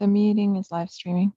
The meeting is live streaming.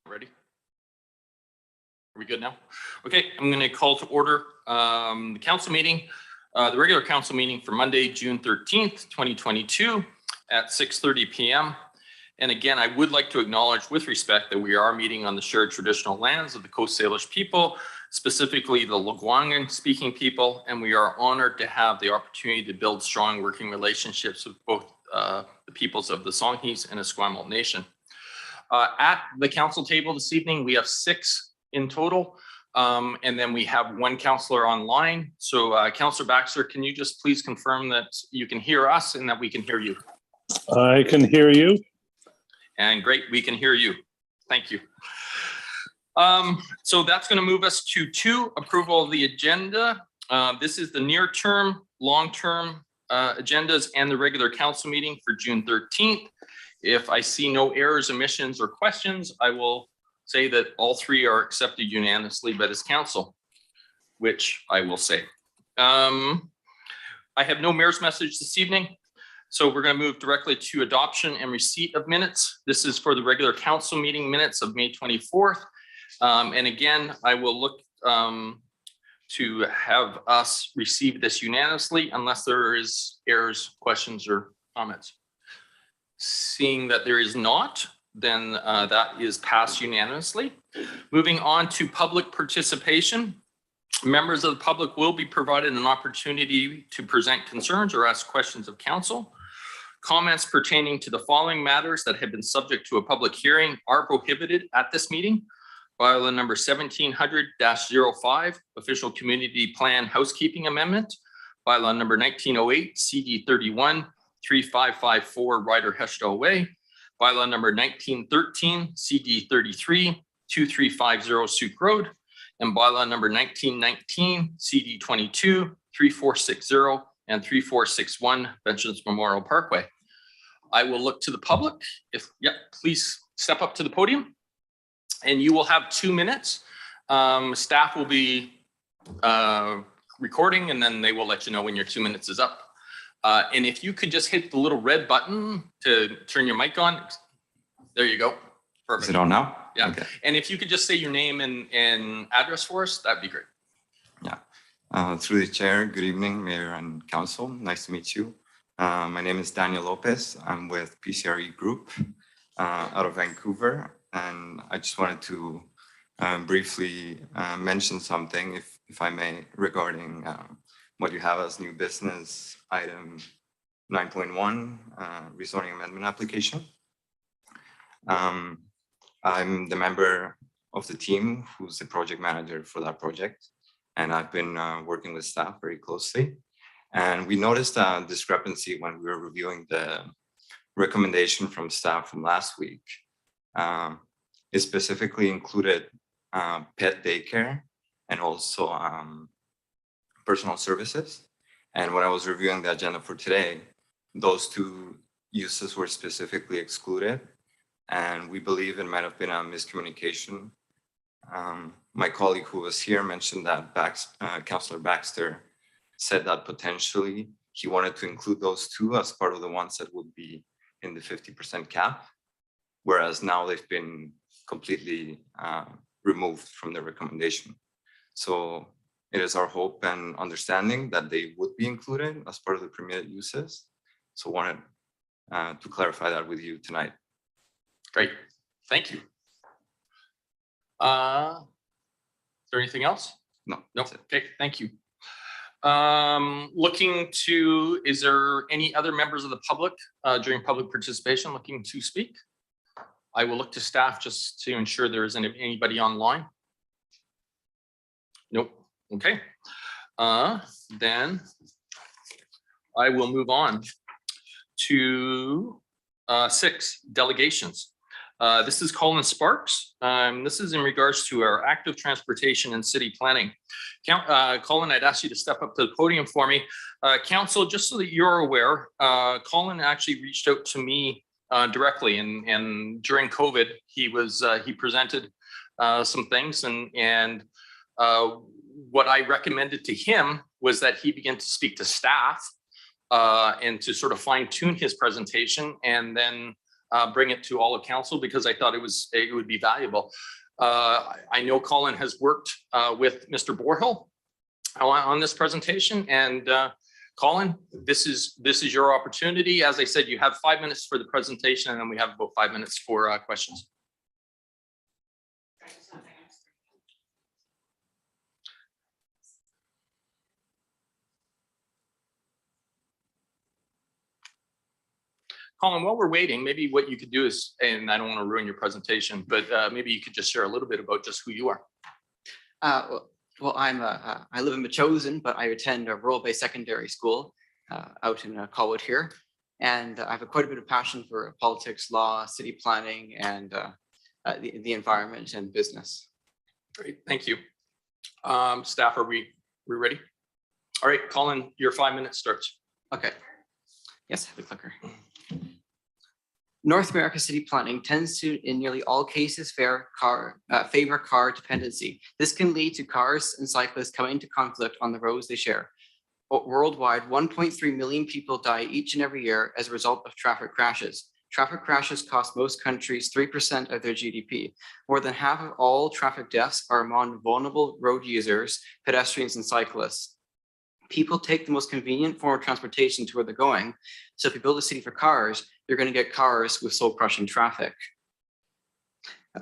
Ready? Are we good now? Okay, I'm going to call to order the council meeting, the regular council meeting for Monday, June 13th, 2022 at 6:30 p.m. And again, I would like to acknowledge with respect that we are meeting on the shared traditional lands of the Coast Salish people, specifically the Lekwungen speaking people, and we are honored to have the opportunity to build strong working relationships with both the peoples of the Songhees and Esquimalt Nation. At the council table this evening, we have 6 in total, and then we have 1 councillor online. So Councillor Baxter, can you just please confirm that you can hear us and that we can hear you? I can hear you. And great, we can hear you. Thank you. So that's going to move us to 2, approval of the agenda. This is the near term, long term agendas and the regular council meeting for June 13th. If I see no errors, omissions, or questions, I will say that all 3 are accepted unanimously by this council, which I will say. I have no mayor's message this evening, so we're going to move directly to adoption and receipt of minutes. This is for the regular council meeting minutes of May 24th. And again, I will look to have us receive this unanimously unless there is errors, questions, or comments. Seeing that there is not, then that is passed unanimously. Moving on to public participation. Members of the public will be provided an opportunity to present concerns or ask questions of council. Comments pertaining to the following matters that have been subject to a public hearing are prohibited at this meeting. Bylaw number 1700-05, Official Community Plan Housekeeping Amendment. Bylaw number 1908, CD 31. 3554 Ryder Heshto Way, bylaw number 1913, CD 33, 2350 Souk Road, and bylaw number 1919, CD 22, 3460 and 3461 Veterans Memorial Parkway. I will look to the public. Please step up to the podium, and you will have 2 minutes. Staff will be recording, and then they will let you know when your 2 minutes is up. And if you could just hit the little red button to turn your mic on. There you go. Perfect. Is it on now? Yeah. Okay. And if you could just say your name and address for us, that'd be great. Yeah. Through the chair, good evening, Mayor and Council. Nice to meet you. My name is Daniel Lopez. I'm with PCRE Group out of Vancouver. And I just wanted to briefly mention something, if I may, regarding what you have as new business item 9.1, rezoning amendment application. I'm the member of the team who's the project manager for that project, and I've been working with staff very closely. And we noticed a discrepancy when we were reviewing the recommendation from staff from last week. It specifically included pet daycare and also personal services. And when I was reviewing the agenda for today, those 2 uses were specifically excluded. And we believe it might have been a miscommunication. My colleague who was here mentioned that Councillor Baxter said that potentially he wanted to include those 2 as part of the ones that would be in the 50% cap, whereas now they've been completely removed from the recommendation. So it is our hope and understanding that they would be included as part of the permitted uses. So wanted to clarify that with you tonight. Great, thank you. Is there anything else? No. Nope. Okay, thank you. Is there any other members of the public during public participation looking to speak? I will look to staff just to ensure there isn't anybody online. Nope. Okay. Then I will move on to 6, delegations. This is Colin Sparks. This is in regards to our active transportation and city planning. Colin, I'd ask you to step up to the podium for me. Council, just so that you're aware, Colin actually reached out to me directly, and during COVID, he presented some things, and what I recommended to him was that he begin to speak to staff and to sort of fine tune his presentation, and then bring it to all of council, because I thought it would be valuable. I know Colin has worked with Mr. Borhill on this presentation, and Colin, this is your opportunity. As I said, you have 5 minutes for the presentation, and then we have about 5 minutes for questions. Colin, while we're waiting, maybe what you could do is, and I don't want to ruin your presentation, but maybe you could just share a little bit about just who you are. Well, I live in Metchosin, but I attend a rural-based secondary school out in Colwood here. And I have quite a bit of passion for politics, law, city planning, and the environment and business. Great, thank you. Staff, are we ready? All right, Colin, your 5 minutes starts. Okay. Yes, I have the clicker. North America city planning tends to, in nearly all cases, favor car dependency. This can lead to cars and cyclists coming into conflict on the roads they share. Worldwide, 1.3 million people die each and every year as a result of traffic crashes. Traffic crashes cost most countries 3% of their GDP. More than half of all traffic deaths are among vulnerable road users, pedestrians, and cyclists. People take the most convenient form of transportation to where they're going. So if you build a city for cars, you're going to get cars with soul-crushing traffic.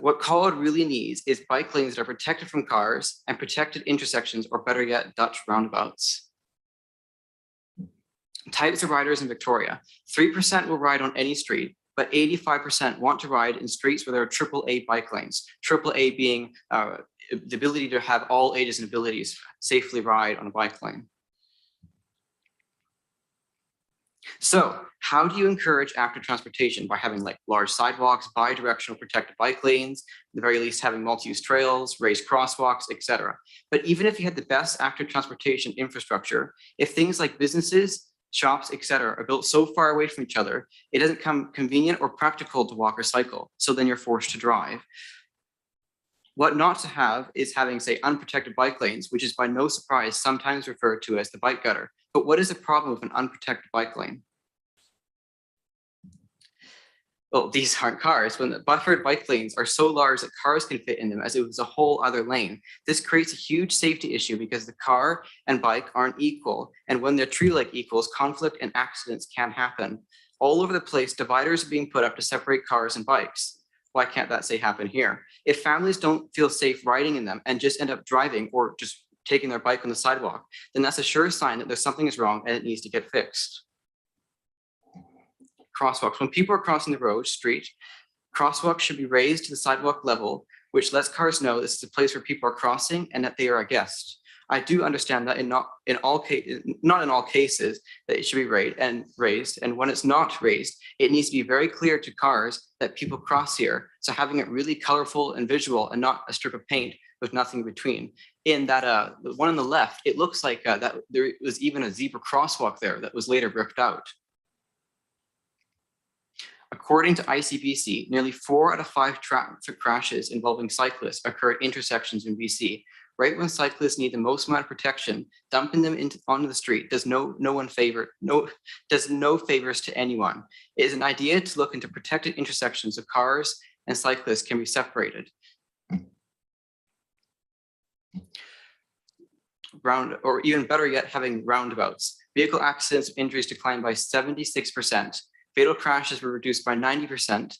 What Colwood really needs is bike lanes that are protected from cars and protected intersections, or better yet, Dutch roundabouts. Types of riders in Victoria: 3% will ride on any street, but 85% want to ride in streets where there are AAA bike lanes. AAA being the ability to have all ages and abilities safely ride on a bike lane. So how do you encourage active transportation? By having like large sidewalks, bi-directional protected bike lanes, at the very least having multi-use trails, raised crosswalks, etc. But even if you had the best active transportation infrastructure, if things like businesses, shops, etc. are built so far away from each other, it doesn't come convenient or practical to walk or cycle. So then you're forced to drive. What not to have is having, say, unprotected bike lanes, which is by no surprise sometimes referred to as the bike gutter. But what is the problem with an unprotected bike lane? Well, these aren't cars. When the buffered bike lanes are so large that cars can fit in them, as it was a whole other lane, this creates a huge safety issue because the car and bike aren't equal. And when they're treated like equals, conflict and accidents can happen. All over the place, dividers are being put up to separate cars and bikes. Why can't that, say, happen here? If families don't feel safe riding in them and just end up driving or just taking their bike on the sidewalk, then that's a sure sign that there's something is wrong and it needs to get fixed. Crosswalks. When people are crossing the road, street, crosswalks should be raised to the sidewalk level, which lets cars know this is a place where people are crossing and that they are a guest. I do understand that not in all cases that it should be raised, and when it's not raised, it needs to be very clear to cars that people cross here. So having it really colorful and visual, and not a strip of paint with nothing between. In that the one on the left, it looks like that there was even a zebra crosswalk there that was later bricked out. According to ICBC, nearly 4 out of 5 traffic crashes involving cyclists occur at intersections in BC. Right when cyclists need the most amount of protection, dumping them onto the street does no favors to anyone. It is an idea to look into protected intersections of cars and cyclists can be separated. Or even better yet, having roundabouts. Vehicle accidents and injuries declined by 76%. Fatal crashes were reduced by 90%.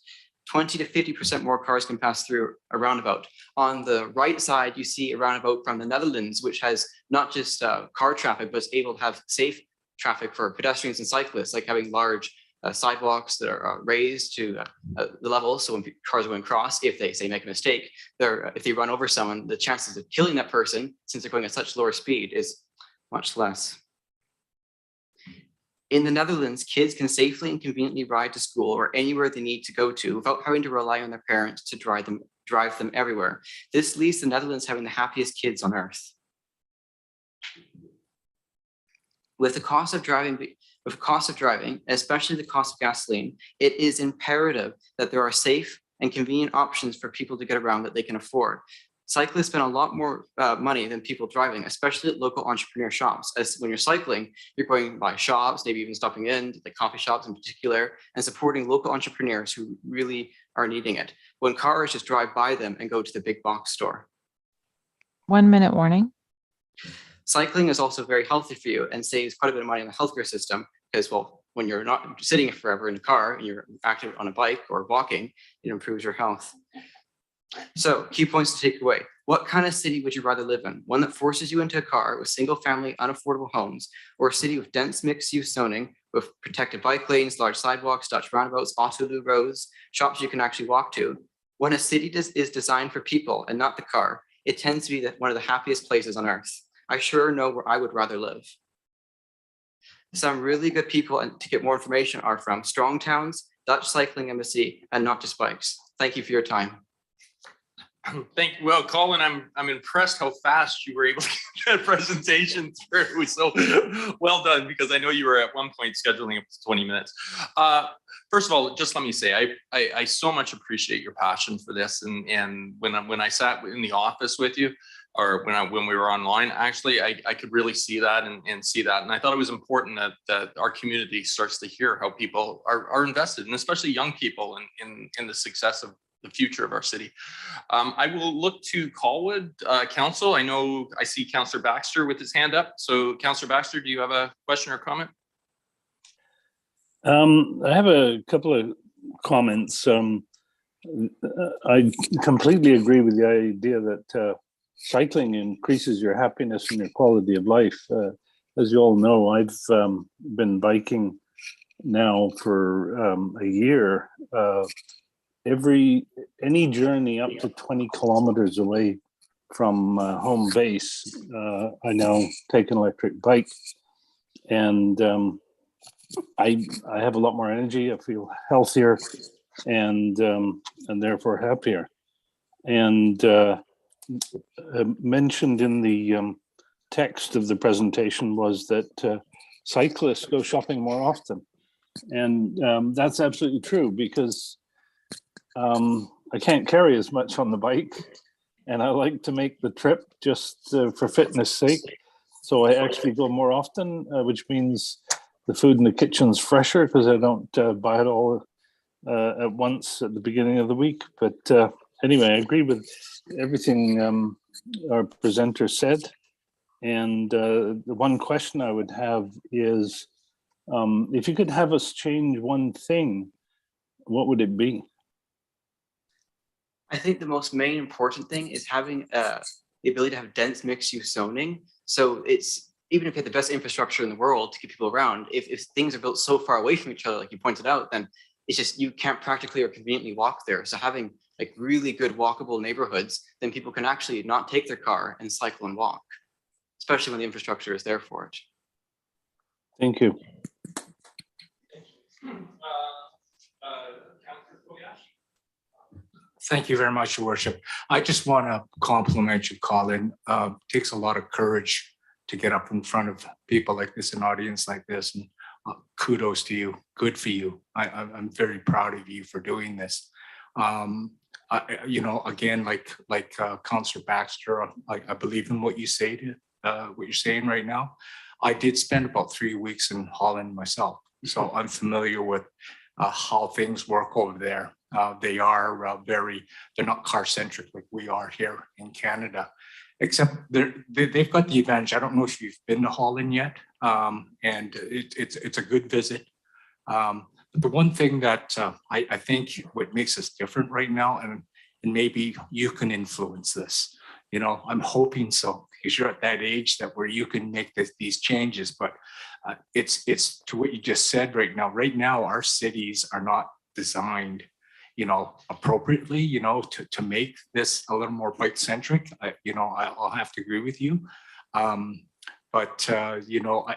20 to 50% more cars can pass through a roundabout. On the right side, you see a roundabout from the Netherlands, which has not just car traffic, but is able to have safe traffic for pedestrians and cyclists, like having large sidewalks that are raised to the level. So when cars go across, if they say make a mistake, if they run over someone, the chances of killing that person, since they're going at such lower speed, is much less. In the Netherlands, kids can safely and conveniently ride to school or anywhere they need to go to without having to rely on their parents to drive them everywhere. This leaves the Netherlands having the happiest kids on earth. With the cost of driving, especially the cost of gasoline, it is imperative that there are safe and convenient options for people to get around that they can afford. Cyclists spend a lot more money than people driving, especially at local entrepreneur shops. As when you're cycling, you're going by shops, maybe even stopping in, like coffee shops in particular, and supporting local entrepreneurs who really are needing it. When cars just drive by them and go to the big box store. 1 minute warning. Cycling is also very healthy for you and saves quite a bit of money in the healthcare system because, well, when you're not sitting forever in a car and you're active on a bike or walking, it improves your health. So, key points to take away. What kind of city would you rather live in? One that forces you into a car with single-family, unaffordable homes, or a city with dense mixed-use zoning with protected bike lanes, large sidewalks, Dutch roundabouts, autoloo roads, shops you can actually walk to? When a city is designed for people and not the car, it tends to be one of the happiest places on earth. I sure know where I would rather live. Some really good people to get more information are from Strong Towns, Dutch Cycling Embassy, and Not Just Bikes. Thank you for your time. Thank you. Well, Colin, I'm impressed how fast you were able to get that presentation through. It was so well done, because I know you were at one point scheduling up to 20 minutes. First of all, just let me say, I so much appreciate your passion for this. And when I sat in the office with you, or when we were online, actually, I could really see that and see that. And I thought it was important that our community starts to hear how people are invested, and especially young people in the success of the future of our city. I will look to Colwood Council. I see Councillor Baxter with his hand up. So Councillor Baxter, do you have a question or comment? I have a couple of comments. I completely agree with the idea that cycling increases your happiness and your quality of life. As you all know, I've been biking now for a year. Any journey up to 20 kilometers away from home base, I now take an electric bike, and I have a lot more energy. I feel healthier, and therefore happier. And mentioned in the text of the presentation was that cyclists go shopping more often, and that's absolutely true, because I can't carry as much on the bike, and I like to make the trip just for fitness sake. So I actually go more often, which means the food in the kitchen's fresher because I don't buy it all at once at the beginning of the week. But anyway, I agree with everything our presenter said. And the one question I would have is, if you could have us change one thing, what would it be? I think the most main important thing is having the ability to have dense mixed-use zoning. So it's, even if you have the best infrastructure in the world to keep people around, if things are built so far away from each other, like you pointed out, then it's just, you can't practically or conveniently walk there. So having like really good walkable neighborhoods, then people can actually not take their car and cycle and walk, especially when the infrastructure is there for it. Thank you. Thank you very much, Your Worship. I just want to compliment you, Colin. It takes a lot of courage to get up in front of people like this, an audience like this, and kudos to you. Good for you. I'm very proud of you for doing this. Again, like Councillor Baxter, I believe in what you say what you're saying right now. I did spend about 3 weeks in Holland myself, so I'm familiar with how things work over there. They are they're not car centric like we are here in Canada, except they've got the advantage. I don't know if you've been to Holland yet, and it's a good visit. The the one thing that I think what makes us different right now, and maybe you can influence this, you know, I'm hoping so, because you're at that age that where you can make these changes, but it's to what you just said right now. Right now, our cities are not designed, you know, appropriately, you know, to make this a little more bike centric. You know, I'll have to agree with you. But you know,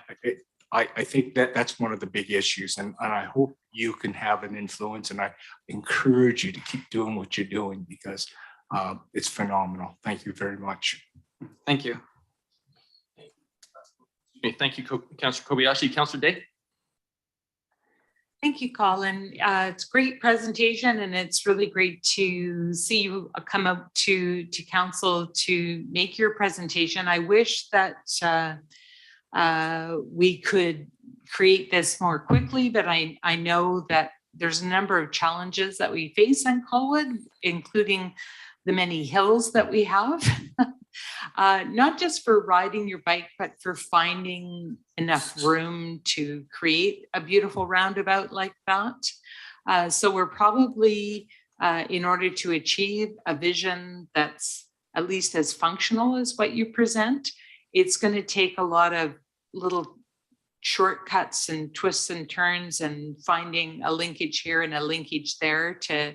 I think that that's one of the big issues, and I hope you can have an influence, and I encourage you to keep doing what you're doing, because it's phenomenal. Thank you very much. Thank you. Thank you, Councillor Kobayashi. Councillor Day? Thank you, Colin. It's a great presentation, and it's really great to see you come up to council to make your presentation. I wish that we could create this more quickly, but I know that there's a number of challenges that we face in Colwood, including the many hills that we have. Not just for riding your bike, but for finding enough room to create a beautiful roundabout like that. So we're probably, in order to achieve a vision that's at least as functional as what you present, it's going to take a lot of little shortcuts and twists and turns, and finding a linkage here and a linkage there to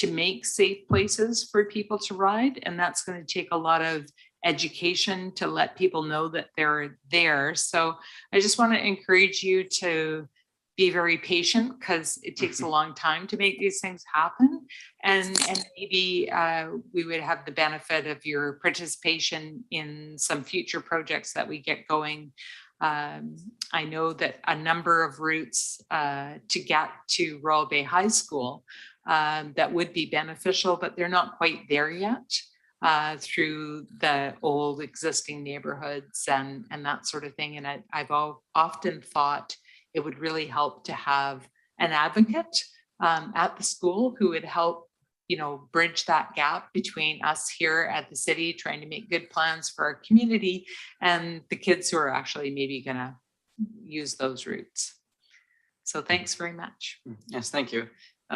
make safe places for people to ride. And that's going to take a lot of education to let people know that they're there. So I just want to encourage you to be very patient, because it takes a long time to make these things happen. And maybe we would have the benefit of your participation in some future projects that we get going. I know that a number of routes to get to Royal Bay High School that would be beneficial, but they're not quite there yet. Through the old existing neighborhoods and that sort of thing. And I've often thought it would really help to have an advocate at the school who would help, you know, bridge that gap between us here at the city trying to make good plans for our community and the kids who are actually maybe going to use those routes. So thanks very much. Yes, thank you.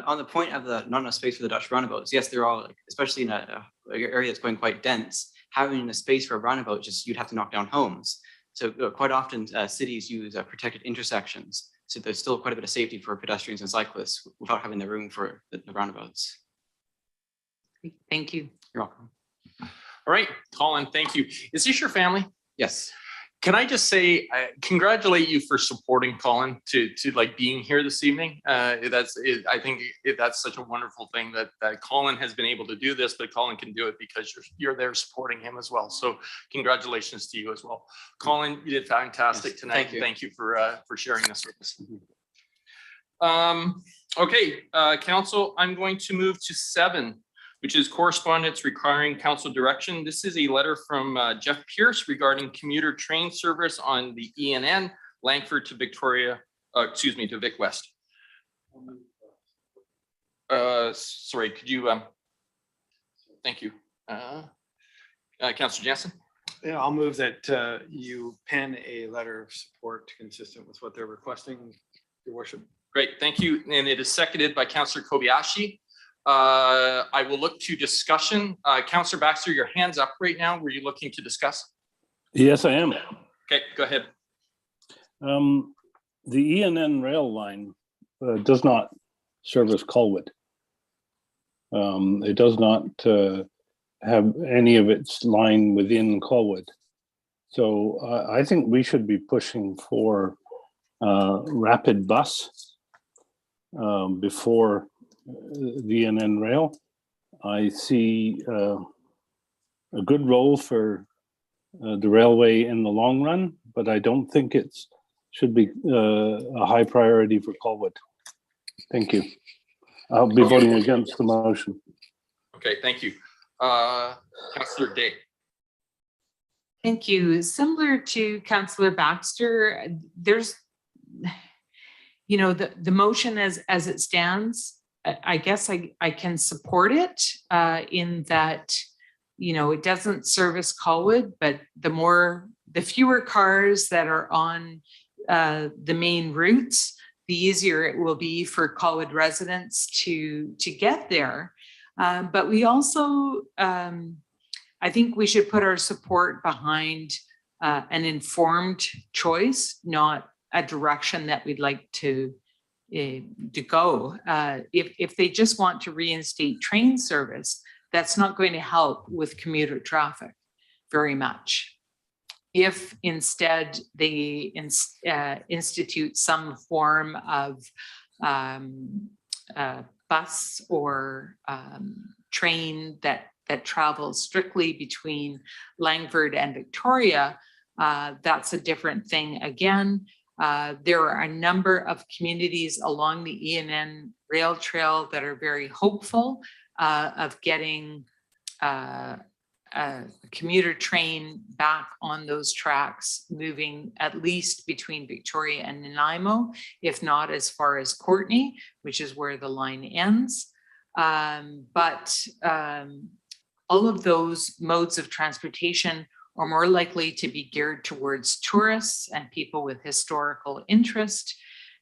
On the point of the not enough space for the Dutch roundabouts, yes, they're all, especially in a area that's going quite dense, having a space for a roundabout, just you'd have to knock down homes. So quite often cities use protected intersections. So there's still quite a bit of safety for pedestrians and cyclists without having the room for the roundabouts. Thank you. You're welcome. All right, Colin, thank you. Is this your family? Yes. Can I just say, congratulate you for supporting Colin to like being here this evening. I think that's such a wonderful thing that Colin has been able to do this, but Colin can do it because you're there supporting him as well. So congratulations to you as well. Colin, you did fantastic Yes, tonight. thank you. Thank you for sharing this with us. Okay, council, I'm going to move to 7, which is correspondence requiring council direction. This is a letter from Jeff Pierce regarding commuter train service on the ENN, Langford to Victoria, to Vic West. Sorry, could you, thank you. Councillor Jansen? Yeah, I'll move that you pen a letter of support consistent with what they're requesting, Your Worship. Great, thank you. And it is seconded by Councillor Kobayashi. I will look to discussion. Councillor Baxter, your hand's up right now. Were you looking to discuss? Yes, I am. Okay, go ahead. The ENN rail line does not service Colwood. It does not have any of its line within Colwood. So I think we should be pushing for rapid bus before the ENN rail. I see a good role for the railway in the long run, but I don't think it's should be a high priority for Colwood. Thank you. I'll be voting against the motion. Okay, thank you. Councillor Day. Thank you. Similar to Councillor Baxter, there's, you know, the motion as it stands, I guess I can support it in that, you know, it doesn't service Colwood, but the fewer cars that are on the main routes, the easier it will be for Colwood residents to get there. But we also, I think we should put our support behind an informed choice, not a direction that we'd like to go. If they just want to reinstate train service, that's not going to help with commuter traffic very much. If instead they institute some form of bus or train that travels strictly between Langford and Victoria, that's a different thing again. There are a number of communities along the ENN rail trail that are very hopeful of getting a commuter train back on those tracks, moving at least between Victoria and Nanaimo, if not as far as Courtney, which is where the line ends. But all of those modes of transportation are more likely to be geared towards tourists and people with historical interest,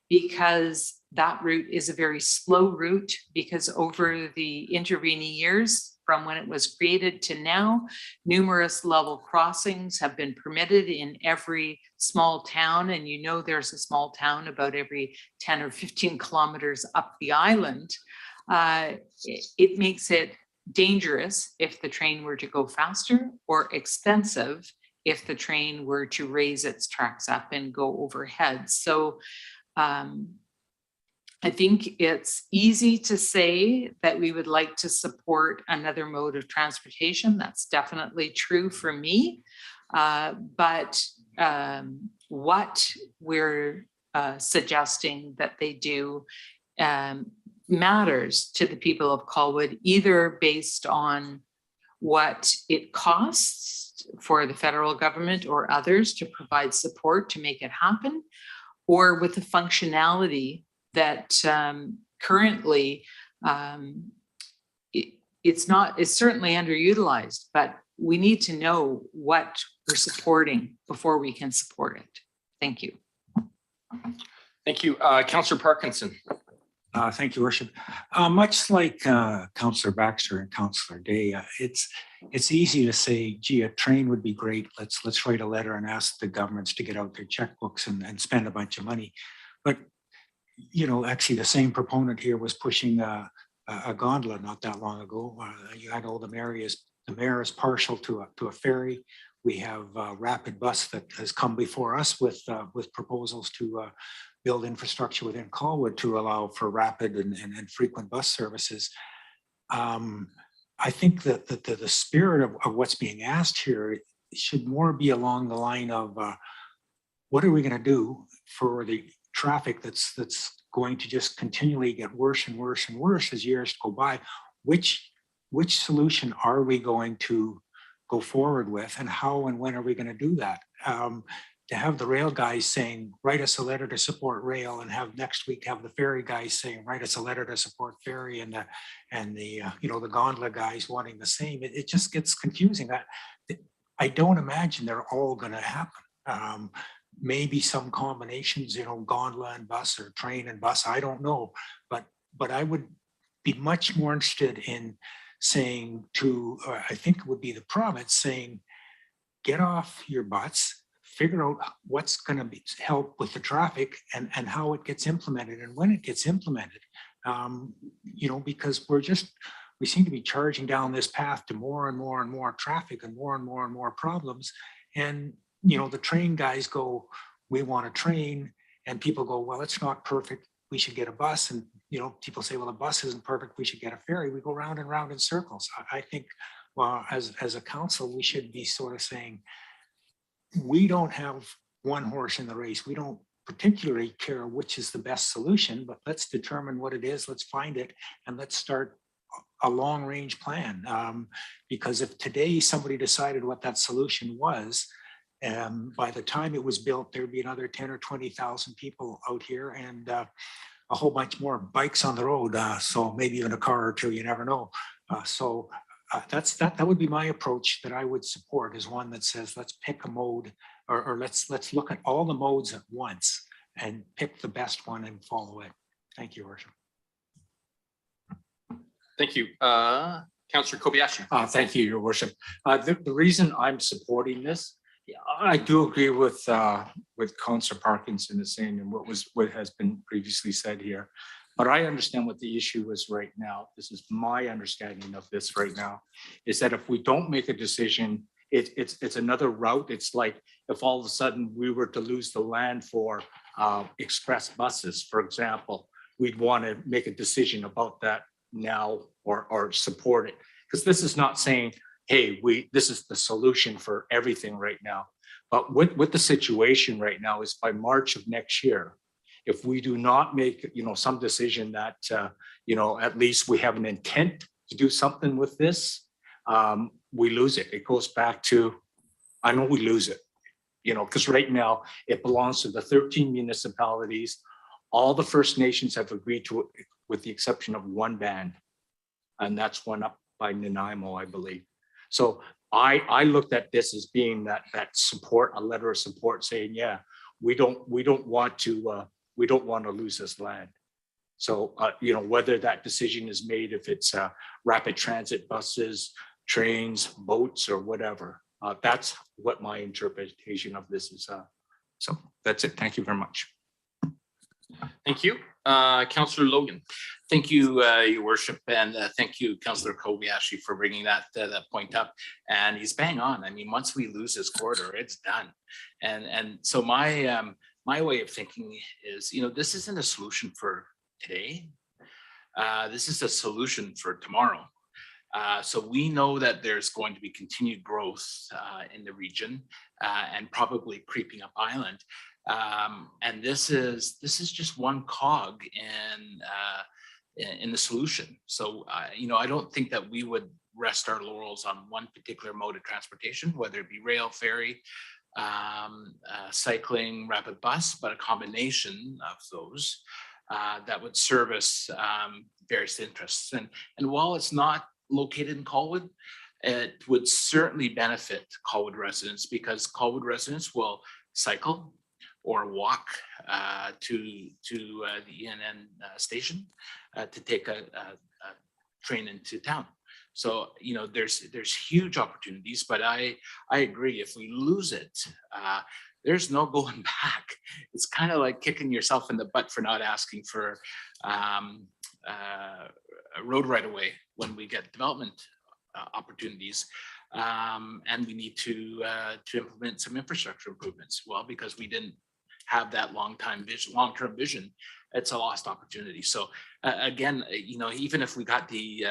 because that route is a very slow route, because over the intervening years, from when it was created to now, numerous level crossings have been permitted in every small town. And you know, there's a small town about every 10 or 15 kilometers up the island. It makes it dangerous if the train were to go faster, or expensive if the train were to raise its tracks up and go overhead. So I think it's easy to say that we would like to support another mode of transportation. That's definitely true for me. But what we're suggesting that they do matters to the people of Colwood, either based on what it costs for the federal government or others to provide support to make it happen, or with the functionality that currently it's certainly underutilized, but we need to know what we're supporting before we can support it. Thank you. Thank you. Councillor Parkinson. Thank you, Worship. Much like Councillor Baxter and Councillor Day, it's easy to say, gee, a train would be great. Let's write a letter and ask the governments to get out their checkbooks and spend a bunch of money. But you know, actually, the same proponent here was pushing a gondola not that long ago. You had all the mayor is partial to a ferry. We have Rapid Bus that has come before us with proposals to build infrastructure within Colwood to allow for rapid and frequent bus services. I think that the spirit of what's being asked here should more be along the line of what are we going to do for the traffic that's going to just continually get worse and worse and worse as years go by. Which solution are we going to go forward with, and how and when are we going to do that? To have the rail guys saying, write us a letter to support rail, and have next week have the ferry guys saying, write us a letter to support ferry, and the gondola guys wanting the same, it just gets confusing. I don't imagine they're all going to happen. Maybe some combinations, gondola and bus, or train and bus, I don't know. But I would be much more interested in saying to, I think it would be the province saying, get off your butts, figure out what's going to help with the traffic and how it gets implemented and when it gets implemented. Because we seem to be charging down this path to more and more and more traffic and more problems. And the train guys go, we want a train, and people go, well, it's not perfect, we should get a bus. And people say, well, the bus isn't perfect, we should get a ferry. We go round and round in circles. I think, well, as a council, we should be sort of saying, we don't have one horse in the race. We don't particularly care which is the best solution, but let's determine what it is, let's find it, and let's start a long range plan. Because if today somebody decided what that solution was, by the time it was built, there'd be another 10 or 20,000 people out here, and a whole bunch more bikes on the road. So maybe even a car or two, you never know. That would be my approach that I would support, is one that says, let's pick a mode, or let's look at all the modes at once and pick the best one and follow it. Thank you, Your Worship. Thank you. Councillor Kobayashi. Thank you, Your Worship. The reason I'm supporting this, I do agree with Councillor Parkinson is saying and what has been previously said here. But I understand what the issue is right now. This is my understanding of this right now, is that if we don't make a decision, it's another route. It's like if all of a sudden we were to lose the land for express buses, for example, we'd want to make a decision about that now or support it. Because this is not saying, hey, this is the solution for everything right now. But with the situation right now is by March of next year, if we do not make, some decision that, at least we have an intent to do something with this, we lose it. It goes back to, I know we lose it, because right now it belongs to the 13 municipalities. All the First Nations have agreed to it, with the exception of one band, and that's one up by Nanaimo, I believe. So I looked at this as being that support, a letter of support saying, yeah, we don't want to lose this land. So, whether that decision is made, if it's rapid transit buses, trains, boats, or whatever, that's what my interpretation of this is. So that's it. Thank you very much. Thank you. Councillor Logan. Thank you, Your Worship, and thank you, Councillor Kobayashi, for bringing that point up. And he's bang on. I mean, once we lose this corridor, it's done. And so my way of thinking is, this isn't a solution for today. This is a solution for tomorrow. So we know that there's going to be continued growth in the region and probably creeping up island. And this is just one cog in the solution. So, I don't think that we would rest our laurels on one particular mode of transportation, whether it be rail, ferry, cycling, rapid bus, but a combination of those that would service various interests. And while it's not located in Colwood, it would certainly benefit Colwood residents, because Colwood residents will cycle or walk to the ENN station to take a train into town. So, there's huge opportunities, but I agree, if we lose it, there's no going back. It's kind of like kicking yourself in the butt for not asking for a road right away when we get development opportunities. And we need to implement some infrastructure improvements. Well, because we didn't have that long-term vision, it's a lost opportunity. So again, even if we got the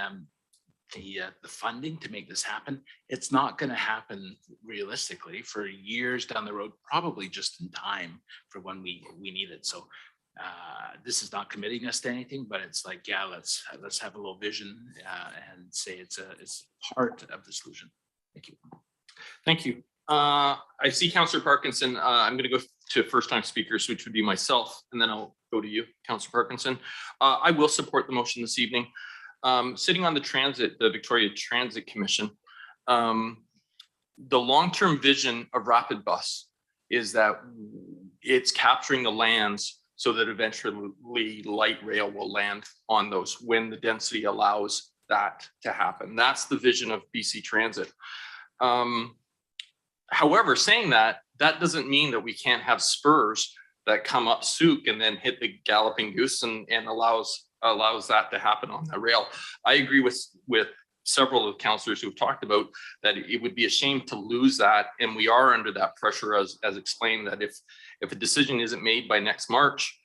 funding to make this happen, it's not going to happen realistically for years down the road, probably just in time for when we need it. So this is not committing us to anything, but it's like, yeah, let's have a little vision and say it's part of the solution. Thank you. Thank you. I see Councillor Parkinson. I'm going to go to first-time speakers, which would be myself, and then I'll go to you, Councillor Parkinson. I will support the motion this evening. Sitting on the Victoria Transit Commission, the long-term vision of Rapid Bus is that it's capturing the lands so that eventually light rail will land on those when the density allows that to happen. That's the vision of BC Transit. However, saying that doesn't mean that we can't have spurs that come up Souk and then hit the Galloping Goose and allows that to happen on the rail. I agree with several of the councillors who've talked about that it would be a shame to lose that, and we are under that pressure as explained, that if a decision isn't made by next March,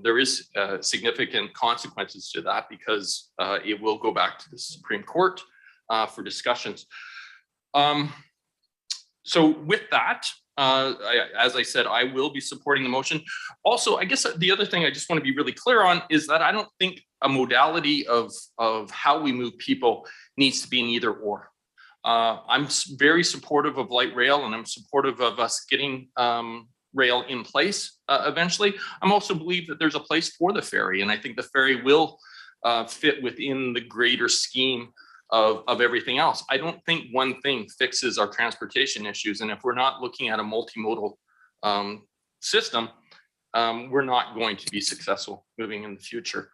there is significant consequences to that, because it will go back to the Supreme Court for discussions. So with that, as I said, I will be supporting the motion. Also, I guess the other thing I just want to be really clear on is that I don't think a modality of how we move people needs to be an either or. I'm very supportive of light rail, and I'm supportive of us getting rail in place eventually. I'm also believe that there's a place for the ferry, and I think the ferry will fit within the greater scheme of everything else. I don't think one thing fixes our transportation issues. And if we're not looking at a multimodal system, we're not going to be successful moving in the future.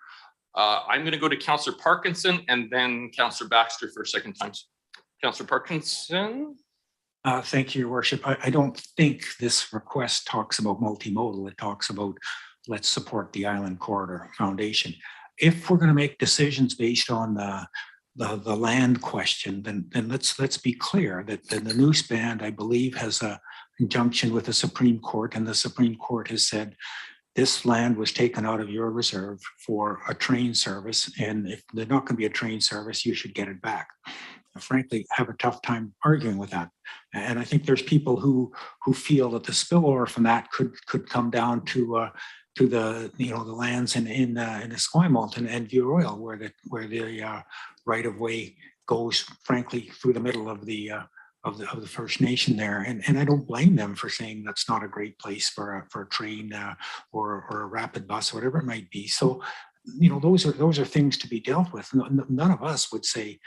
I'm going to go to Councillor Parkinson and then Councillor Baxter for a second time. Councillor Parkinson. Thank you, Your Worship. I don't think this request talks about multimodal. It talks about let's support the Island Corridor Foundation. If we're going to make decisions based on the land question, then let's be clear that the Noose Band, I believe, has a injunction with the Supreme Court, and the Supreme Court has said this land was taken out of your reserve for a train service, and if there's not going to be a train service, you should get it back. I frankly have a tough time arguing with that, and I think there's people who feel that the spillover from that could come down to the the lands in Esquimalt and View Royal, where the right of way goes, frankly, through the middle of the First Nation there, and I don't blame them for saying that's not a great place for a train or a rapid bus, whatever it might be. So, those are things to be dealt with. None of us would say,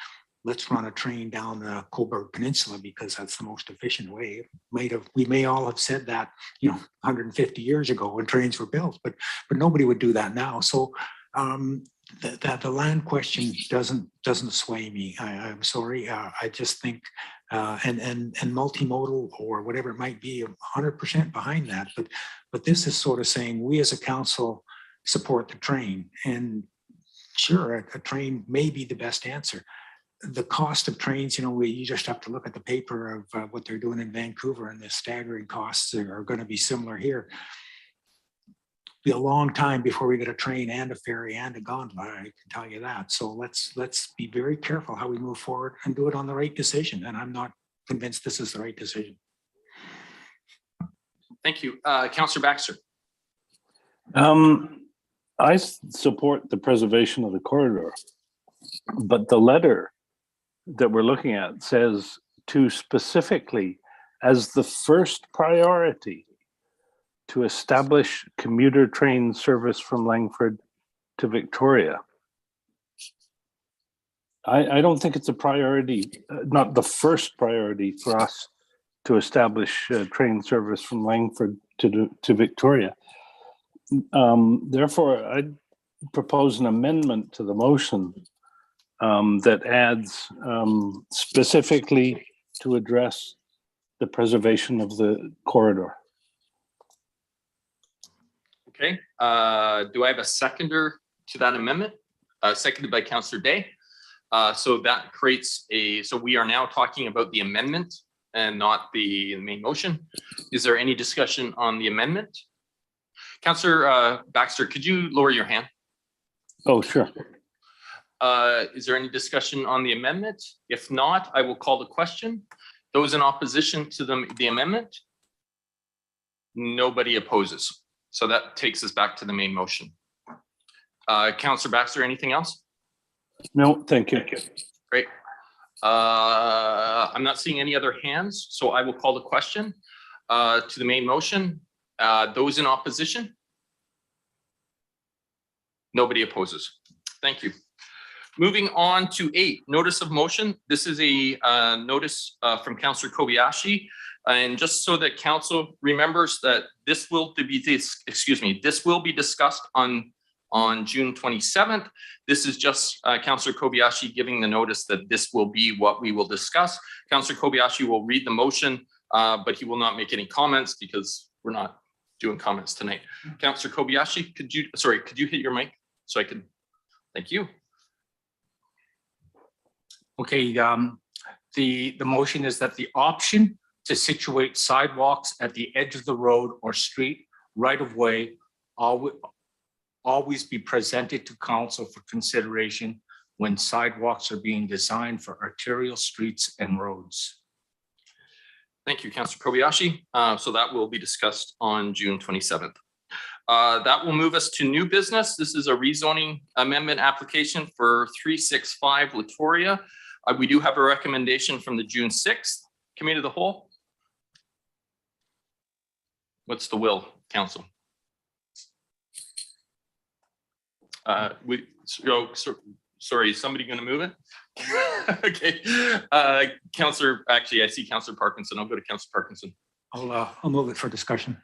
let's run a train down the Cobourg Peninsula because that's the most efficient way. We may all have said that 150 years ago when trains were built, but nobody would do that now. So the land question doesn't sway me. I'm sorry. I just think and multimodal or whatever it might be, 100% behind that. But this is sort of saying we as a council support the train, and sure, a train may be the best answer. The cost of trains, you just have to look at the paper of what they're doing in Vancouver, and the staggering costs are going to be similar here. Be a long time before we get a train and a ferry and a gondola, I can tell you that. So let's be very careful how we move forward and do it on the right decision. And I'm not convinced this is the right decision. Thank you. Councillor Baxter. I support the preservation of the corridor, but the letter that we're looking at says to specifically, as the first priority, to establish commuter train service from Langford to Victoria. I don't think it's a priority, not the first priority for us to establish train service from Langford to Victoria. Therefore, I propose an amendment to the motion that adds specifically to address the preservation of the corridor. Okay, do I have a seconder to that amendment? Seconded by Councillor Day. So that creates so we are now talking about the amendment and not the main motion. Is there any discussion on the amendment? Councillor Baxter, could you lower your hand? Oh, sure. Is there any discussion on the amendment? If not, I will call the question. Those in opposition to the amendment? Nobody opposes. So that takes us back to the main motion. Councillor Baxter, anything else? No, thank you. Great. I'm not seeing any other hands, so I will call the question to the main motion. Those in opposition? Nobody opposes. Thank you. Moving on to 8, notice of motion. This is a notice from Councillor Kobayashi. And just so that council remembers that this will be discussed on June 27th. This is just Councillor Kobayashi giving the notice that this will be what we will discuss. Councillor Kobayashi will read the motion, but he will not make any comments because we're not doing comments tonight. Councillor Kobayashi, could you hit your mic so I could, thank you. Okay, the motion is that the option to situate sidewalks at the edge of the road or street right of way always be presented to council for consideration when sidewalks are being designed for arterial streets and roads. Thank you, Councillor Kobayashi. So that will be discussed on June 27th. That will move us to new business. This is a rezoning amendment application for 365 Latoria. We do have a recommendation from the June 6th Committee of the Whole. What's the will, council? Sorry, is somebody going to move it? Okay, Councillor, actually, I see Councillor Parkinson. I'll go to Councillor Parkinson. I'll move it for discussion.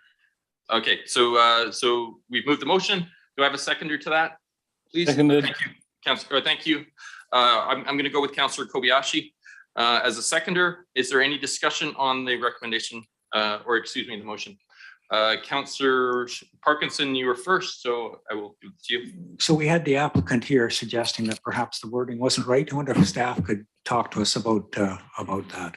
Okay, so we've moved the motion. Do I have a seconder to that? Please. Seconded. Thank you, Councilor, thank you. I'm going to go with Councilor Kobayashi as a seconder. Is there any discussion on the recommendation, or excuse me, the motion? Councilor Parkinson, you were first, so I will give it to you. So we had the applicant here suggesting that perhaps the wording wasn't right. I wonder if staff could talk to us about that.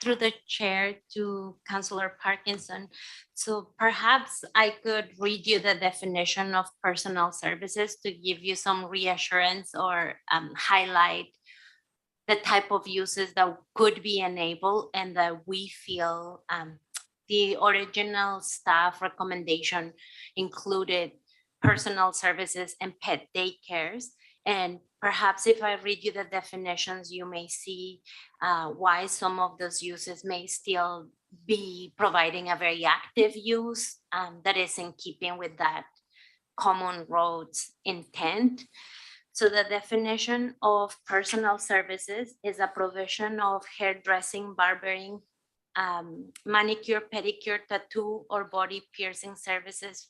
Through the chair to Councillor Parkinson. So perhaps I could read you the definition of personal services to give you some reassurance or highlight the type of uses that could be enabled and that we feel the original staff recommendation included personal services and pet daycares. And perhaps if I read you the definitions, you may see why some of those uses may still be providing a very active use that is in keeping with that common roads intent. So the definition of personal services is a provision of hairdressing, barbering, manicure, pedicure, tattoo, or body piercing services,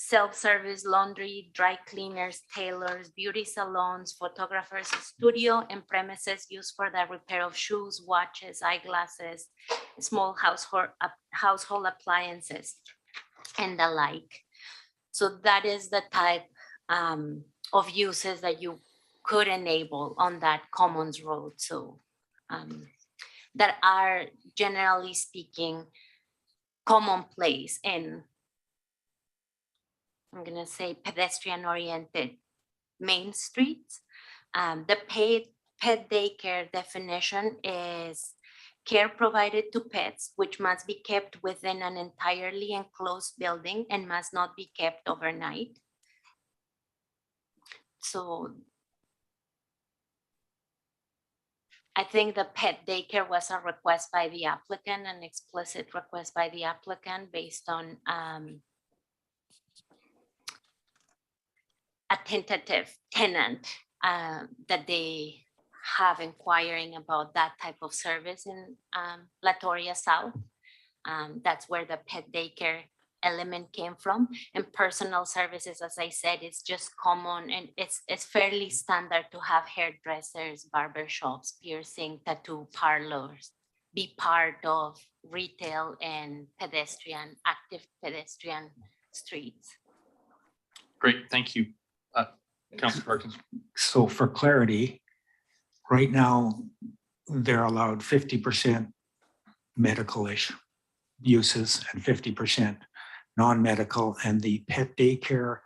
self-service laundry, dry cleaners, tailors, beauty salons, photographers, studio and premises used for the repair of shoes, watches, eyeglasses, small household appliances, and the like. So that is the type of uses that you could enable on that commons road. So that are generally speaking commonplace in, I'm gonna say, pedestrian oriented main streets. The pet daycare definition is care provided to pets, which must be kept within an entirely enclosed building and must not be kept overnight. So I think the pet daycare was a request by the applicant, an explicit request by the applicant based on a tentative tenant that they have inquiring about that type of service in Latoria South. That's where the pet daycare element came from. And personal services, as I said, it's just common and it's fairly standard to have hairdressers, barber shops, piercing, tattoo parlors be part of retail and pedestrian, active pedestrian streets. Great, thank you. Councilor Parkinson. So for clarity, right now, they're allowed 50% medical-ish uses and 50% non-medical, and the pet daycare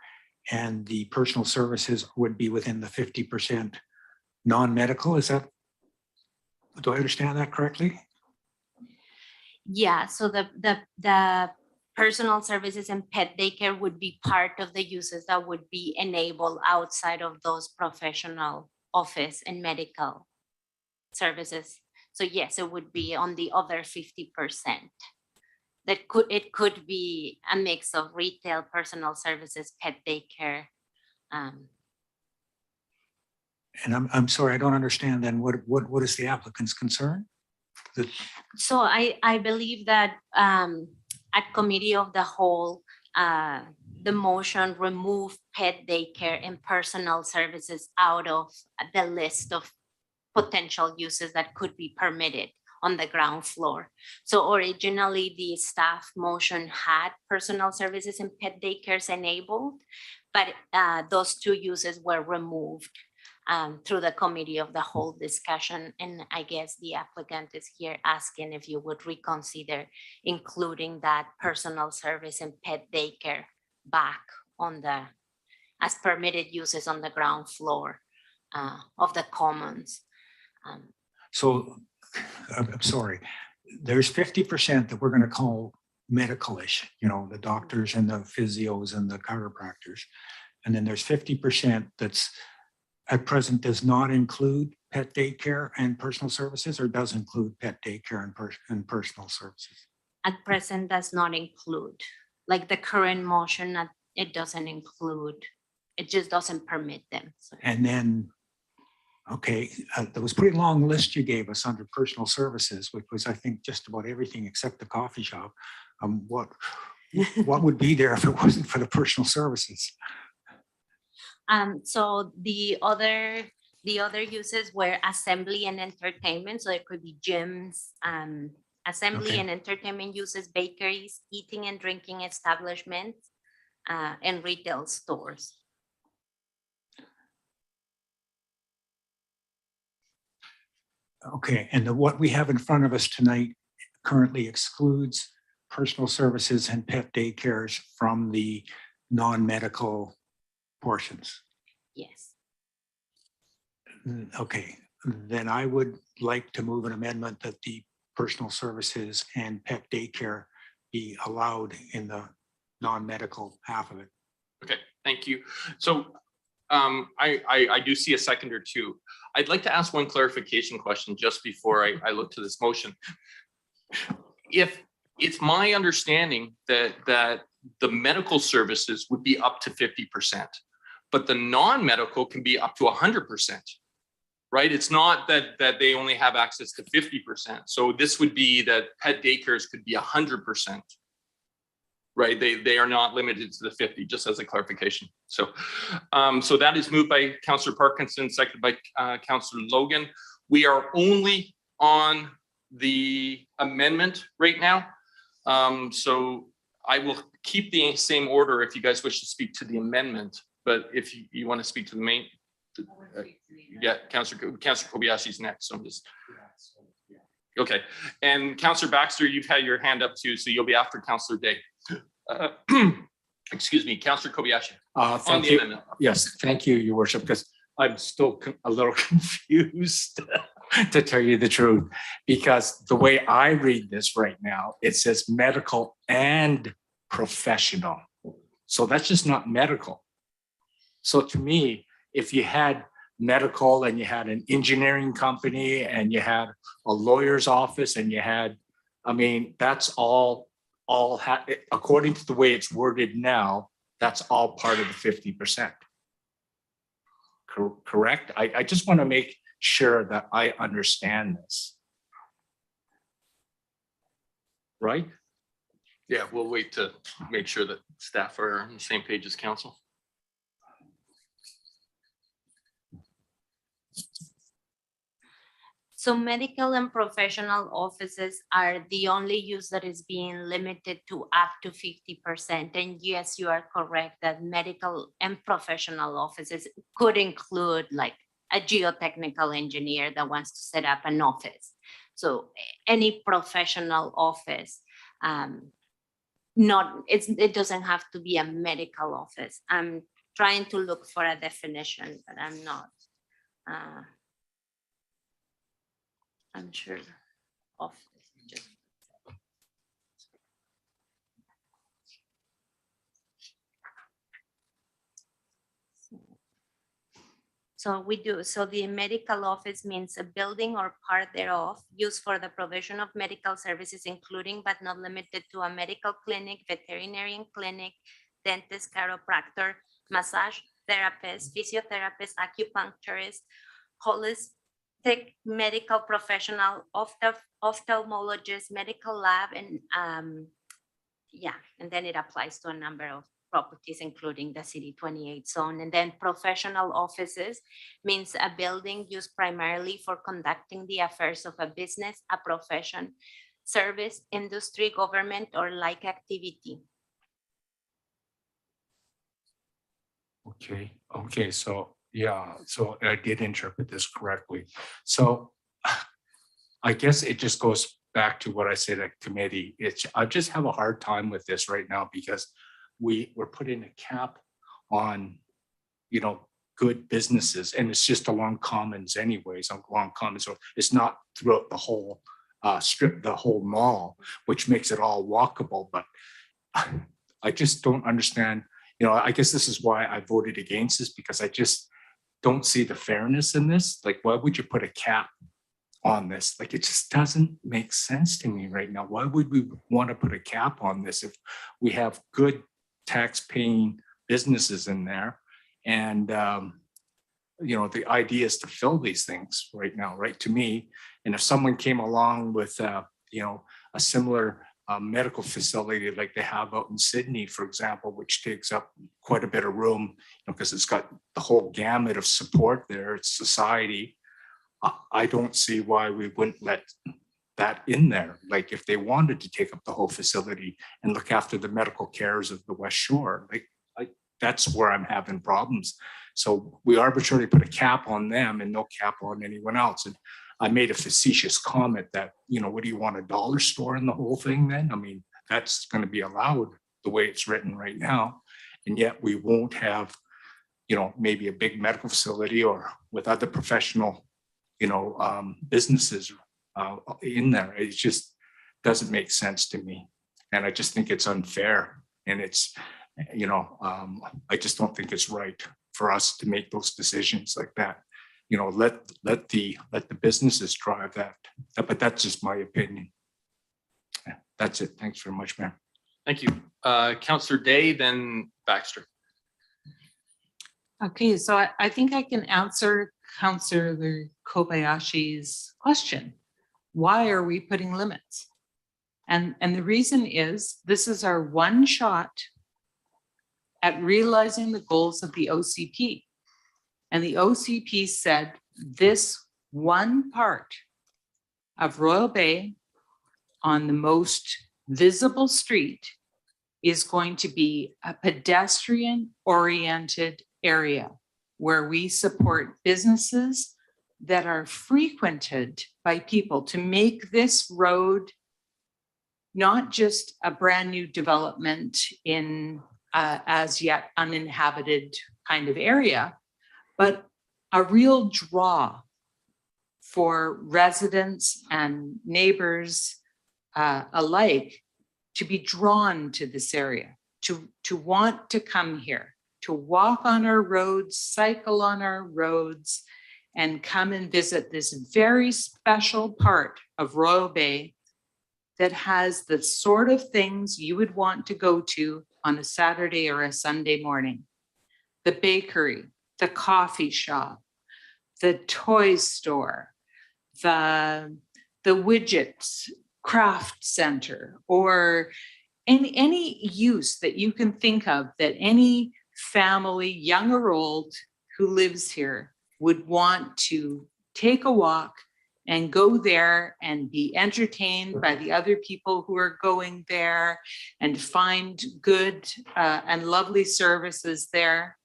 and the personal services would be within the 50% non-medical. Is that, do I understand that correctly? Yeah, so the personal services and pet daycare would be part of the uses that would be enabled outside of those professional office and medical services. So yes, it would be on the other 50%. It could be a mix of retail, personal services, pet daycare. And I'm sorry, I don't understand then what is the applicant's concern? So I believe that at committee of the whole, the motion remove pet daycare and personal services out of the list of potential uses that could be permitted on the ground floor. So originally the staff motion had personal services and pet daycares enabled, but those two uses were removed through the committee of the whole discussion. And I guess the applicant is here asking if you would reconsider including that personal service and pet daycare back on the, as permitted uses on the ground floor of the commons. So I'm sorry, there's 50% that we're going to call medical-ish, you know, the doctors and the physios and the chiropractors. And then there's 50% that's at present does not include pet daycare and personal services, or does include pet daycare and personal services? At present does not include, like the current motion, it doesn't include, it just doesn't permit them. So. And then Okay, there was a pretty long list you gave us under personal services, which was, I think, just about everything except the coffee shop. What would be there if it wasn't for the personal services? So the other uses were assembly and entertainment. So it could be gyms, assembly Okay. and entertainment uses, bakeries, eating and drinking establishments, and retail stores. Okay, and what we have in front of us tonight currently excludes personal services and pet daycares from the non-medical portions. Yes. Okay, then I would like to move an amendment that the personal services and pet daycare be allowed in the non-medical half of it. Okay, thank you. So I do see a second or two. I'd like to ask one clarification question just before I look to this motion. If it's my understanding that the medical services would be up to 50%, but the non-medical can be up to 100%, right? It's not that they only have access to 50%. So this would be that pet daycares could be 100%. Right, they are not limited to the 50, just as a clarification. So, so that is moved by Councillor Parkinson, seconded by Councillor Logan. We are only on the amendment right now. So I will keep the same order if you guys wish to speak to the amendment, but if you want to speak to the main, yeah, Councillor Kobayashi is next. So I'm just. Okay, and Councillor Baxter, you've had your hand up too, so you'll be after Councillor Day. Excuse me, Councillor Kobayashi. On Thank the you. amendment. Yes, thank you, Your Worship, because I'm still a little confused, to tell you the truth, because the way I read this right now, it says medical and professional. So that's just not medical. So to me, if you had medical and you had an engineering company and you had a lawyer's office and you had, I mean, that's all according to the way it's worded now, that's all part of the 50%. Correct? I just want to make sure that I understand this. Right? Yeah, we'll wait to make sure that staff are on the same page as council. So medical and professional offices are the only use that is being limited to up to 50%. And yes, you are correct that medical and professional offices could include like a geotechnical engineer that wants to set up an office. So any professional office, it doesn't have to be a medical office. I'm trying to look for a definition, but I'm not. I'm sure of just. So we do, so the medical office means a building or part thereof used for the provision of medical services, including but not limited to a medical clinic, veterinarian clinic, dentist, chiropractor, massage therapist, physiotherapist, acupuncturist, holistic medical professional, ophthalmologist, medical lab, and yeah, and then it applies to a number of properties, including the City 28 zone. And then professional offices means a building used primarily for conducting the affairs of a business, a profession, service, industry, government, or like activity. Okay, so yeah, so I did interpret this correctly. So I guess it just goes back to what I said at committee. I just have a hard time with this right now because we're putting a cap on, good businesses, and it's just along commons anyways, along commons. So it's not throughout the whole strip, the whole mall, which makes it all walkable. But I just don't understand. I guess this is why I voted against this, because I just don't see the fairness in this. Like, why would you put a cap on this? Like, it just doesn't make sense to me right now. Why would we want to put a cap on this if we have good tax paying businesses in there? And the idea is to fill these things right now, right, to me. And if someone came along with, a similar medical facility like they have out in Sydney, for example, which takes up quite a bit of room, because it's got the whole gamut of support there, it's society. I don't see why we wouldn't let that in there. Like if they wanted to take up the whole facility and look after the medical cares of the West Shore, that's where I'm having problems. So we arbitrarily put a cap on them and no cap on anyone else. And I made a facetious comment that, what do you want, a dollar store in the whole thing then? I mean, that's going to be allowed the way it's written right now. And yet we won't have, maybe a big medical facility or with other professional, businesses in there. It just doesn't make sense to me. And I just think it's unfair. And it's, I just don't think it's right for us to make those decisions like that. Let the businesses drive that. But that's just my opinion. Yeah, that's it. Thanks very much, Mayor. Thank you. Councillor Day, then Baxter. Okay, so I think I can answer Councillor Kobayashi's question. Why are we putting limits? And the reason is this is our one shot at realizing the goals of the OCP. And the OCP said this one part of Royal Bay on the most visible street is going to be a pedestrian-oriented area where we support businesses that are frequented by people to make this road not just a brand new development in as yet uninhabited kind of area, but a real draw for residents and neighbors alike to be drawn to this area, to want to come here, to walk on our roads, cycle on our roads, and come and visit this very special part of Royal Bay that has the sort of things you would want to go to on a Saturday or a Sunday morning. The bakery, the coffee shop, the toy store, the widgets craft center, or any use that you can think of that any family, young or old, who lives here would want to take a walk and go there and be entertained by the other people who are going there and find good and lovely services there.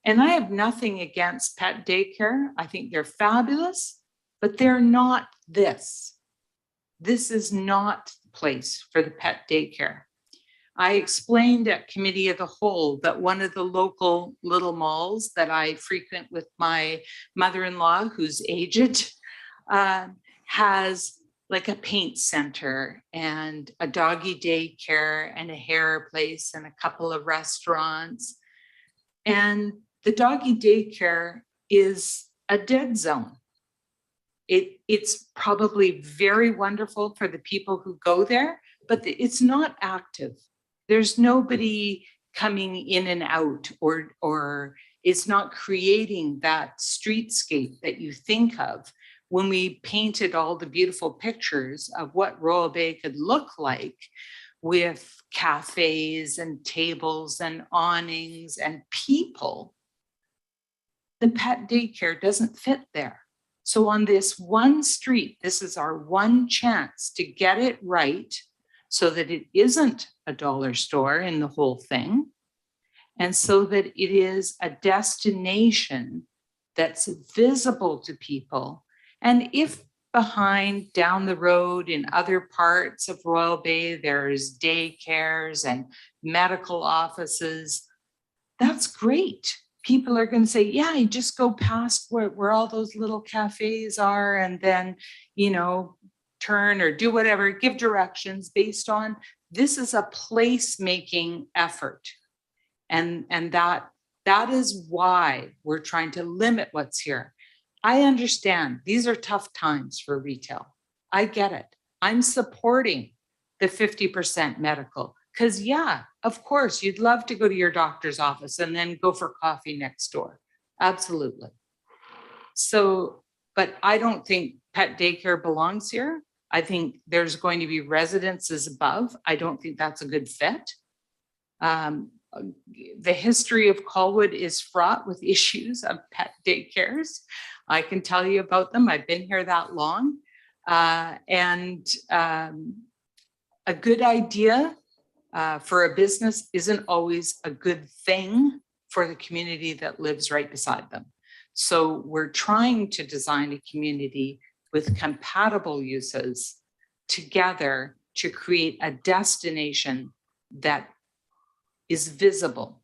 And I have nothing against pet daycare. I think they're fabulous, but they're not this. This is not the place for the pet daycare. I explained at Committee of the Whole that one of the local little malls that I frequent with my mother-in-law, who's aged, has like a paint center and a doggy daycare and a hair place and a couple of restaurants. And the doggy daycare is a dead zone. It's probably very wonderful for the people who go there, but it's not active. There's nobody coming in and out, or it's not creating that streetscape that you think of when we painted all the beautiful pictures of what Royal Bay could look like with cafes and tables and awnings and people. The pet daycare doesn't fit there. So on this one street, this is our one chance to get it right so that it isn't a dollar store in the whole thing, and so that it is a destination that's visible to people. And if behind down the road in other parts of Royal Bay, there's daycares and medical offices, that's great. People are going to say, yeah, you just go past where all those little cafes are and then, turn or do whatever, give directions based on this is a place-making effort. And that is why we're trying to limit what's here. I understand these are tough times for retail. I get it. I'm supporting the 50% medical because, yeah, of course, you'd love to go to your doctor's office and then go for coffee next door. Absolutely. So, but I don't think pet daycare belongs here. I think there's going to be residences above. I don't think that's a good fit. The history of Colwood is fraught with issues of pet daycares. I can tell you about them. I've been here that long. And a good idea for a business isn't always a good thing for the community that lives right beside them. So we're trying to design a community with compatible uses together to create a destination that is visible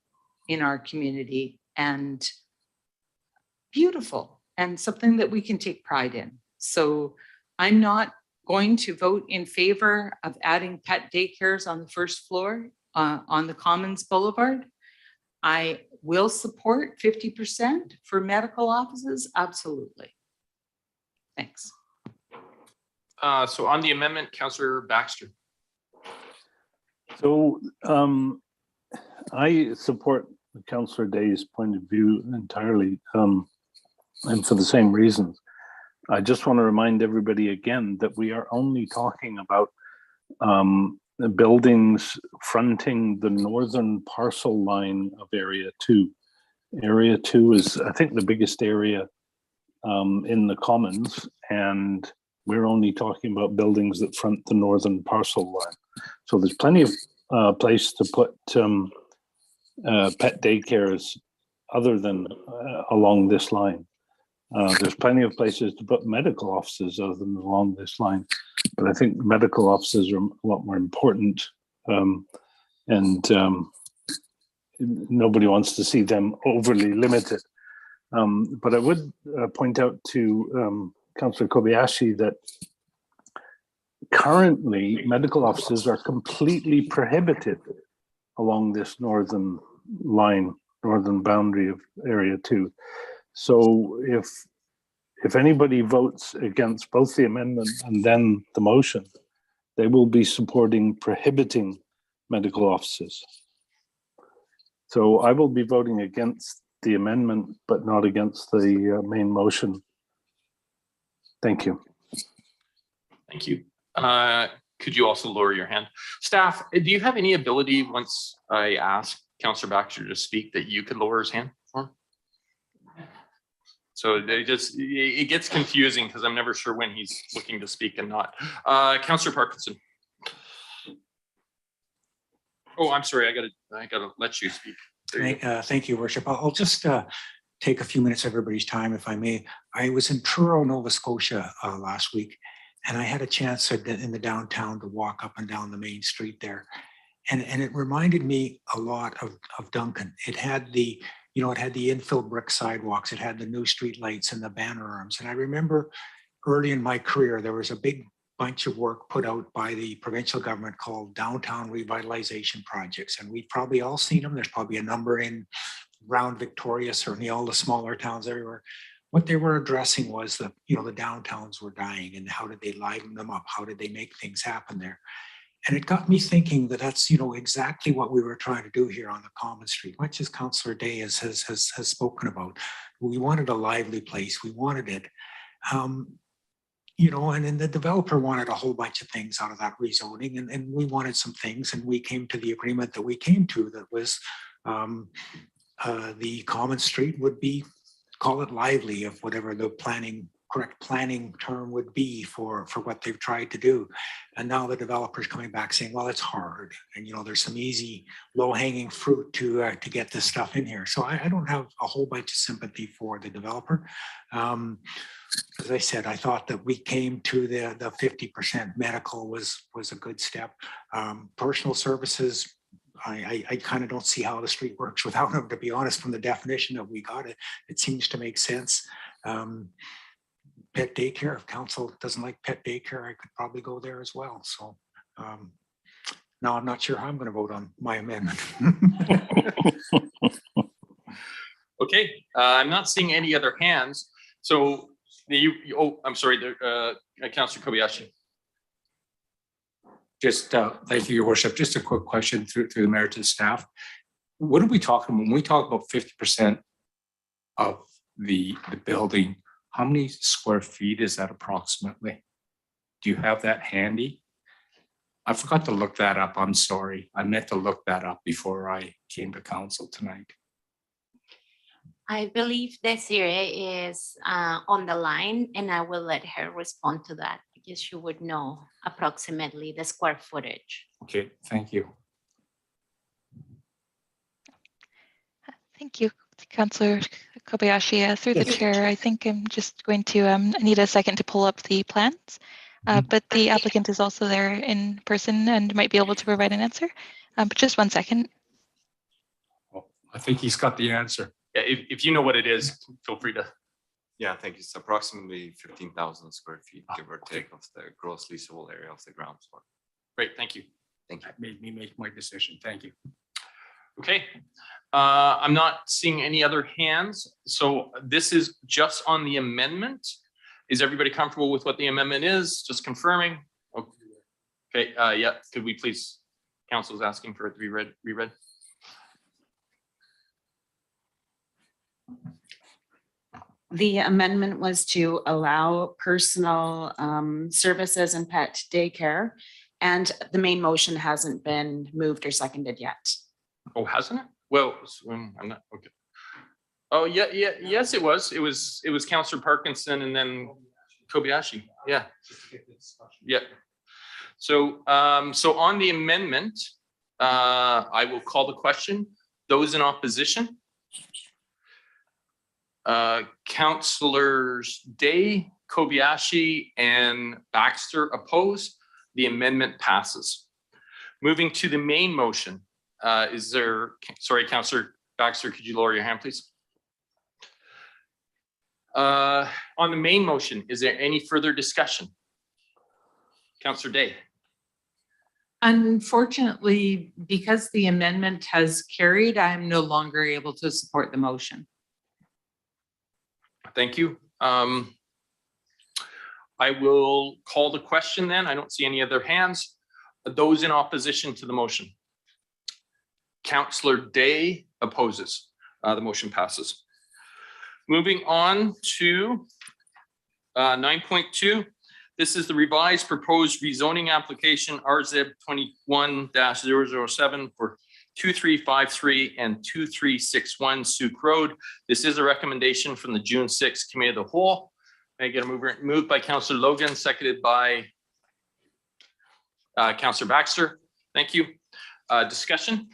in our community and beautiful and something that we can take pride in. So I'm not going to vote in favor of adding pet daycares on the first floor on the Commons Boulevard. I will support 50% for medical offices, absolutely. Thanks. So on the amendment, Councillor Baxter. So I support Councillor Day's point of view entirely, and for the same reasons. I just want to remind everybody again that we are only talking about the buildings fronting the northern parcel line of Area 2. Area 2 is, I think, the biggest area in the Commons, and we're only talking about buildings that front the northern parcel line. So there's plenty of place to put pet daycares other than along this line. There's plenty of places to put medical offices other than along this line, but I think medical offices are a lot more important, and nobody wants to see them overly limited. But I would point out to Councillor Kobayashi that currently medical offices are completely prohibited along this northern line, northern boundary of Area 2. So if anybody votes against both the amendment and then the motion, they will be supporting prohibiting medical offices. So I will be voting against the amendment, but not against the main motion. Thank you. Thank you. Could you also lower your hand? Staff, do you have any ability, once I ask Councillor Baxter to speak, that you could lower his hand for him? So it gets confusing because I'm never sure when he's looking to speak and not. Councillor Parkinson. Oh, I'm sorry. I gotta let you speak. Thank you, Worship. I'll just take a few minutes of everybody's time, if I may. I was in Truro, Nova Scotia last week, and I had a chance in the downtown to walk up and down the main street there. And it reminded me a lot of Duncan. It had the, it had the infill brick sidewalks, it had the new street lights and the banner arms. And I remember early in my career, there was a big bunch of work put out by the provincial government called Downtown Revitalization Projects. And we've probably all seen them. There's probably a number in around Victoria, certainly all the smaller towns everywhere. What they were addressing was that, the downtowns were dying, and how did they liven them up? How did they make things happen there? And it got me thinking that that's, exactly what we were trying to do here on the Common Street, much as Councillor Day has spoken about. We wanted a lively place. We wanted it. And then the developer wanted a whole bunch of things out of that rezoning, and we wanted some things, and we came to the agreement that we came to that was the Common Street would be, call it lively, of whatever the correct planning term would be for what they've tried to do. And now the developer's coming back saying, well, it's hard. And, there's some easy low-hanging fruit to get this stuff in here. So I don't have a whole bunch of sympathy for the developer. As I said, I thought that we came to the 50% medical was a good step. Personal services, I kind of don't see how the street works without them, to be honest, from the definition that we got it. It seems to make sense. Pet daycare, if council doesn't like pet daycare, I could probably go there as well. So now I'm not sure how I'm going to vote on my amendment. Okay, I'm not seeing any other hands. So I'm sorry, Councillor Kobayashi. Just thank you, Your Worship. Just a quick question through the mayor to the staff. What are we talking when we talk about 50% of the building? How many square feet is that approximately? Do you have that handy? I forgot to look that up. I'm sorry. I meant to look that up before I came to council tonight. I believe Desiree is on the line, and I will let her respond to that because she would know approximately the square footage. Okay, thank you. Thank you, Councillor Kobayashi. Through the Yes. chair, I think I'm just going to I need a second to pull up the plans. But the applicant is also there in person and might be able to provide an answer. But just 1 second. Well, I think he's got the answer. Yeah, if you know what it is, feel free to. Yeah, I think it's approximately 15,000 square feet, give or take, of the gross leasable area of the ground floor. Great, thank you. Thank you. That made me make my decision. Thank you. Okay, I'm not seeing any other hands. So this is just on the amendment. Is everybody comfortable with what the amendment is? Just confirming. Okay, yeah, could we please, council's asking for it to be reread. The amendment was to allow personal services and pet daycare. And the main motion hasn't been moved or seconded yet. Oh, hasn't it? Well, I'm not, okay. Oh, yeah, yes, it was. It was Councillor Parkinson and then Kobayashi. Yeah. Yeah. So, so on the amendment, I will call the question. Those in opposition? Councillors Day, Kobayashi, and Baxter oppose. The amendment passes. Moving to the main motion. Is there, sorry, Councillor Baxter, could you lower your hand, please? On the main motion, is there any further discussion? Councillor Day. Unfortunately, because the amendment has carried, I'm no longer able to support the motion. Thank you. I will call the question then. I don't see any other hands. Those in opposition to the motion. Councillor Day opposes. The motion passes. Moving on to 9.2. This is the revised proposed rezoning application RZ 21-007 for 2353 and 2361 Souk Road. This is a recommendation from the June 6th Committee of the Whole. May I get a mover? Moved by Councillor Logan, seconded by Councillor Baxter. Thank you. Discussion?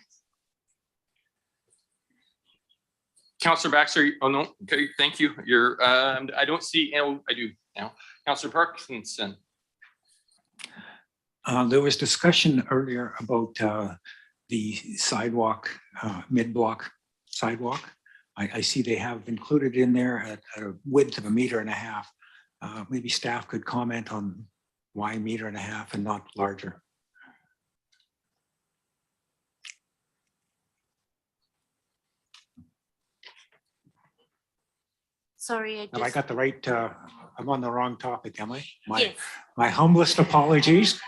Councillor Baxter, oh no, okay, thank you. You're, I don't see, oh, I do now. Councillor Parkinson. There was discussion earlier about the sidewalk, mid-block sidewalk. I see they have included in there at a width of 1.5 meters. Maybe staff could comment on why 1.5 meters and not larger. Sorry, Have I got the right, I'm on the wrong topic, am I? Yes. My humblest apologies.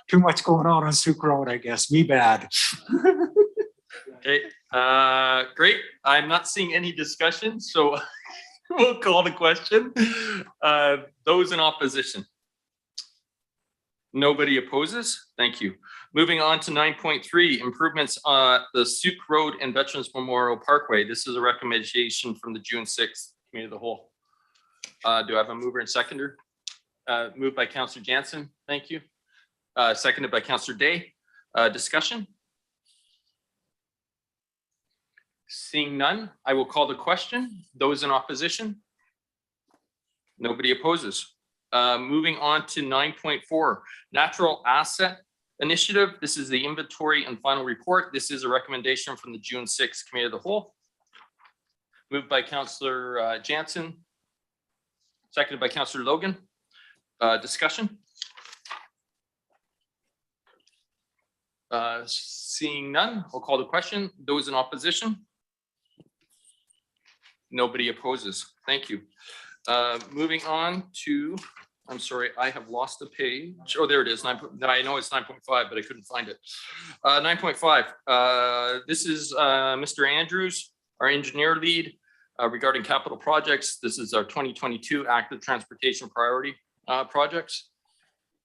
Too much going on Souk Road, I guess. Me bad. Okay, great. I'm not seeing any discussion, so we'll call the question. Those in opposition? Nobody opposes? Thank you. Moving on to 9.3, improvements on the Souk Road and Veterans Memorial Parkway. This is a recommendation from the June 6th Committee of the Whole. Do I have a mover and seconder? Moved by Councillor Jansen. Thank you. Seconded by Councillor Day. Discussion? Seeing none, I will call the question. Those in opposition? Nobody opposes. Moving on to 9.4, Natural Asset Initiative. This is the inventory and final report. This is a recommendation from the June 6th Committee of the Whole. Moved by Councillor Jansen. Seconded by Councillor Logan. Discussion? Seeing none, I'll call the question. Those in opposition? Nobody opposes. Thank you. Moving on to, I'm sorry, I have lost the page. Oh, there it is. I know it's 9.5, but I couldn't find it. 9.5. This is Mr. Andrews, our engineer lead. Regarding capital projects, this is our 2022 active transportation priority projects.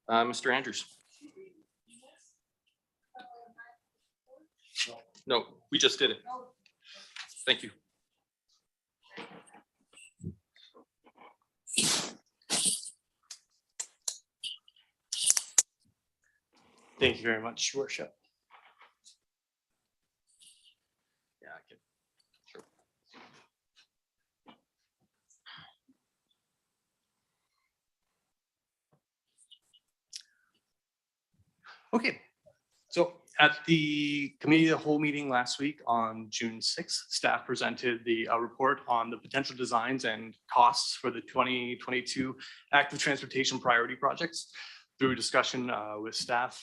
Mr. Andrews. No, we just did it. Thank you. Thank you very much, Your Worship. Yeah, I can. Sure. Okay, so at the committee of the whole meeting last week on June 6th, staff presented the report on the potential designs and costs for the 2022 active transportation priority projects. Through discussion with staff,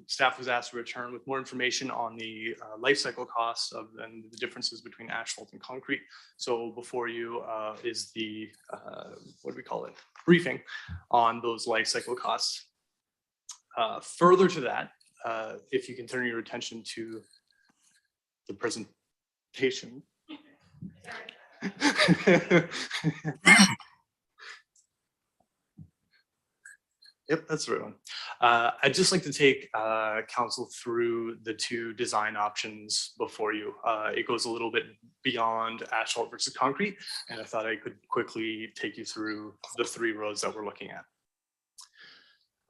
staff was asked to return with more information on the life cycle costs of and the differences between asphalt and concrete. So before you is the, what do we call it, briefing on those life cycle costs. Further to that, if you can turn your attention to the presentation. Yep, that's the right one. I'd just like to take council through the two design options before you. It goes a little bit beyond asphalt versus concrete, and I thought I could quickly take you through the three roads that we're looking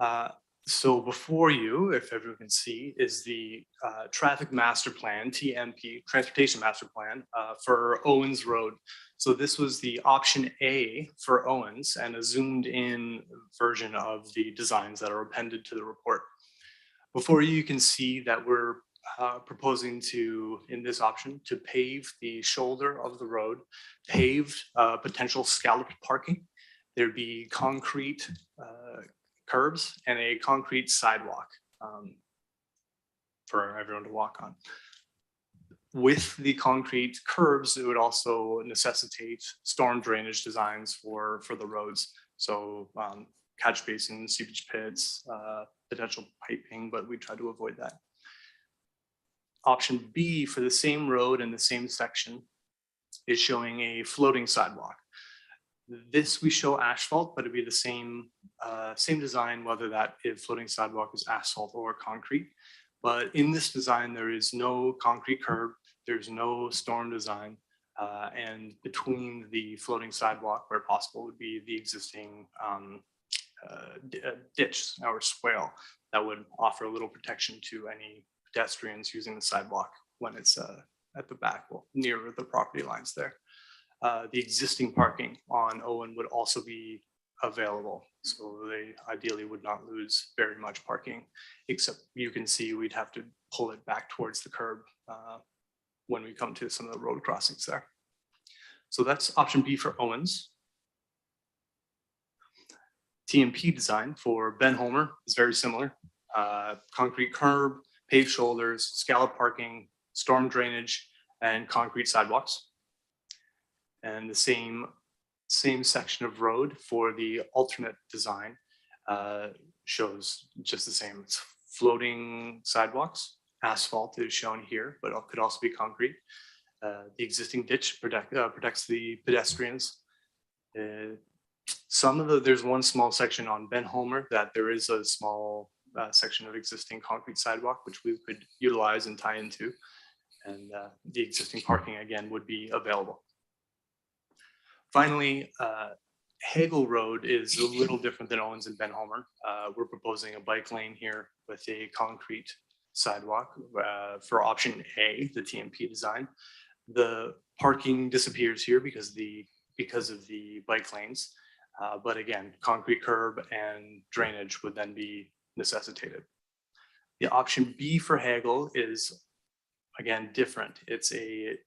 at. So before you, if everyone can see, is the traffic master plan, TMP, transportation master plan for Owens Road. So this was the option A for Owens and a zoomed in version of the designs that are appended to the report. Before you can see that we're proposing to, in this option, to pave the shoulder of the road, paved potential scalloped parking. There'd be concrete curbs and a concrete sidewalk for everyone to walk on. With the concrete curbs, it would also necessitate storm drainage designs for the roads. So catch basins, seepage pits, potential piping, but we try to avoid that. Option B for the same road and the same section is showing a floating sidewalk. This we show asphalt, but it'd be the same design, whether that floating sidewalk is asphalt or concrete. But in this design, there is no concrete curb, there's no storm design, and between the floating sidewalk, where possible, would be the existing ditch or swale that would offer a little protection to any pedestrians using the sidewalk when it's at the back, well, near the property lines there. The existing parking on Owen would also be available. So they ideally would not lose very much parking, except you can see we'd have to pull it back towards the curb when we come to some of the road crossings there. So that's option B for Owens. TMP design for Ben Homer is very similar. Concrete curb, paved shoulders, scallop parking, storm drainage, and concrete sidewalks. And the same section of road for the alternate design shows just the same. It's floating sidewalks. Asphalt is shown here, but it could also be concrete. The existing ditch protects the pedestrians. There's one small section on Ben Homer that there is a small section of existing concrete sidewalk, which we could utilize and tie into. And the existing parking again would be available. Finally, Hagel Road is a little different than Owens and Ben Homer. We're proposing a bike lane here with a concrete sidewalk for option A, the TMP design. The parking disappears here because of the bike lanes. But again, concrete curb and drainage would then be necessitated. The option B for Hagel is again different. It's a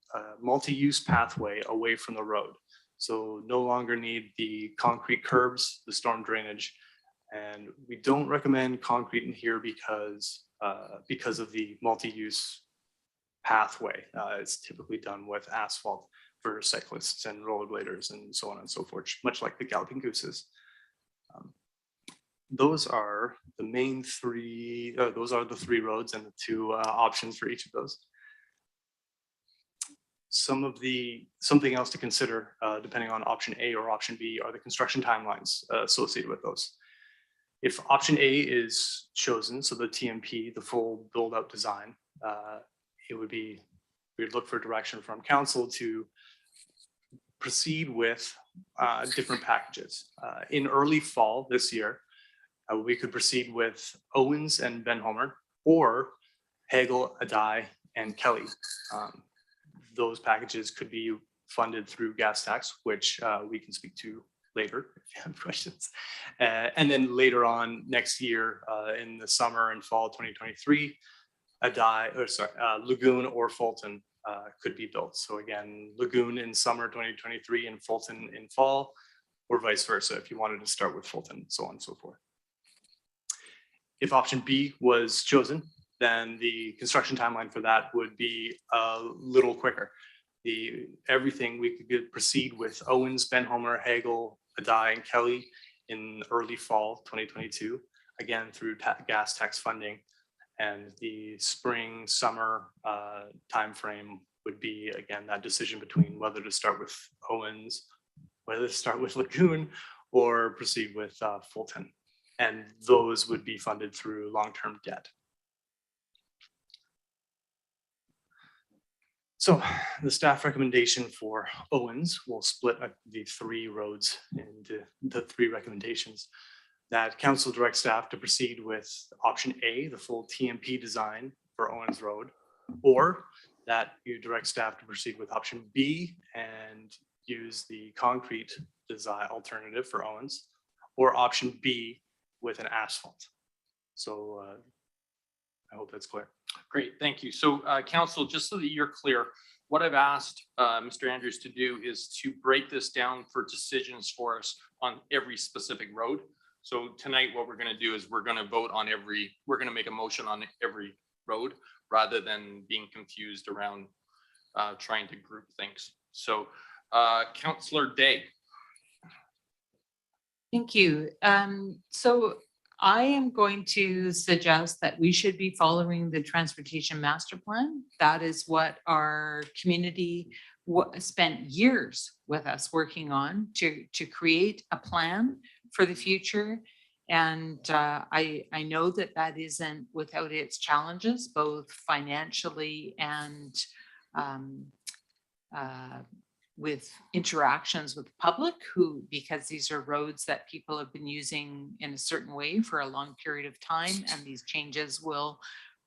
multi-use pathway away from the road. So no longer need the concrete curbs, the storm drainage, and we don't recommend concrete in here because of the multi-use pathway. It's typically done with asphalt for cyclists and rollerbladers and so on and so forth, much like the Galloping Gooses. Those are the main three. Those are the three roads and the two options for each of those. Something else to consider, depending on option A or option B, are the construction timelines associated with those. If option A is chosen, so the TMP, the full build out design, we'd look for direction from council to proceed with different packages. In early fall this year, we could proceed with Owens and Ben Homer, or Hagel, Adai, and Kelly. Those packages could be funded through gas tax, which we can speak to later if you have questions. And then later on next year, in the summer and fall 2023, Lagoon or Fulton could be built. So again, Lagoon in summer 2023 and Fulton in fall, or vice versa if you wanted to start with Fulton, so on and so forth. If option B was chosen, then the construction timeline for that would be a little quicker. Everything we could proceed with Owens, Ben Homer, Hagel, Adai, and Kelly in early fall 2022, again through gas tax funding. And the spring, summer timeframe would be, again, that decision between whether to start with Owens, whether to start with Lagoon, or proceed with Fulton. And those would be funded through long-term debt. So the staff recommendation for Owens will split the 3 roads into the 3 recommendations. That council direct staff to proceed with option A, the full TMP design for Owens Road, or that you direct staff to proceed with option B and use the concrete design alternative for Owens, or option B with an asphalt. So I hope that's clear. Great, thank you. So council, just so that you're clear, what I've asked Mr. Andrews to do is to break this down for decisions for us on every specific road. So tonight, what we're going to do is we're going to make a motion on every road rather than being confused around trying to group things. So Councillor Day. Thank you. So I am going to suggest that we should be following the transportation master plan. That is what our community spent years with us working on to create a plan for the future. And I know that isn't without its challenges, both financially and with interactions with the public, because these are roads that people have been using in a certain way for a long period of time, and these changes will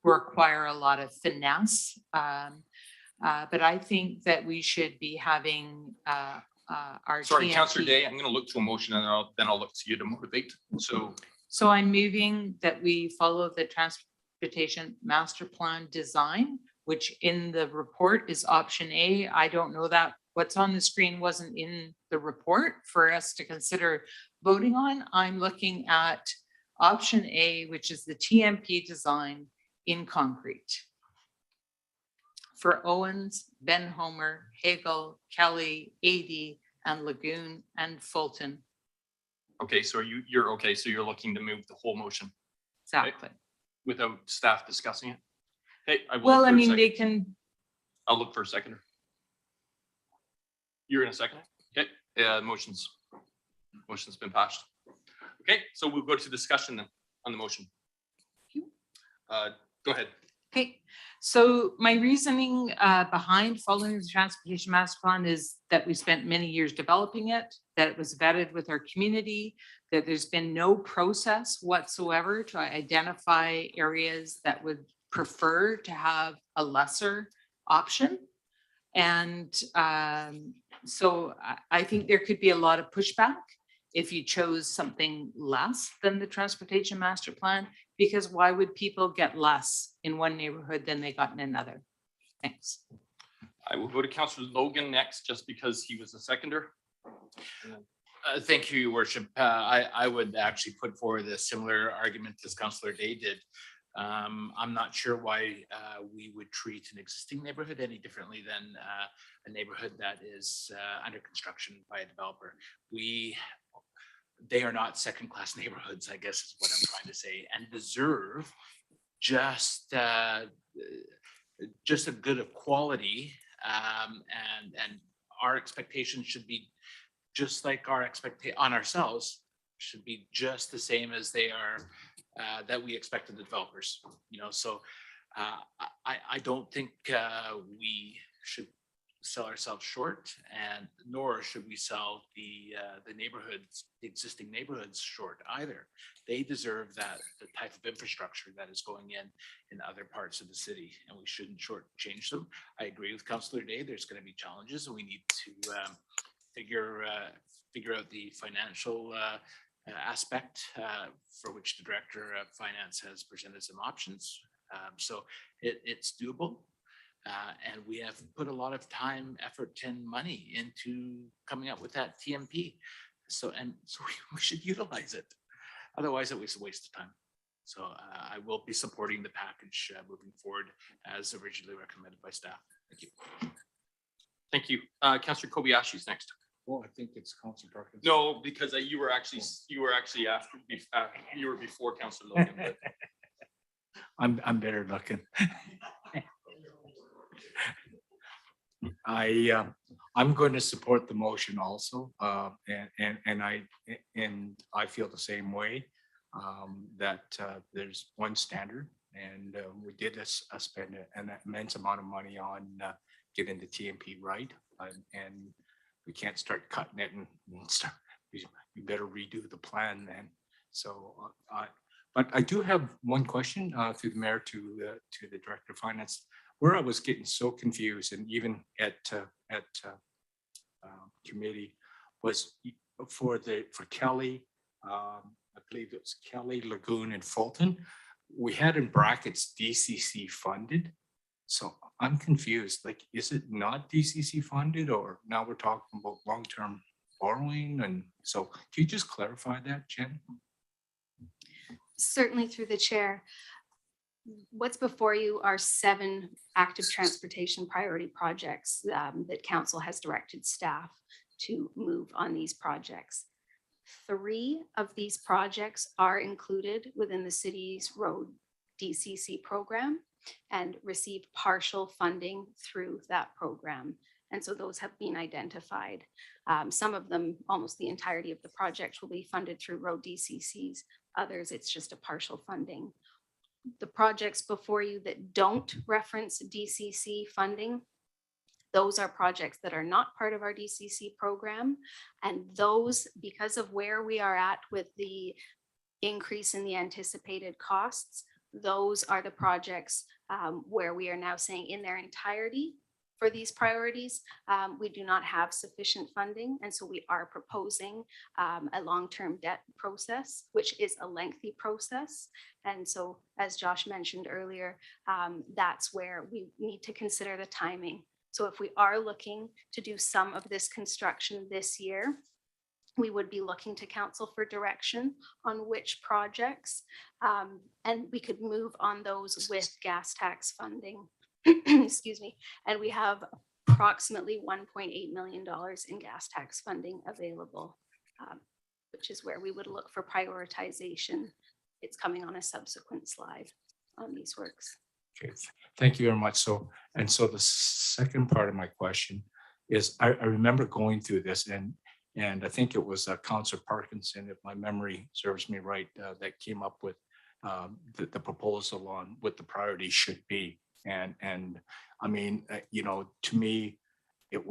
require a lot of finesse. But I think that we should be having our Sorry, TMP. Councillor Day, I'm going to look to a motion and then I'll look to you to motivate. So I'm moving that we follow the transportation master plan design, which in the report is option A. I don't know that what's on the screen wasn't in the report for us to consider voting on. I'm looking at option A, which is the TMP design in concrete for Owens, Ben Homer, Hagel, Kelly, AD, and Lagoon and Fulton. Okay, so you're okay. So you're looking to move the whole motion. Exactly. Okay, without staff discussing it. Okay, I will. Well, I mean, they can. I'll look for a seconder. You're in a second. Okay, motion's been passed. Okay, so we'll go to discussion then on the motion. Go ahead. Okay, so my reasoning behind following the transportation master plan is that we spent many years developing it, that it was vetted with our community, that there's been no process whatsoever to identify areas that would prefer to have a lesser option. And so I think there could be a lot of pushback if you chose something less than the transportation master plan, because why would people get less in one neighborhood than they got in another? Thanks. I will go to Councillor Logan next, just because he was a seconder. Thank you, Your Worship. I would actually put forward a similar argument as Councillor Day did. I'm not sure why we would treat an existing neighborhood any differently than a neighborhood that is under construction by a developer. They are not second-class neighborhoods, I guess is what I'm trying to say, and deserve just a good of quality And our expectations should be just like our expectation on ourselves should be just the same as they are that we expect of the developers. So I don't think we should sell ourselves short, and nor should we sell the neighborhoods, the existing neighborhoods short either. They deserve the type of infrastructure that is going in other parts of the city, and we shouldn't shortchange them. I agree with Councillor Day. There's going to be challenges, and we need to figure out the financial aspect for which the Director of Finance has presented some options. So it's doable. And we have put a lot of time, effort, and money into coming up with that TMP. So we should utilize it. Otherwise, it was a waste of time. So I will be supporting the package moving forward as originally recommended by staff. Thank you. Thank you. Councillor Kobayashi is next. Well, I think it's Councillor Parkinson. No, because you were actually after, you were before Councillor Logan. But I'm better looking. I'm going to support the motion also, and I feel the same way, that there's one standard, and we did spend an immense amount of money on getting the TMP right, and we can't start cutting it and start. We better redo the plan then. So, but I do have one question through the mayor to the Director of Finance. Where I was getting so confused, and even at committee, was for Kelly, I believe it was Kelly, Lagoon, and Fulton. We had in brackets DCC funded, so I'm confused. Like, is it not DCC funded, or now we're talking about long-term borrowing? And so, can you just clarify that, Jen? Certainly, through the chair. What's before you are 7 active transportation priority projects that council has directed staff to move on these projects. 3 of these projects are included within the city's road DCC program and received partial funding through that program. And so those have been identified. Some of them, almost the entirety of the project, will be funded through road DCCs. Others, it's just a partial funding. The projects before you that don't reference DCC funding, those are projects that are not part of our DCC program. And those, because of where we are at with the increase in the anticipated costs, those are the projects where we are now saying in their entirety for these priorities, we do not have sufficient funding. And so we are proposing a long-term debt process, which is a lengthy process. And so, as Josh mentioned earlier, that's where we need to consider the timing. So if we are looking to do some of this construction this year, we would be looking to council for direction on which projects, and we could move on those with gas tax funding. Excuse me. And we have approximately $1.8 million in gas tax funding available, which is where we would look for prioritization. It's coming on a subsequent slide on these works. Okay, thank you very much. So the second part of my question is, I remember going through this, and I think it was Councillor Parkinson, if my memory serves me right, that came up with the proposal on what the priorities should be. And I mean, to me, it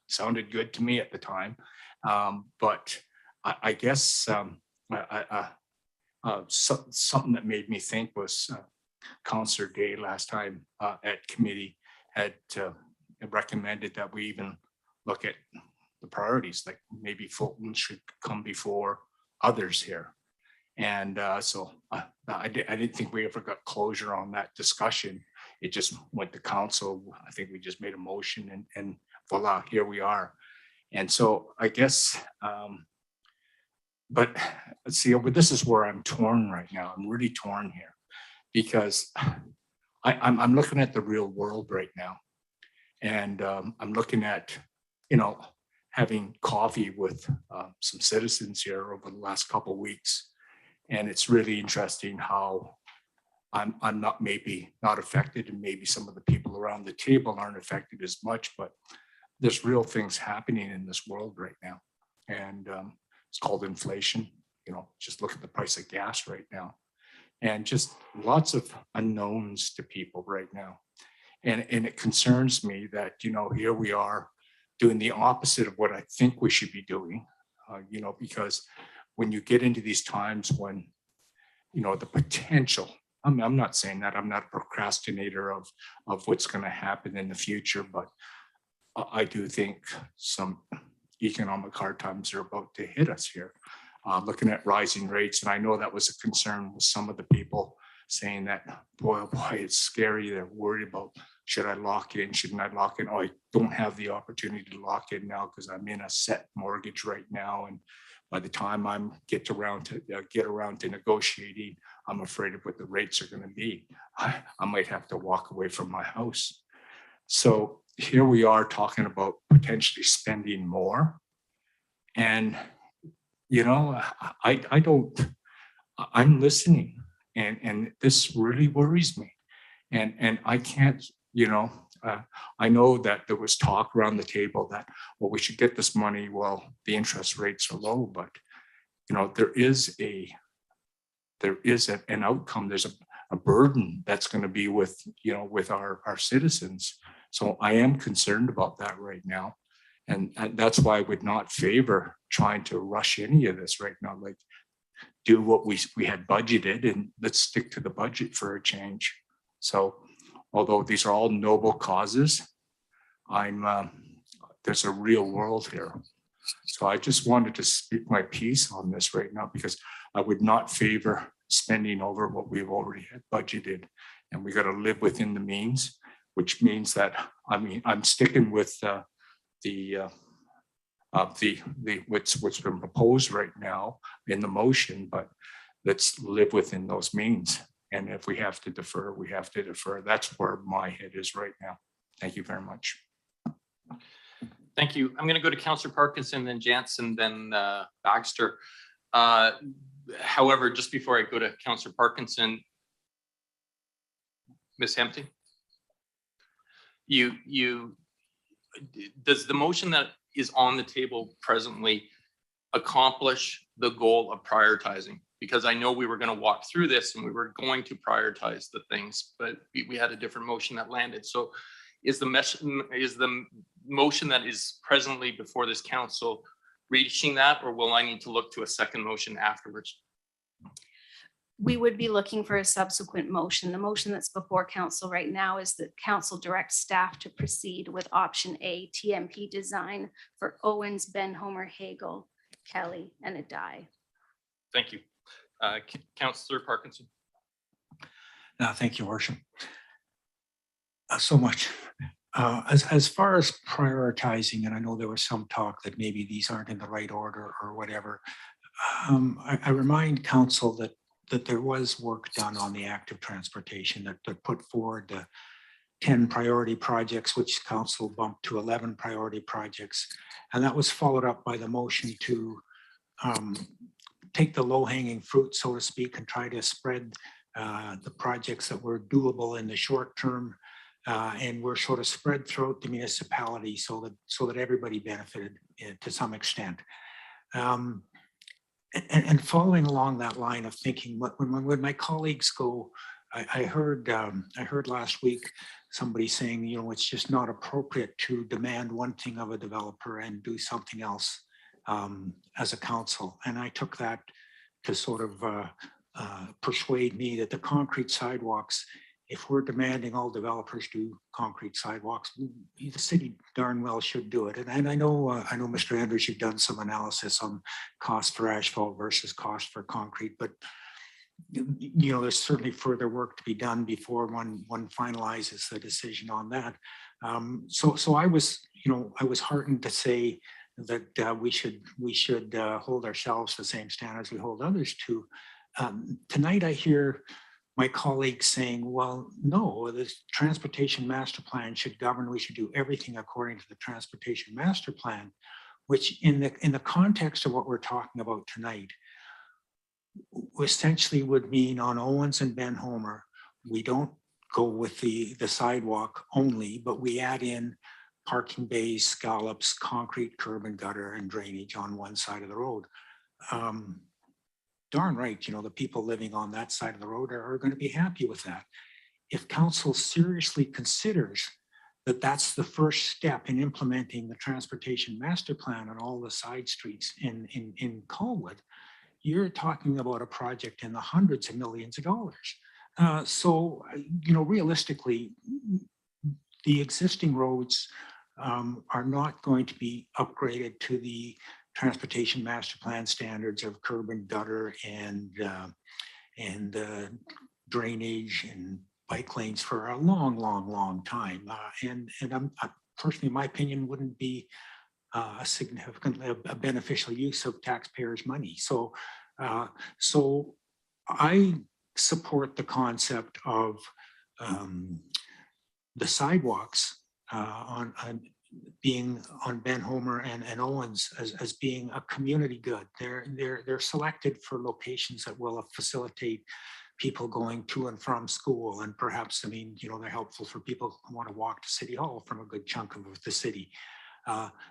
sounded good to me at the time. But I guess something that made me think was Councillor Day last time at committee had recommended that we even look at the priorities, like maybe Fulton should come before others here. And so I didn't think we ever got closure on that discussion. It just went to council. I think we just made a motion and voila, here we are. And so I guess, but let's see, this is where I'm torn right now. I'm really torn here because I'm looking at the real world right now. And I'm looking at, having coffee with some citizens here over the last couple of weeks. And it's really interesting how I'm not maybe not affected, and maybe some of the people around the table aren't affected as much, but there's real things happening in this world right now. And it's called inflation. You know, just look at the price of gas right now. And just lots of unknowns to people right now. And it concerns me that, you know, here we are doing the opposite of what I think we should be doing, you know, because when you get into these times when, you know, the potential, I'm not saying that, I'm not a procrastinator of what's going to happen in the future, but I do think some economic hard times are about to hit us here. Looking at rising rates, and I know that was a concern with some of the people saying that, boy, oh boy, it's scary. They're worried about, should I lock in? Shouldn't I lock in? Oh, I don't have the opportunity to lock in now because I'm in a set mortgage right now. And by the time I'm get around to negotiating, I'm afraid of what the rates are going to be. I might have to walk away from my house. So here we are talking about potentially spending more. And, you know, I'm listening, and this really worries me. And I can't, you know, I know that there was talk around the table that, well, we should get this money. Well, the interest rates are low, but, you know, there is an outcome. There's a burden that's going to be with, you know, with our citizens. So I am concerned about that right now. And that's why I would not favor trying to rush any of this right now. Like, do what we had budgeted, and let's stick to the budget for a change. So although these are all noble causes, there's a real world here. So I just wanted to speak my piece on this right now, because I would not favor spending over what we've already had budgeted. And we got to live within the means, which means that, I mean, I'm sticking with what's been proposed right now in the motion, but let's live within those means. And if we have to defer, we have to defer. That's where my head is right now. Thank you very much. Thank you. I'm going to go to Councillor Parkinson, then Jansen, then Baxter. However, just before I go to Councillor Parkinson, Ms. Hempty, does the motion that is on the table presently accomplish the goal of prioritizing? Because I know we were going to walk through this and we were going to prioritize the things, but we had a different motion that landed. So is the motion that is presently before this council reaching that, or will I need to look to a second motion afterwards? We would be looking for a subsequent motion. The motion that's before council right now is that council directs staff to proceed with option A, TMP design for Owens, Benhomer, Hagel, Kelly, and Adai. Thank you. Councillor Parkinson. Thank you, Worship. So much. As far as prioritizing, and I know there was some talk that maybe these aren't in the right order or whatever, I remind council that there was work done on the active transportation that put forward the 10 priority projects, which council bumped to 11 priority projects. And that was followed up by the motion to take the low-hanging fruit, so to speak, and try to spread the projects that were doable in the short term, and were sort of spread throughout the municipality so that everybody benefited to some extent. And following along that line of thinking, when my colleagues go, I heard last week somebody saying, you know, it's just not appropriate to demand one thing of a developer and do something else as a council. And I took that to sort of persuade me that the concrete sidewalks, if we're demanding all developers do concrete sidewalks, the city darn well should do it. And I know, Mr. Andrews, you've done some analysis on cost for asphalt versus cost for concrete, but you know, there's certainly further work to be done before one finalizes the decision on that. So I was heartened to say that we should hold ourselves to the same standards we hold others to. Tonight I hear my colleagues saying, well, no, this transportation master plan should govern. We should do everything according to the transportation master plan, which in the context of what we're talking about tonight, essentially would mean on Owens and Benhomer, we don't go with the sidewalk only, but we add in parking bays, scallops, concrete curb and gutter and drainage on one side of the road. Darn right, you know, the people living on that side of the road are going to be happy with that. If council seriously considers that that's the first step in implementing the transportation master plan on all the side streets in Colwood, you're talking about a project in the hundreds of millions of dollars. So, you know, realistically, the existing roads are not going to be upgraded to the transportation master plan standards of curb and gutter and drainage and bike lanes for a long time. And I'm personally, my opinion wouldn't be a significantly a beneficial use of taxpayers' money. So, so I support the concept of the sidewalks on being on Ben Homer and Owens as being a community good. They're selected for locations that will facilitate people going to and from school, and perhaps, I mean, you know, they're helpful for people who want to walk to City Hall from a good chunk of the city.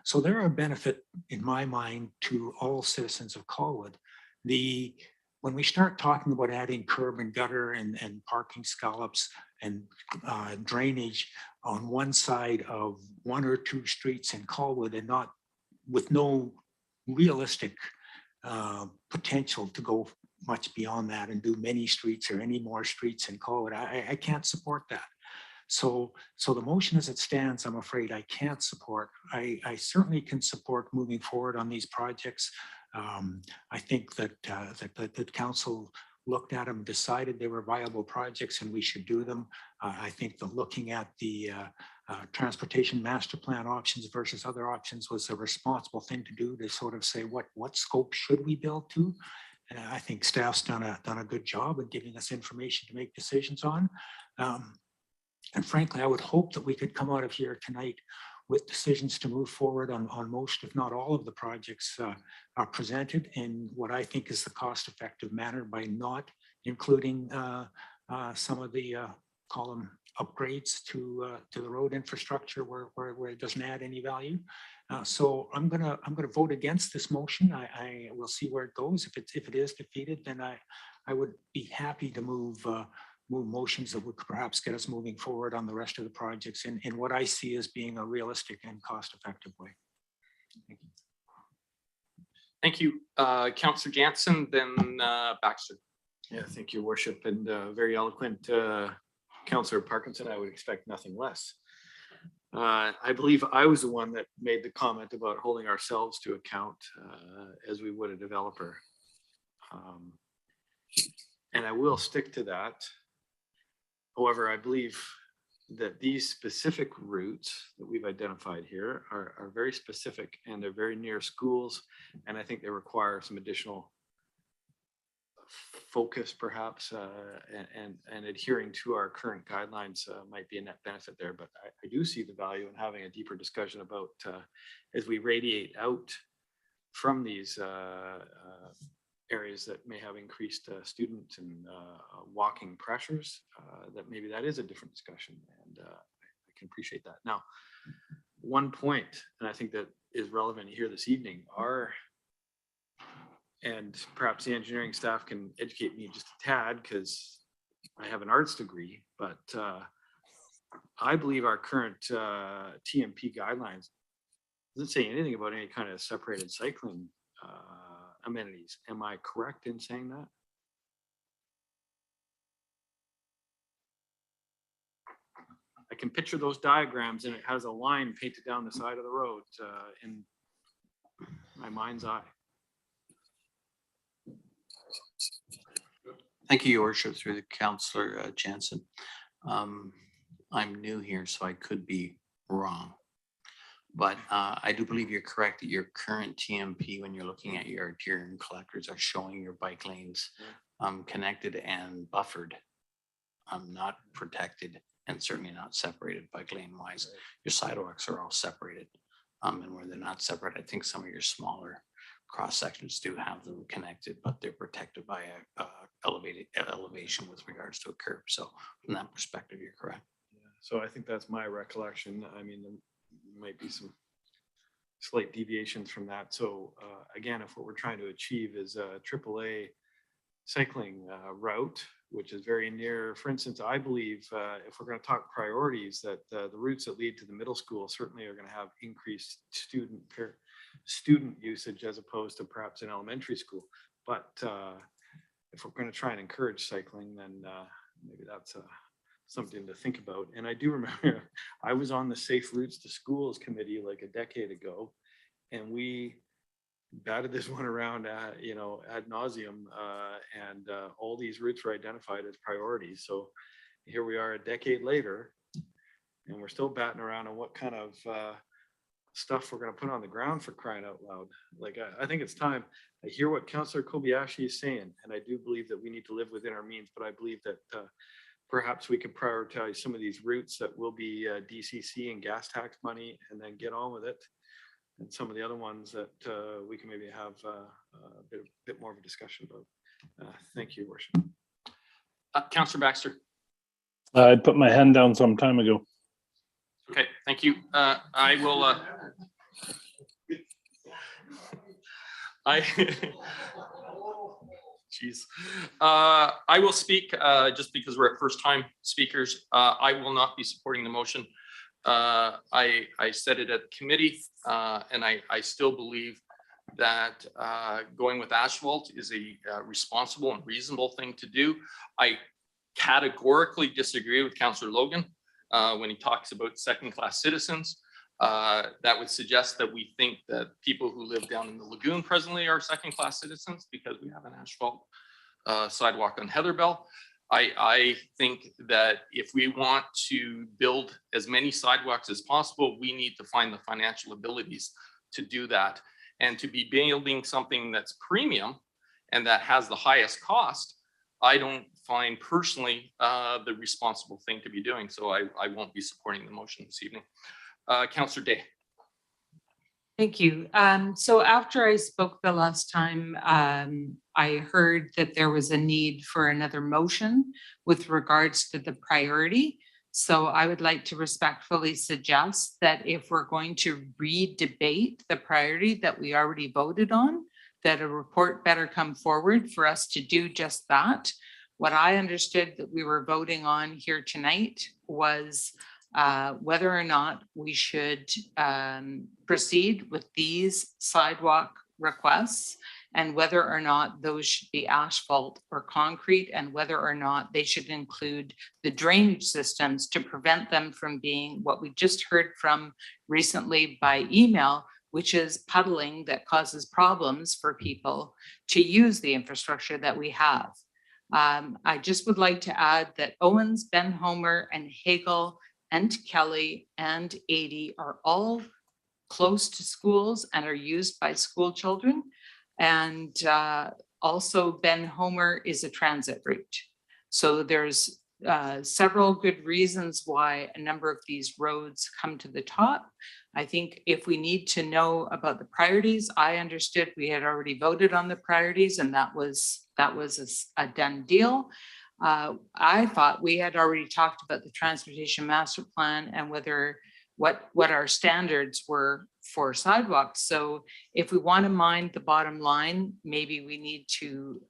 So they're a benefit in my mind to all citizens of Colwood. When we start talking about adding curb and gutter and parking scallops and drainage on one side of one or two streets in Colwood and not with no realistic potential to go much beyond that and do many streets or any more streets in Colwood, I can't support that. So the motion as it stands, I'm afraid I can't support. I certainly can support moving forward on these projects. I think that the council looked at them, decided they were viable projects and we should do them. I think that looking at the transportation master plan options versus other options was a responsible thing to do, to sort of say what scope should we build to. And I think staff's done a good job in giving us information to make decisions on. And frankly, I would hope that we could come out of here tonight with decisions to move forward on most, if not all, of the projects are presented in what I think is the cost-effective manner by not including some of the call them upgrades to the road infrastructure where it doesn't add any value. So I'm gonna vote against this motion. I will see where it goes. If it is defeated, then I would be happy to move motions that would perhaps get us moving forward on the rest of the projects in what I see as being a realistic and cost-effective way. Thank you. Thank you, Councillor Jansen, then Baxter. Yeah, thank you, Worship, and very eloquent Councillor Parkinson. I would expect nothing less. I believe I was the one that made the comment about holding ourselves to account as we would a developer. And I will stick to that. However, I believe that these specific routes that we've identified here are very specific and they're very near schools. And I think they require some additional focus perhaps and adhering to our current guidelines might be a net benefit there. But I do see the value in having a deeper discussion about as we radiate out from these areas that may have increased student and walking pressures, that maybe that is a different discussion, and I can appreciate that. Now, one point, and I think that is relevant here this evening, and perhaps the engineering staff can educate me just a tad because I have an arts degree, but I believe our current TMP guidelines doesn't say anything about any kind of separated cycling amenities. Am I correct in saying that? I can picture those diagrams and it has a line painted down the side of the road in my mind's eye. Thank you, Your Worship, through the Councillor Jansen. I'm new here, so I could be wrong. But I do believe you're correct that your current TMP, when you're looking at your arterial collectors, are showing your bike lanes connected and buffered, not protected, and certainly not separated bike lane wise. Your sidewalks are all separated. And where they're not separate, I think some of your smaller cross sections do have them connected, but they're protected by a elevated elevation with regards to a curb. So from that perspective, you're correct. So I think that's my recollection. I mean, there might be some slight deviations from that. So again, if what we're trying to achieve is a AAA cycling route, which is very near, for instance, I believe if we're going to talk priorities, that the routes that lead to the middle school certainly are going to have increased student usage as opposed to perhaps in elementary school. But if we're going to try and encourage cycling, then maybe that's something to think about. And I do remember I was on the Safe Routes to Schools committee like a decade ago, and we batted this one around, ad nauseum, and all these routes were identified as priorities. So here we are a decade later, and we're still batting around on what kind of stuff we're going to put on the ground, for crying out loud. Like, I think it's time. I hear what Councillor Kobayashi is saying, and I do believe that we need to live within our means, but I believe that perhaps we could prioritize some of these routes that will be DCC and gas tax money, and then get on with it. And some of the other ones that we can maybe have a bit more of a discussion about. Thank you, Worship. Councillor Baxter. I put my hand down some time ago. Okay, thank you. I will. Jeez. I will speak just because we're at first time speakers. I will not be supporting the motion. I said it at committee, and I still believe that going with asphalt is a responsible and reasonable thing to do. I categorically disagree with Councillor Logan when he talks about second-class citizens. That would suggest that we think that people who live down in the lagoon presently are second-class citizens because we have an asphalt sidewalk on Heatherbell. I think that if we want to build as many sidewalks as possible, we need to find the financial abilities to do that. And to be building something that's premium and that has the highest cost, I don't find personally the responsible thing to be doing. So I won't be supporting the motion this evening. Councillor Day. Thank you. So after I spoke the last time, I heard that there was a need for another motion with regards to the priority. So I would like to respectfully suggest that if we're going to re-debate the priority that we already voted on, that a report better come forward for us to do just that. What I understood that we were voting on here tonight was whether or not we should proceed with these sidewalk requests and whether or not those should be asphalt or concrete and whether or not they should include the drainage systems to prevent them from being what we just heard from recently by email, which is puddling that causes problems for people to use the infrastructure that we have. I just would like to add that Owens, Ben Homer, and Hagel and Kelly and 80 are all close to schools and are used by school children. And also Ben Homer is a transit route. So there's several good reasons why a number of these roads come to the top. I think if we need to know about the priorities, I understood we had already voted on the priorities and that was a done deal. I thought we had already talked about the transportation master plan and what our standards were for sidewalks. So if we want to mind the bottom line, maybe we need to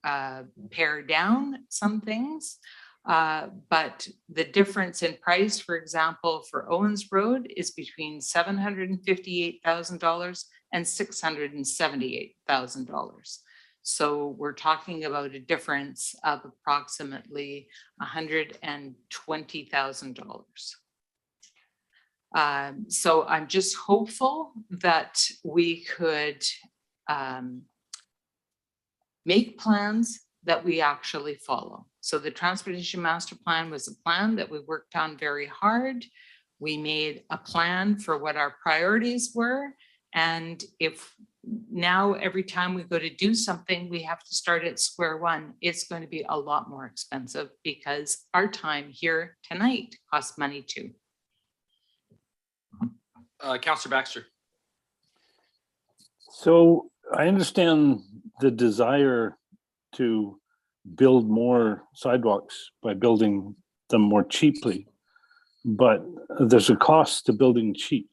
pare down some things. But the difference in price, for example, for Owens Road is between $758,000 and $678,000. So we're talking about a difference of approximately $120,000. So I'm just hopeful that we could make plans that we actually follow. So the Transportation Master Plan was a plan that we worked on very hard. We made a plan for what our priorities were. And if now every time we go to do something, we have to start at square one, it's going to be a lot more expensive because our time here tonight costs money too. Councillor Baxter. So I understand the desire to build more sidewalks by building them more cheaply, but there's a cost to building cheap.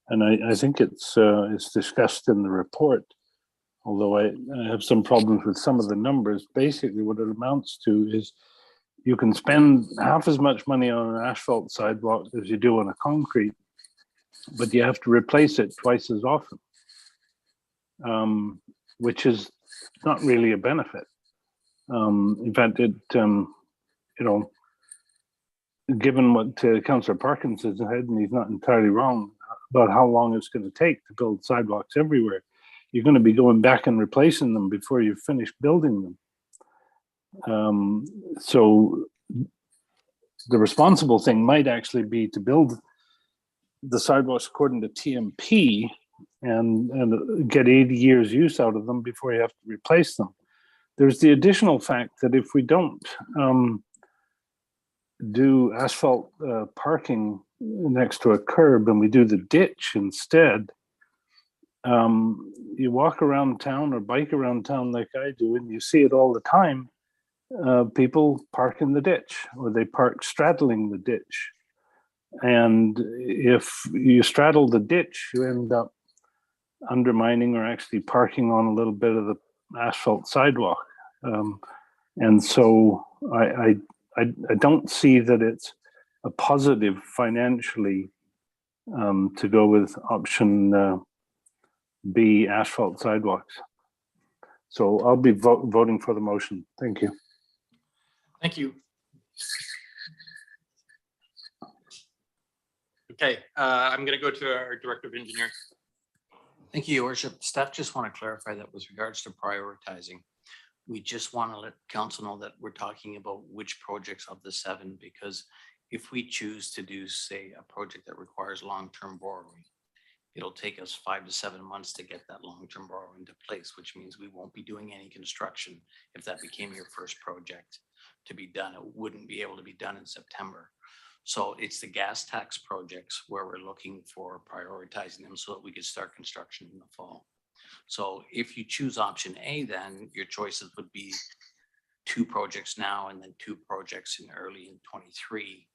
And I think it's discussed in the report, although I have some problems with some of the numbers. Basically, what it amounts to is you can spend half as much money on an asphalt sidewalk as you do on a concrete, but you have to replace it twice as often, which is not really a benefit. In fact, given what Councillor Parkinson said, and he's not entirely wrong about how long it's going to take to build sidewalks everywhere, you're going to be going back and replacing them before you've finished building them. So the responsible thing might actually be to build the sidewalks according to TMP and get 80 years use out of them before you have to replace them. There's the additional fact that if we don't do asphalt parking next to a curb and we do the ditch instead, you walk around town or bike around town like I do, and you see it all the time. People park in the ditch, or they park straddling the ditch. And if you straddle the ditch, you end up undermining or actually parking on a little bit of the asphalt sidewalk. And so I don't see that it's a positive financially to go with option B, asphalt sidewalks. So I'll be voting for the motion. Thank you. Thank you. Okay, I'm going to go to our Director of Engineering. Thank you, Your Worship. Staff just want to clarify that with regards to prioritizing. We just want to let council know that we're talking about which projects of the 7, because if we choose to do, say, a project that requires long-term borrowing, it'll take us 5 to 7 months to get that long-term borrowing into place, which means we won't be doing any construction. If that became your first project to be done, it wouldn't be able to be done in September. So it's the gas tax projects where we're looking for prioritizing them so that we could start construction in the fall. So if you choose option A, then your choices would be 2 projects now and then 2 projects in early in 23,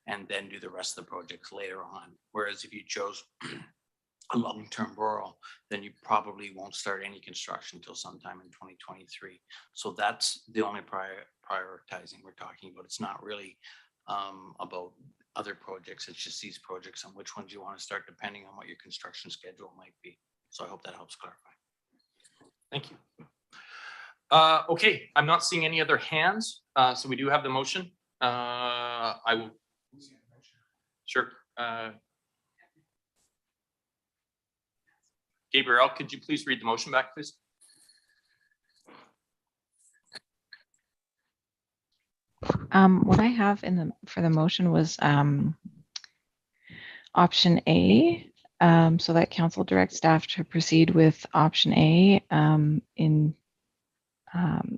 and then do the rest of the projects later on. Whereas if you chose a long-term borrow, then you probably won't start any construction until sometime in 2023. So that's the only prioritizing we're talking about. It's not really about other projects. It's just these projects and which ones you want to start depending on what your construction schedule might be. So I hope that helps clarify. Thank you. Okay, I'm not seeing any other hands. So we do have the motion. I will. Sure. Gabriel, could you please read the motion back, please? What I have for the motion was option A, so that council directs staff to proceed with option A in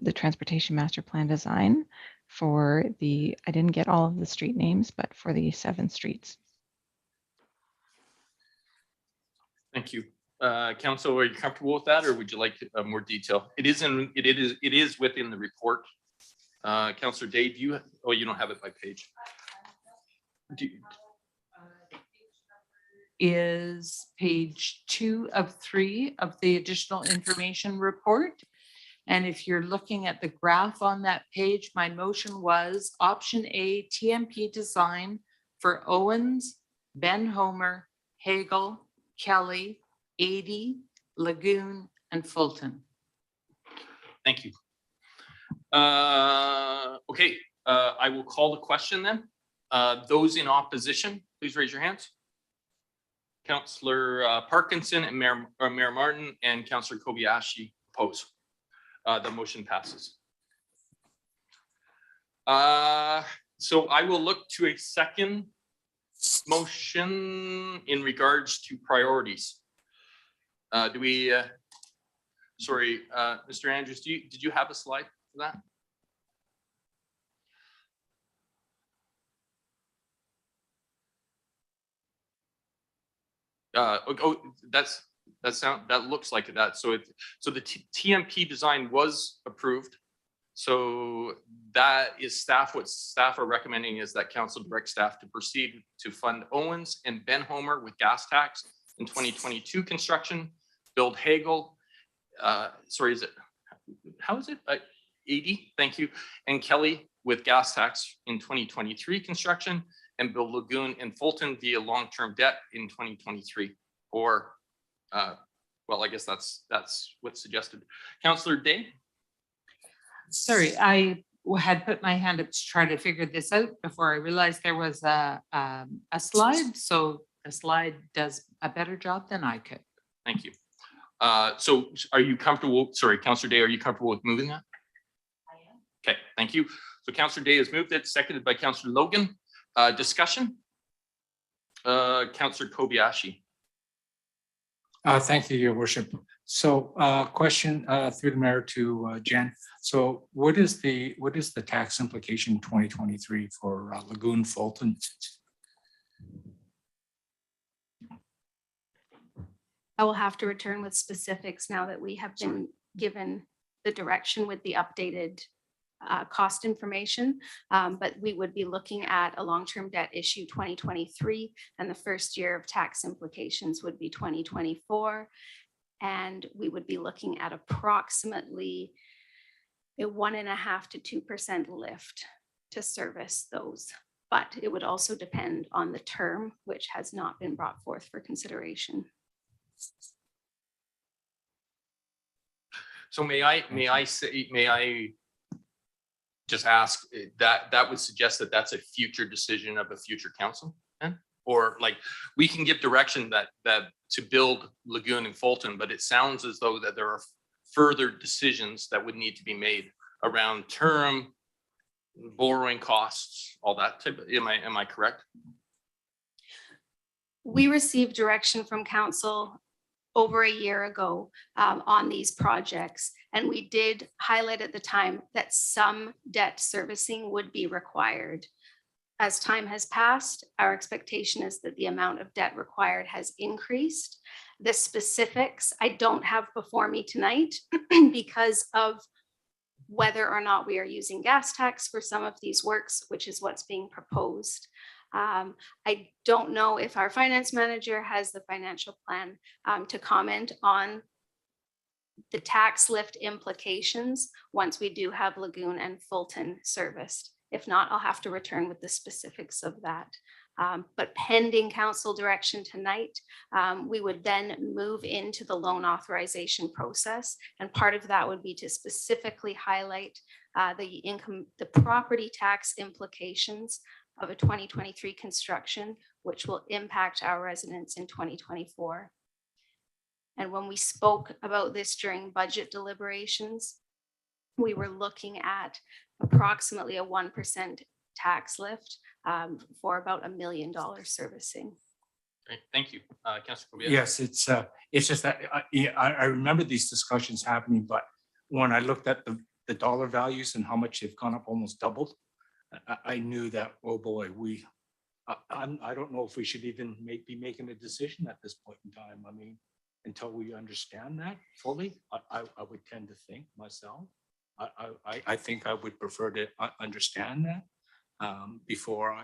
the transportation master plan design for I didn't get all of the street names, but for the 7 streets. Thank you. Council, are you comfortable with that, or would you like more detail? It is within the report. Councillor Day, do you? Oh, you don't have it by page. Is page 2 of 3 of the additional information report. And if you're looking at the graph on that page, my motion was option A, TMP design for Owens, Ben Homer, Hagel, Kelly, 80, Lagoon, and Fulton. Thank you. Okay, I will call the question then. Those in opposition, please raise your hands. Councillor Parkinson and Mayor Martin and Councillor Kobayashi oppose. The motion passes. So I will look to a second motion in regards to priorities. Do we, sorry, Mr. Andrews, did you have a slide for that? Oh, that's That looks like that. So the TMP design was approved. So that is what staff are recommending is that council direct staff to proceed to fund Owens and Ben Homer with gas tax in 2022 construction, build Hagel, sorry, how is it? 80, thank you. And Kelly with gas tax in 2023 construction, and build Lagoon and Fulton via long-term debt in 2023. Or, well, I guess that's what's suggested. Councillor Day? Sorry, I had put my hand up to try to figure this out before I realized there was a slide. So the slide does a better job than I could. Thank you. So are you comfortable, sorry, Councillor Day, are you comfortable with moving that? I am. Okay, thank you. So Councillor Day has moved it, seconded by Councillor Logan. Discussion? Councillor Kobayashi. Thank you, Your Worship. So question through the mayor to Jen. So what is the tax implication in 2023 for Lagoon Fulton? I will have to return with specifics now that we have been given the direction with the updated cost information. But we would be looking at a long-term debt issue 2023, and the first year of tax implications would be 2024. And we would be looking at approximately a 1.5% to 2% lift to service those. But it would also depend on the term, which has not been brought forth for consideration. So may I just ask that would suggest that that's a future decision of a future council then? Or like we can give direction that to build Lagoon and Fulton, but it sounds as though that there are further decisions that would need to be made around term, borrowing costs, all that type of, am I correct? We received direction from council over a year ago on these projects. And we did highlight at the time that some debt servicing would be required. As time has passed, our expectation is that the amount of debt required has increased. The specifics I don't have before me tonight because of whether or not we are using gas tax for some of these works, which is what's being proposed. I don't know if our finance manager has the financial plan to comment on the tax lift implications once we do have Lagoon and Fulton serviced. If not, I'll have to return with the specifics of that. But pending council direction tonight, we would then move into the loan authorization process. And part of that would be to specifically highlight the property tax implications of a 2023 construction, which will impact our residents in 2024. And when we spoke about this during budget deliberations, we were looking at approximately a 1% tax lift for about $1 million servicing. Great, thank you. Councilor Kobayashi. Yes, it's just that I remember these discussions happening, but when I looked at the dollar values and how much they've gone up, almost doubled, I knew that, oh boy, I don't know if we should even be making a decision at this point in time. I mean, until we understand that fully, I would tend to think myself. I think I would prefer to understand that before I,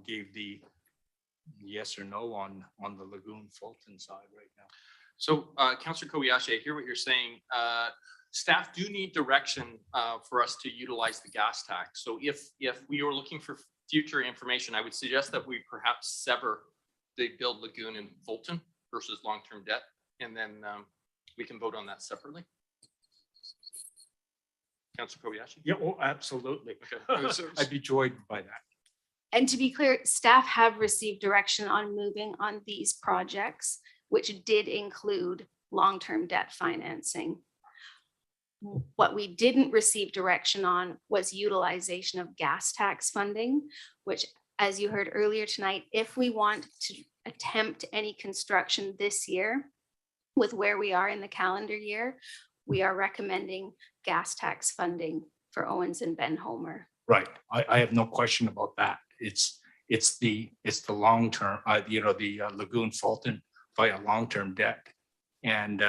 gave the yes or no on the Lagoon Fulton side right now. So Councillor Kobayashi, I hear what you're saying. Staff do need direction for us to utilize the gas tax. So if we were looking for future information, I would suggest that we perhaps sever the build Lagoon and Fulton versus long-term debt, and then we can vote on that separately. Councillor Kobayashi? Yeah, oh, absolutely. Okay. I'd be joyed by that. And to be clear, staff have received direction on moving on these projects, which did include long-term debt financing. What we didn't receive direction on was utilization of gas tax funding, which, as you heard earlier tonight, if we want to attempt any construction this year with where we are in the calendar year, we are recommending gas tax funding for Owens and Ben Homer. Right. I have no question about that. It's the long term, the Lagoon Fulton via long-term debt And,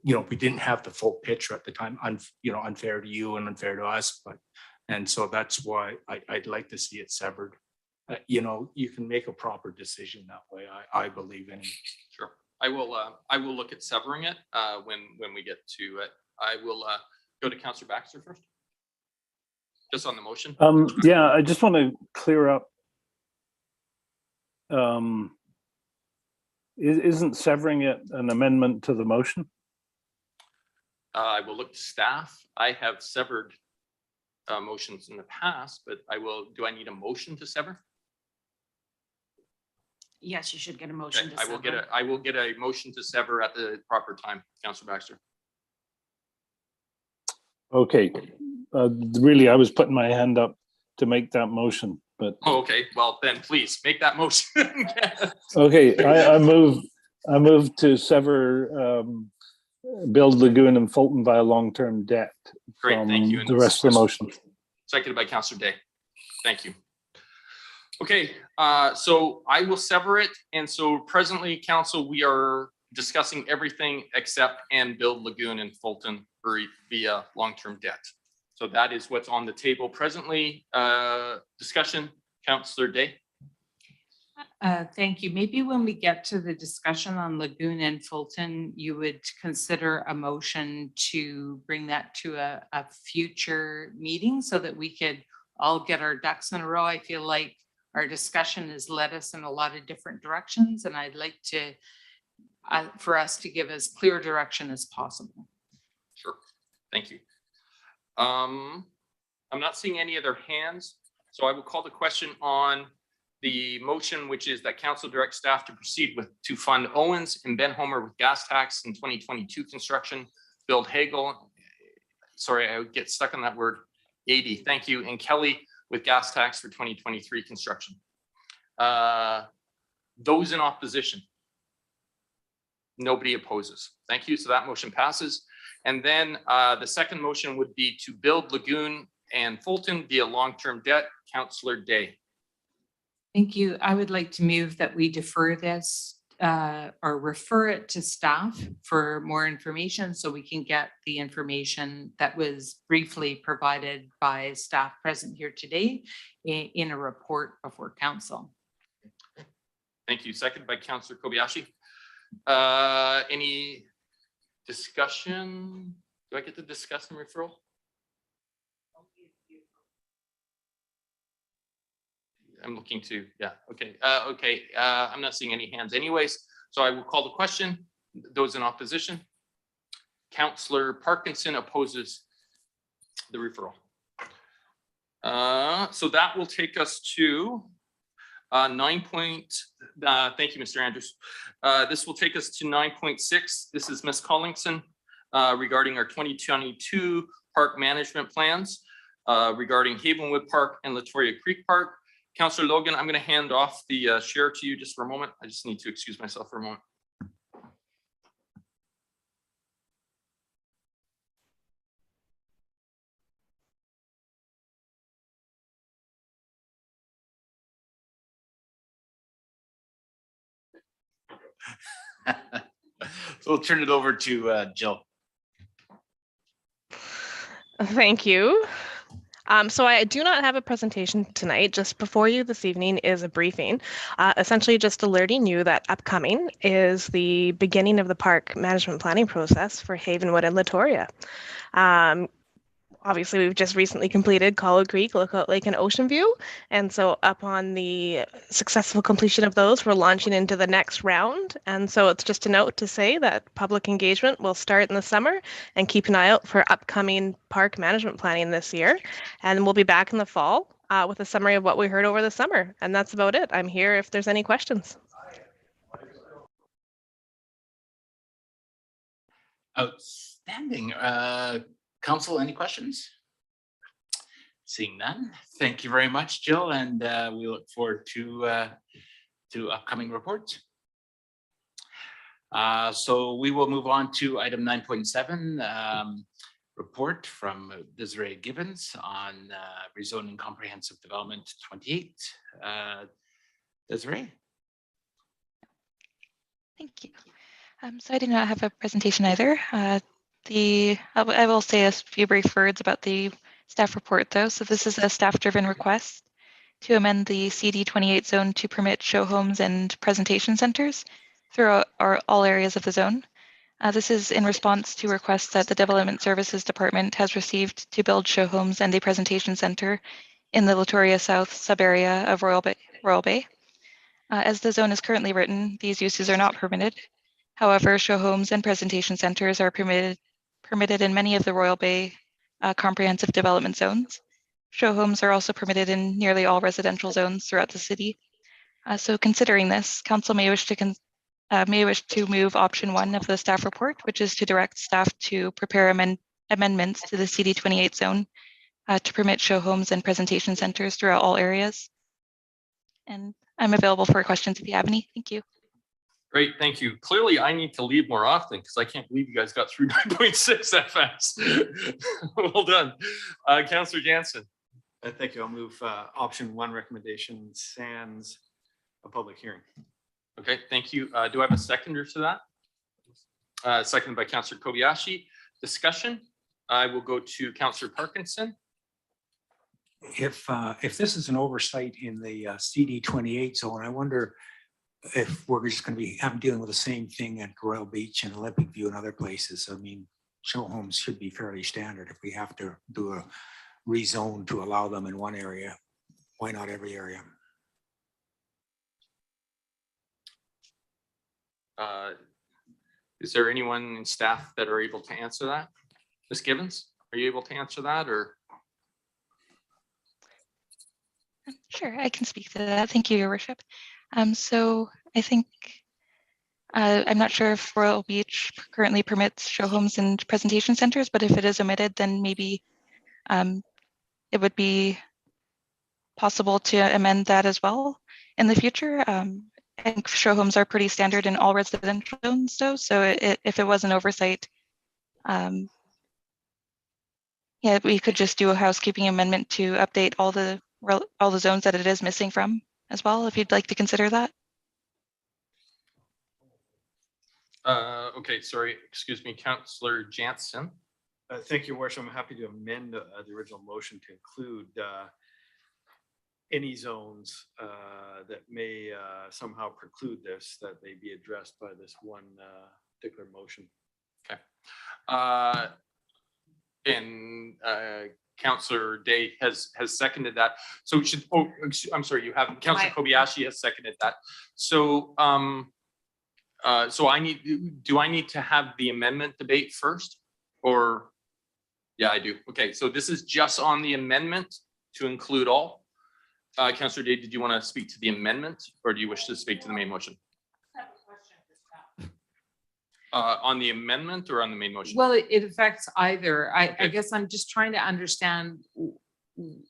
we didn't have the full picture at the time, unfair to you and unfair to us, and so that's why I'd like to see it severed. You can make a proper decision that way, I believe in. Sure. I will look at severing it when we get to it. I will go to Councillor Baxter first. Just on the motion. Yeah, I just want to clear up. Isn't severing it an amendment to the motion? I will look to staff. I have severed motions in the past, but do I need a motion to sever? Yes, you should get a motion Okay, to sever. I will get a motion to sever at the proper time, Councillor Baxter. Okay, really, I was putting my hand up to make that motion, but. Oh, okay, well then please make that motion. Okay, I move to sever Build Lagoon and Fulton via long-term debt. Great, thank you. The rest of the motion. Seconded by Councillor Day. Thank you. Okay, so I will sever it. And so presently, council, we are discussing everything except and Build Lagoon and Fulton via long-term debt. So that is what's on the table presently. Discussion, Councillor Day. Thank you. Maybe when we get to the discussion on Lagoon and Fulton, you would consider a motion to bring that to a future meeting so that we could all get our ducks in a row. I feel like our discussion has led us in a lot of different directions, and I'd like to, for us to give as clear direction as possible. Sure, thank you. I'm not seeing any other hands, so I will call the question on the motion, which is that council direct staff to proceed to fund Owens and Ben Homer with gas tax in 2022 construction, build Hagel, sorry, I would get stuck on that word, 80, thank you, and Kelly with gas tax for 2023 construction. Those in opposition? Nobody opposes. Thank you. So that motion passes. And then the second motion would be to build Lagoon and Fulton via long-term debt. Councillor Day. Thank you. I would like to move that we defer this or refer it to staff for more information so we can get the information that was briefly provided by staff present here today in a report before council. Thank you. Second by Councillor Kobayashi. Any discussion? Do I get to discuss the referral? I'm looking to, yeah, okay. I'm not seeing any hands anyways, so I will call the question. Those in opposition? Councillor Parkinson opposes the referral. So that will take us to thank you, Mr. Andrews. This will take us to 9.6. This is Ms. Collingson regarding our 2022 park management plans regarding Havenwood Park and Latoria Creek Park. Councillor Logan, I'm going to hand off the chair to you just for a moment. I just need to excuse myself for a moment. So we'll turn it over to Jill. Thank you. So I do not have a presentation tonight. Just before you this evening is a briefing, essentially just alerting you that upcoming is the beginning of the park management planning process for Havenwood and Latoria. Obviously, we've just recently completed Collow Creek, Lookout Lake, and Ocean View. And so upon the successful completion of those, we're launching into the next round. And so it's just a note to say that public engagement will start in the summer, and keep an eye out for upcoming park management planning this year. And we'll be back in the fall with a summary of what we heard over the summer. And that's about it. I'm here if there's any questions. Outstanding. Council, any questions? Seeing none, thank you very much, Jill, and we look forward to upcoming reports. So we will move on to item 9.7, report from Desiree Gibbons on rezoning comprehensive development 28. Desiree. Thank you. So I do not have a presentation either. I will say a few brief words about the staff report though. So this is a staff-driven request to amend the CD28 zone to permit show homes and presentation centers throughout all areas of the zone. This is in response to requests that the Development Services Department has received to build show homes and a presentation center in the Latoria South sub-area of Royal Bay. As the zone is currently written, these uses are not permitted. However, show homes and presentation centers are permitted in many of the Royal Bay comprehensive development zones. Show homes are also permitted in nearly all residential zones throughout the city. So considering this, council may wish to move option 1 of the staff report, which is to direct staff to prepare amendments to the CD28 zone to permit show homes and presentation centers throughout all areas. And I'm available for questions if you have any. Thank you. Great, thank you. Clearly, I need to leave more often because I can't believe you guys got through 9.6 FS. Well done. Councillor Jansen. Thank you. I'll move option 1 recommendation sans a public hearing. Okay, thank you. Do I have a seconder to that? Seconded by Councillor Kobayashi. Discussion. I will go to Councillor Parkinson. If this is an oversight in the CD28 zone, I wonder if we're just going to be dealing with the same thing at Royal Beach and Olympic View and other places. I mean, show homes should be fairly standard. If we have to do a rezone to allow them in one area, why not every area? Is there anyone in staff that are able to answer that? Ms. Gibbons, are you able to answer that or? Sure, I can speak to that. Thank you, Your Worship. So I think I'm not sure if Royal Beach currently permits show homes and presentation centers, but if it is omitted, then maybe it would be possible to amend that as well in the future. And show homes are pretty standard in all residential zones, though. So if it was an oversight, yeah, we could just do a housekeeping amendment to update all the zones that it is missing from as well, if you'd like to consider that. Okay, sorry, excuse me, Councillor Jansen. Thank you, Your Worship. I'm happy to amend the original motion to include any zones that may somehow preclude this, that they be addressed by this one particular motion. Okay. And Councillor Day has seconded that. So should, I'm sorry, you have, Councillor Kobayashi has seconded that. So so do I need to have the amendment debate first or? Yeah, I do. Okay, so this is just on the amendment to include all. Councillor Day, did you want to speak to the amendment or do you wish to speak to the main motion? On the amendment or on the main motion? Well, it affects either. I Okay. guess I'm just trying to understand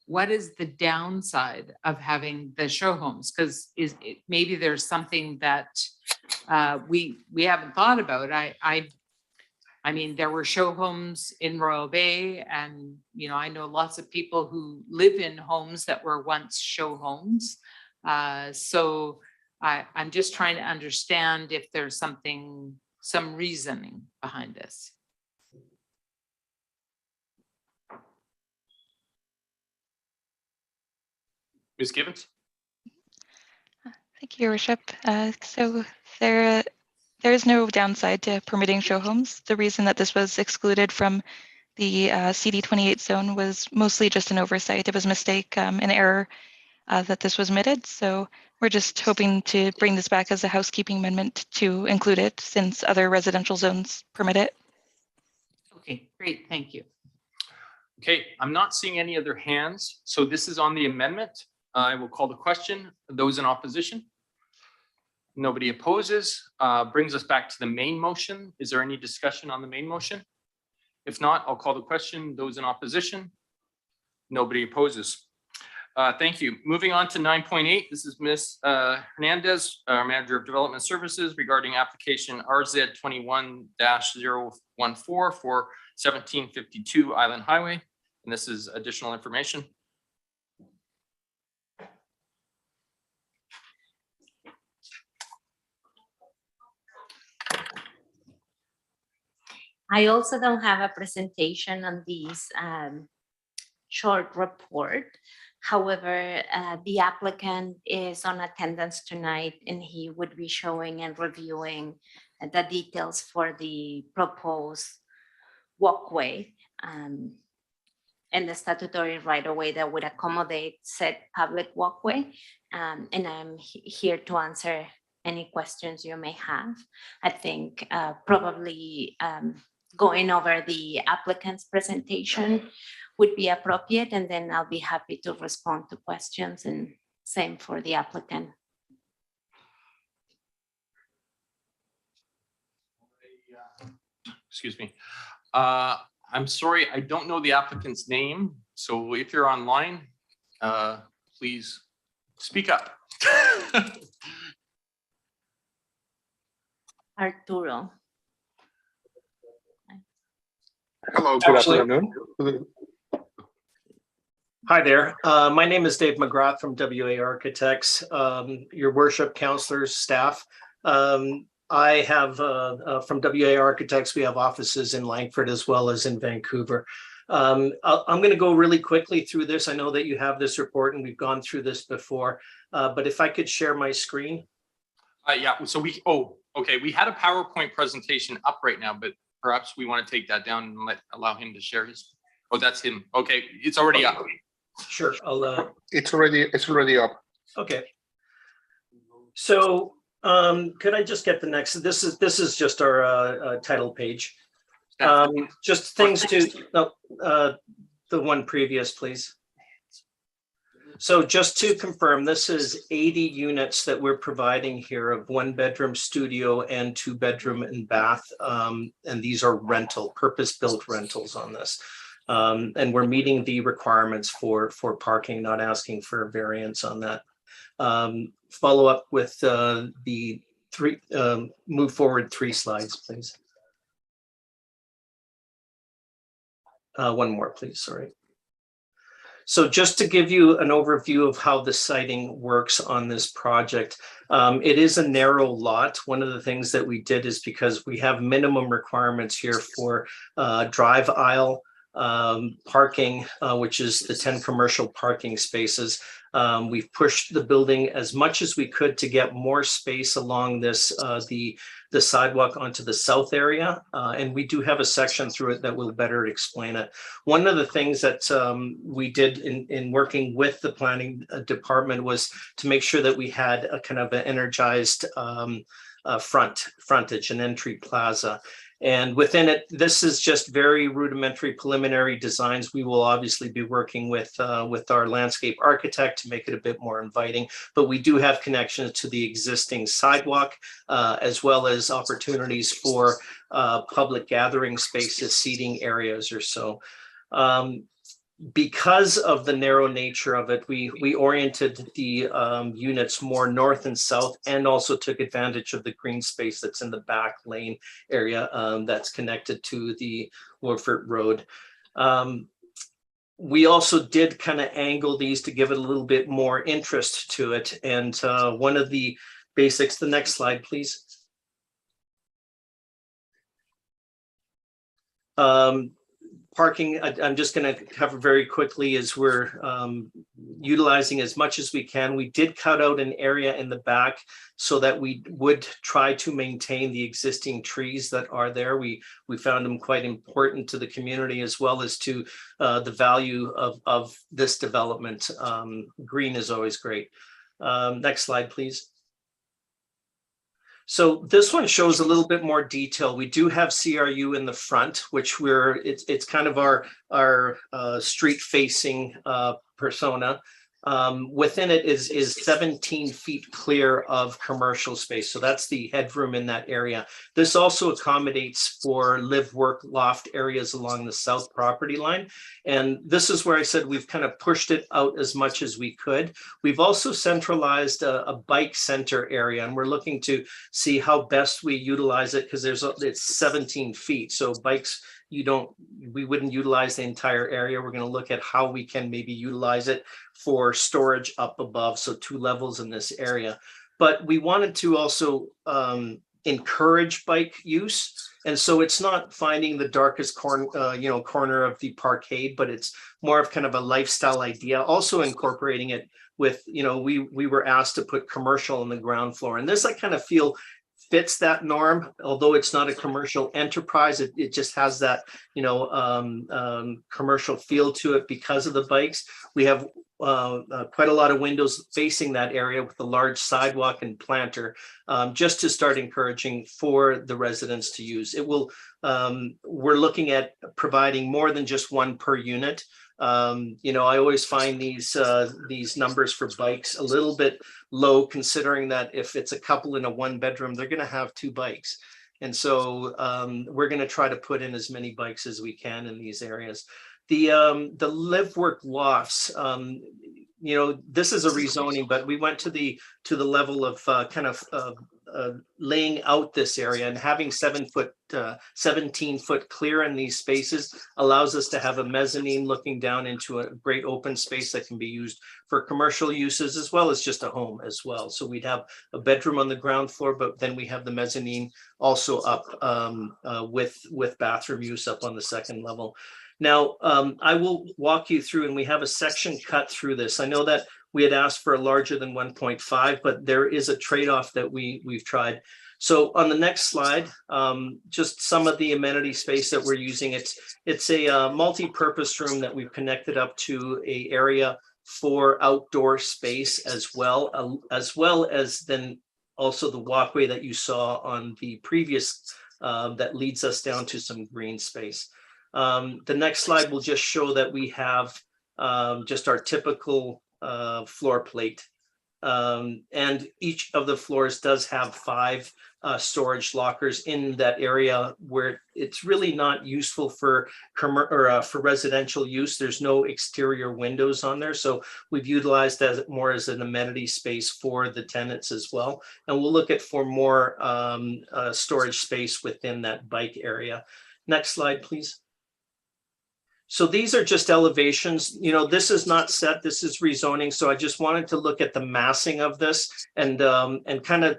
what is the downside of having the show homes? Because maybe there's something that we haven't thought about. I mean, there were show homes in Royal Bay, and I know lots of people who live in homes that were once show homes. So I'm just trying to understand if there's some reasoning behind this. Ms. Gibbons? Thank you, Your Worship. So there is no downside to permitting show homes. The reason that this was excluded from the CD28 zone was mostly just an oversight. It was a mistake, an error that this was omitted. So we're just hoping to bring this back as a housekeeping amendment to include it since other residential zones permit it. Okay, great, thank you. Okay, I'm not seeing any other hands. So this is on the amendment. I will call the question. Those in opposition? Nobody opposes. Brings us back to the main motion. Is there any discussion on the main motion? If not, I'll call the question. Those in opposition? Nobody opposes. Thank you. Moving on to 9.8. This is Ms. Hernandez, Manager of Development Services, regarding application RZ 21-014 for 1752 Island Highway. And this is additional information. I also don't have a presentation on this short report. However, the applicant is on attendance tonight and he would be showing and reviewing the details for the proposed walkway and the statutory right-of-way that would accommodate said public walkway. And I'm here to answer any questions you may have. I think probably going over the applicant's presentation would be appropriate, and then I'll be happy to respond to questions, and same for the applicant. Excuse me. I'm sorry, I don't know the applicant's name. So if you're online, please speak up. Arturo. Hello, good afternoon. Hi there. My name is Dave McGrath from WA Architects. Your worship, councilors, staff. I have from WA Architects, we have offices in Langford as well as in Vancouver. I'm going to go really quickly through this. I know that you have this report and we've gone through this before, but if I could share my screen. Yeah, so okay, we had a PowerPoint presentation up right now, but perhaps we want to take that down and allow him to share his. Oh, that's him. Okay, it's already up. Sure, I'll. It's already up. Okay. So could I just get the next? This is just our title page. Just things to the one previous, please. So just to confirm, this is 80 units that we're providing here of 1-bedroom studio and 2-bedroom and bath. And these are purpose-built rentals on this. And we're meeting the requirements for parking, not asking for a variance on that. Follow up with the move forward 3 slides, please. One more, please, sorry. So just to give you an overview of how the siting works on this project, it is a narrow lot. One of the things that we did is because we have minimum requirements here for drive aisle parking, which is the 10 commercial parking spaces. We've pushed the building as much as we could to get more space along this, the sidewalk onto the south area. And we do have a section through it that will better explain it. One of the things that we did in working with the planning department was to make sure that we had a kind of an energized frontage, an entry plaza. And within it, this is just very rudimentary preliminary designs. We will obviously be working with our landscape architect to make it a bit more inviting, but we do have connections to the existing sidewalk, as well as opportunities for public gathering spaces, seating areas or so. Because of the narrow nature of it, we oriented the units more north and south, and also took advantage of the green space that's in the back lane area that's connected to the Woodford Road. We also did kind of angle these to give it a little bit more interest to it. And one of the basics, the next slide, please. Parking, I'm just going to cover very quickly, as we're utilizing as much as we can. We did cut out an area in the back so that we would try to maintain the existing trees that are there. We found them quite important to the community, as well as to the value of this development. Green is always great. Next slide, please. So this one shows a little bit more detail. We do have CRU in the front, which it's kind of our street facing persona. Within it is 17 feet clear of commercial space. So that's the headroom in that area. This also accommodates for live, work, loft areas along the south property line. And this is where I said we've kind of pushed it out as much as we could. We've also centralized a bike center area, and we're looking to see how best we utilize it, because it's 17 feet. So bikes, we wouldn't utilize the entire area. We're going to look at how we can maybe utilize it for storage up above, so 2 levels in this area. But we wanted to also encourage bike use. And so it's not finding the darkest corner of the parkade, but it's more of kind of a lifestyle idea. Also incorporating it with, we were asked to put commercial on the ground floor, and this I kind of feel fits that norm. Although it's not a commercial enterprise, it just has that commercial feel to it because of the bikes. We have quite a lot of windows facing that area with a large sidewalk and planter, just to start encouraging for the residents to use. It will, we're looking at providing more than just one per unit. I always find these numbers for bikes a little bit low, considering that if it's a couple in a 1-bedroom, they're going to have 2 bikes. And so we're going to try to put in as many bikes as we can in these areas. The live work lofts, this is a rezoning, but we went to the level of laying out this area, and having 17-foot clear in these spaces allows us to have a mezzanine looking down into a great open space that can be used for commercial uses as well as just a home as well. So we'd have a bedroom on the ground floor, but then we have the mezzanine also up with bathroom use up on the second level. Now, I will walk you through, and we have a section cut through this. I know that we had asked for a larger than 1.5, but there is a trade-off that we've tried. So on the next slide, just some of the amenity space that we're using. It's a multi-purpose room that we've connected up to an area for outdoor space as well as then also the walkway that you saw on the previous that leads us down to some green space. The next slide will just show that we have just our typical floor plate. And each of the floors does have 5 storage lockers in that area where it's really not useful for residential use. There's no exterior windows on there. So we've utilized that more as an amenity space for the tenants as well. And we'll look at for more storage space within that bike area. Next slide, please. So these are just elevations. This is not set, this is rezoning. So I just wanted to look at the massing of this and kind of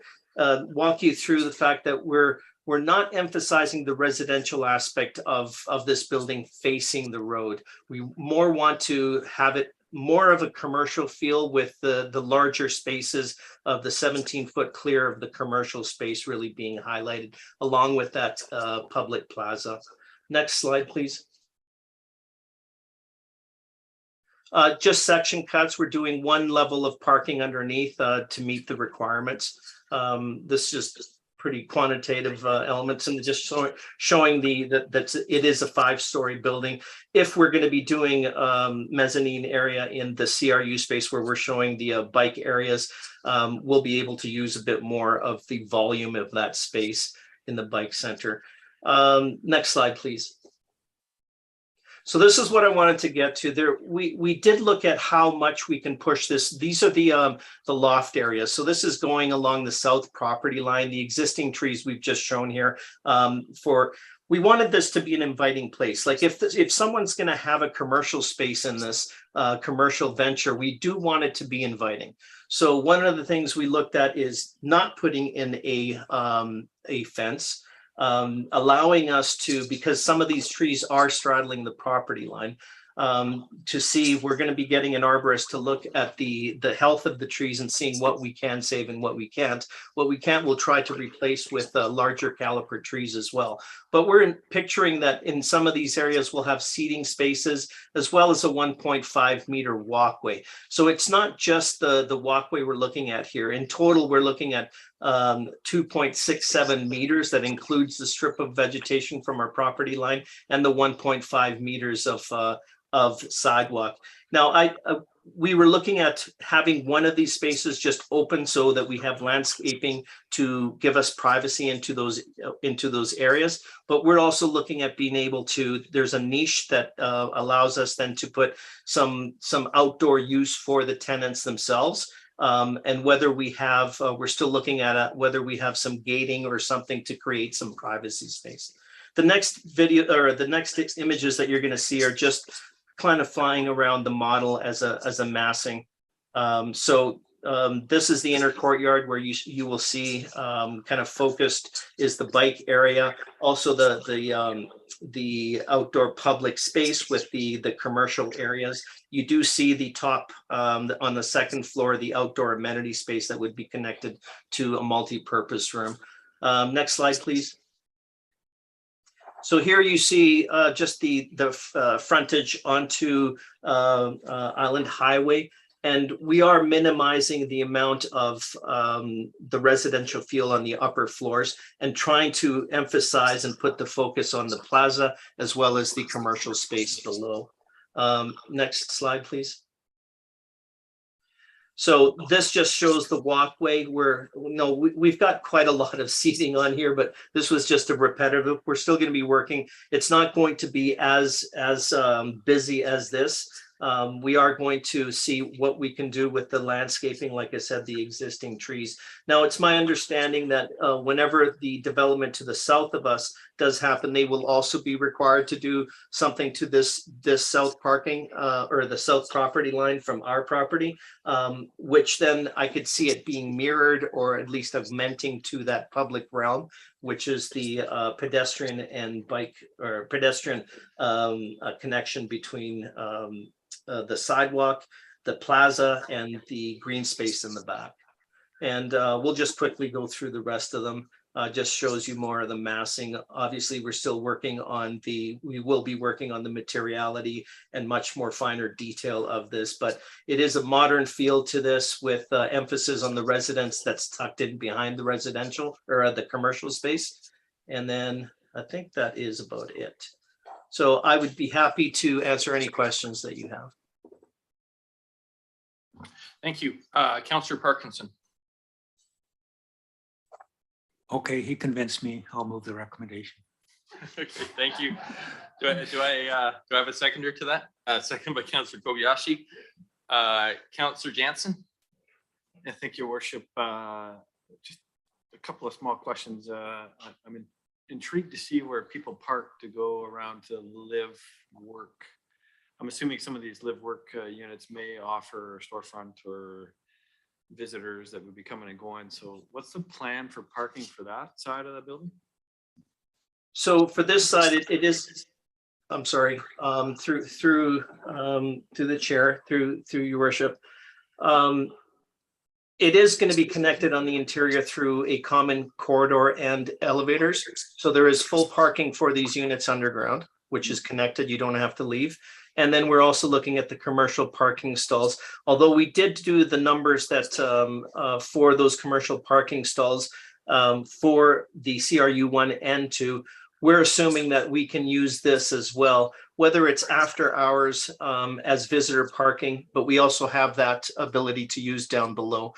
walk you through the fact that we're not emphasizing the residential aspect of this building facing the road. We more want to have it more of a commercial feel with the larger spaces of the 17-foot clear of the commercial space really being highlighted along with that public plaza. Next slide, please. Just section cuts. We're doing 1 level of parking underneath to meet the requirements. This is just pretty quantitative elements, and just showing that it is a 5-story building. If we're going to be doing mezzanine area in the CRU space where we're showing the bike areas, we'll be able to use a bit more of the volume of that space in the bike center. Next slide, please. So this is what I wanted to get to there. We did look at how much we can push this. These are the loft areas. So this is going along the south property line, the existing trees we've just shown here. We wanted this to be an inviting place. Like if someone's going to have a commercial space in this commercial venture, we do want it to be inviting. So one of the things we looked at is not putting in a fence. Allowing us to, because some of these trees are straddling the property line, to see, we're going to be getting an arborist to look at the health of the trees and seeing what we can save and what we can't. What we can't, we'll try to replace with larger caliper trees as well. But we're picturing that in some of these areas, we'll have seating spaces as well as a 1.5 meter walkway. So it's not just the walkway we're looking at here. In total, we're looking at 2.67 meters. That includes the strip of vegetation from our property line and the 1.5 meters of sidewalk. Now, we were looking at having one of these spaces just open so that we have landscaping to give us privacy into those areas. But we're also looking at being able to, there's a niche that allows us then to put some outdoor use for the tenants themselves. And whether we have, we're still looking at whether we have some gating or something to create some privacy space. The next video or the next images that you're going to see are just kind of flying around the model as a massing. So this is the inner courtyard where you will see kind of focused is the bike area. Also the outdoor public space with the commercial areas. You do see the top on the second floor, the outdoor amenity space that would be connected to a multi-purpose room. Next slide, please. So here you see just the frontage onto Island Highway. And we are minimizing the amount of the residential feel on the upper floors and trying to emphasize and put the focus on the plaza as well as the commercial space below. Next slide, please. So this just shows the walkway where, we've got quite a lot of seating on here, but this was just a repetitive. We're still going to be working. It's not going to be as busy as this. We are going to see what we can do with the landscaping, like I said, the existing trees. Now, it's my understanding that whenever the development to the south of us does happen, they will also be required to do something to this south parking or the south property line from our property, which then I could see it being mirrored or at least augmenting to that public realm, which is the pedestrian and bike or pedestrian connection between the sidewalk, the plaza, and the green space in the back. And we'll just quickly go through the rest of them. Just shows you more of the massing. Obviously, we're still working on we will be working on the materiality and much more finer detail of this, but it is a modern feel to this with emphasis on the residence that's tucked in behind the residential or the commercial space. And then I think that is about it. So I would be happy to answer any questions that you have. Thank you. Councillor Parkinson. Okay, he convinced me. I'll move the recommendation. Okay, thank you. Do I have a seconder to that? Second by Councillor Kobayashi. Councillor Jansen. Yeah, thank you, Worship. Just a couple of small questions. I'm intrigued to see where people park to go around to live, work. I'm assuming some of these live work units may offer a storefront or visitors that would be coming and going. So what's the plan for parking for that side of the building? So for this side, it is, I'm sorry, through the chair, through your worship. It is going to be connected on the interior through a common corridor and elevators. So there is full parking for these units underground, which is connected. You don't have to leave. And then we're also looking at the commercial parking stalls. Although we did do the numbers that for those commercial parking stalls for the CRU 1 and 2, we're assuming that we can use this as well, whether it's after hours as visitor parking, but we also have that ability to use down below.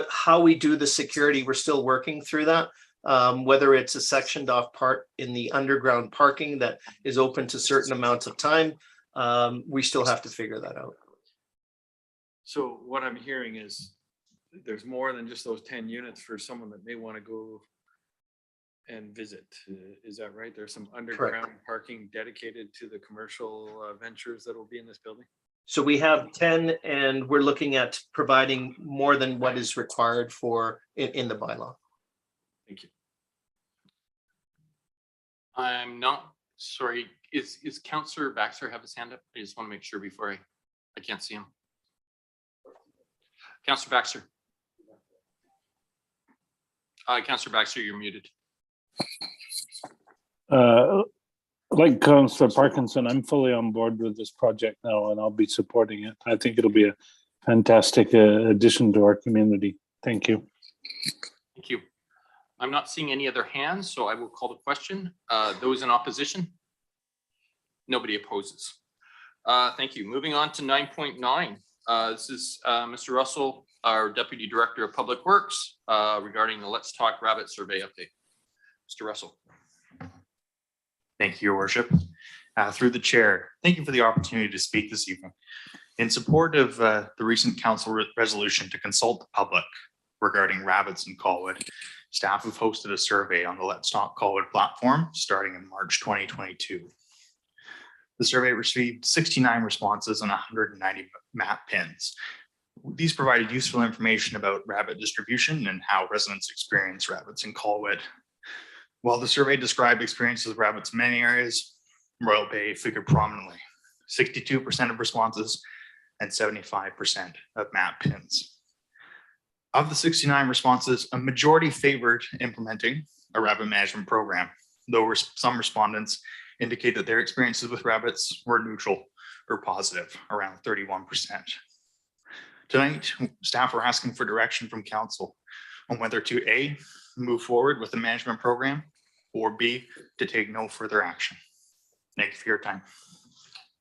How we do the security, we're still working through that. Whether it's a sectioned off part in the underground parking that is open to certain amounts of time, we still have to figure that out. So what I'm hearing is there's more than just those 10 units for someone that may want to go and visit. Is that right? There's some underground parking dedicated to the commercial ventures that will be in this building? So we have 10 and we're looking at providing more than what is required for in the bylaw. Thank you. I'm not sorry. Is Councillor Baxter have his hand up? I just want to make sure before I can't see him. Councillor Baxter. Councillor Baxter, you're muted. Like Councillor Parkinson, I'm fully on board with this project now and I'll be supporting it. I think it'll be a fantastic addition to our community. Thank you. Thank you. I'm not seeing any other hands, so I will call the question. Those in opposition? Nobody opposes. Thank you. Moving on to 9.9. This is Mr. Russell, our Deputy Director of Public Works, regarding the Let's Talk Rabbit survey update. Mr. Russell. Thank you, Your Worship. Through the chair, thank you for the opportunity to speak this evening. In support of the recent council resolution to consult the public regarding rabbits in Colwood, staff have hosted a survey on the Let's Talk Colwood platform starting in March 2022. The survey received 69 responses and 190 map pins. These provided useful information about rabbit distribution and how residents experience rabbits in Colwood. While the survey described experiences with rabbits in many areas, Royal Bay figured prominently, 62% of responses and 75% of map pins. Of the 69 responses, a majority favored implementing a rabbit management program, though some respondents indicate that their experiences with rabbits were neutral or positive, around 31%. Tonight, staff are asking for direction from council on whether to A, move forward with the management program, or B, to take no further action. Thank you for your time.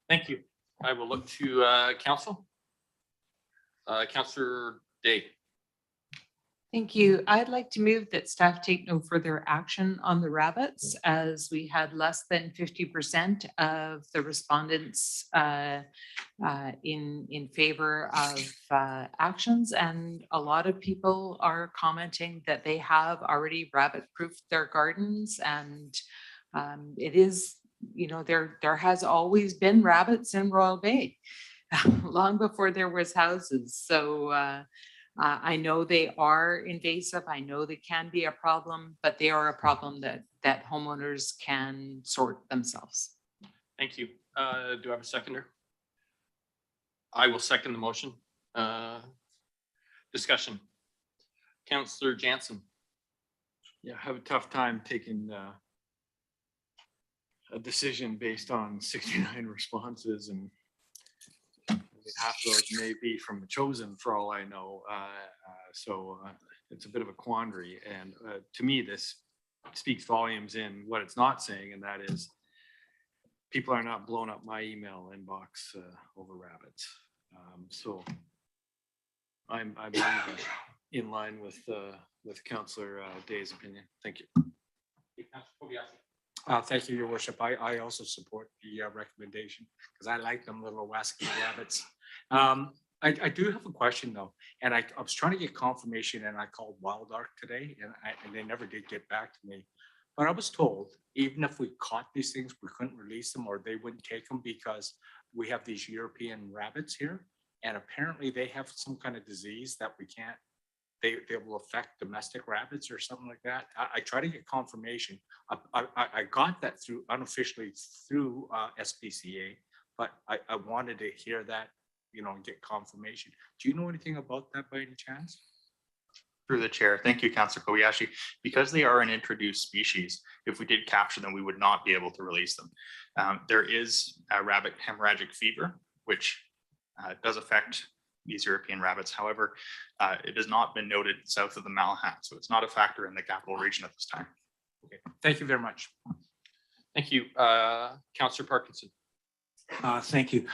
Thank you. I will look to council. Councillor Day. Thank you. I'd like to move that staff take no further action on the rabbits, as we had less than 50% of the respondents in favor of actions. And a lot of people are commenting that they have already rabbit proofed their gardens. And it is, you know, there has always been rabbits in Royal Bay long before there was houses. So I know they are invasive. I know they can be a problem, but they are a problem that homeowners can sort themselves. Thank you. Do I have a seconder? I will second the motion. Discussion. Councillor Jansen. Yeah, I have a tough time taking a decision based on 69 responses, and half of those may be from the chosen for all I know. So it's a bit of a quandary. And to me, this speaks volumes in what it's not saying, and that is people are not blowing up my email inbox over rabbits. So I'm in line with Councillor Day's opinion. Thank you. Thank you, Your Worship. I also support the recommendation because I like them little wasky rabbits. I do have a question though, and I was trying to get confirmation, and I called Wild Ark today, and they never did get back to me. But I was told even if we caught these things, we couldn't release them, or they wouldn't take them because we have these European rabbits here, and apparently they have some kind of disease that we can't. They will affect domestic rabbits or something like that. I try to get confirmation. I got that through unofficially through SPCA, but I wanted to hear that, you know, and get confirmation. Do you know anything about that by any chance? Through the chair. Thank you, Councillor Kobayashi. Because they are an introduced species, if we did capture them, we would not be able to release them. There is a rabbit hemorrhagic fever, which does affect these European rabbits. However, it has not been noted south of the Malahat, so it's not a factor in the capital region at this time. Okay, thank you very much. Thank you. Councillor Parkinson. Thank you.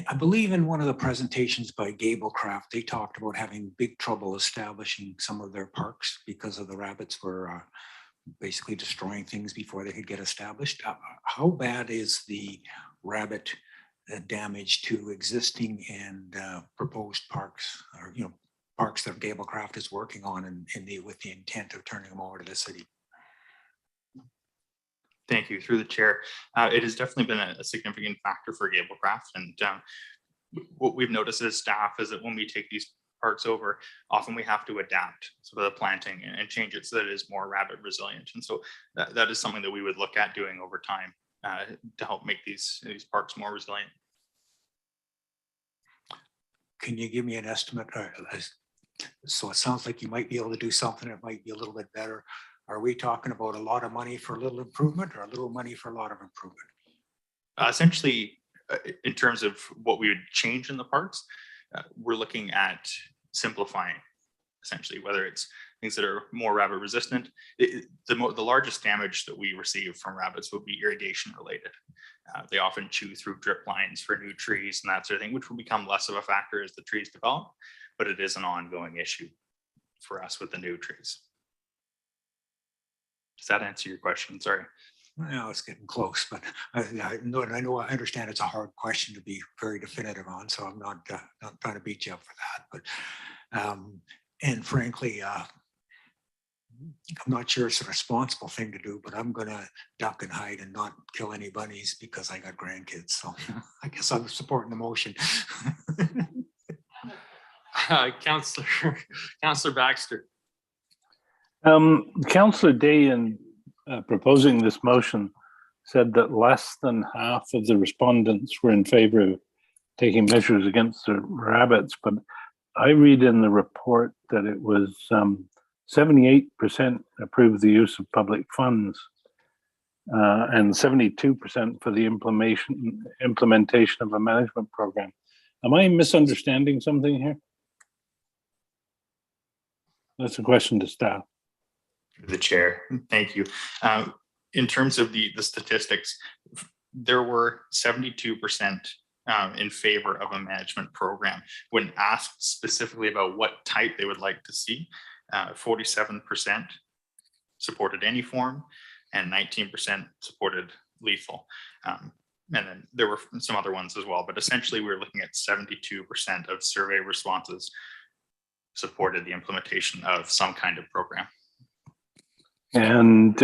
I believe in one of the presentations by Gablecraft, they talked about having big trouble establishing some of their parks because of the rabbits were basically destroying things before they could get established. How bad is the rabbit damage to existing and proposed parks, or parks that Gablecraft is working on with the intent of turning them over to the city? Thank you. Through the chair, it has definitely been a significant factor for Gablecraft, and what we've noticed as staff is that when we take these parks over, often we have to adapt sort of the planting and change it so that it is more rabbit resilient. And so that is something that we would look at doing over time to help make these parks more resilient. Can you give me an estimate? So it sounds like you might be able to do something that might be a little bit better. Are we talking about a lot of money for a little improvement, or a little money for a lot of improvement? Essentially, in terms of what we would change in the parks, we're looking at simplifying, essentially, whether it's things that are more rabbit resistant. The largest damage that we receive from rabbits would be irrigation related. They often chew through drip lines for new trees and that sort of thing, which will become less of a factor as the trees develop, but it is an ongoing issue for us with the new trees. Does that answer your question? Sorry. Well, it's getting close, but I understand it's a hard question to be very definitive on, so I'm not trying to beat you up for that. But and frankly, I'm not sure it's a responsible thing to do, but I'm gonna duck and hide and not kill any bunnies because I got grandkids. So I guess I'm supporting the motion. Counselor Baxter. Councillor Day, in proposing this motion, said that less than half of the respondents were in favor of taking measures against the rabbits, but I read in the report that it was 78% approved the use of public funds and 72% for the implementation of a management program. Am I misunderstanding something here? That's a question to staff. The chair, thank you. In terms of the statistics, there were 72% in favor of a management program. When asked specifically about what type they would like to see, 47% supported any form and 19% supported lethal. And then there were some other ones as well, but essentially we were looking at 72% of survey responses supported the implementation of some kind of program. And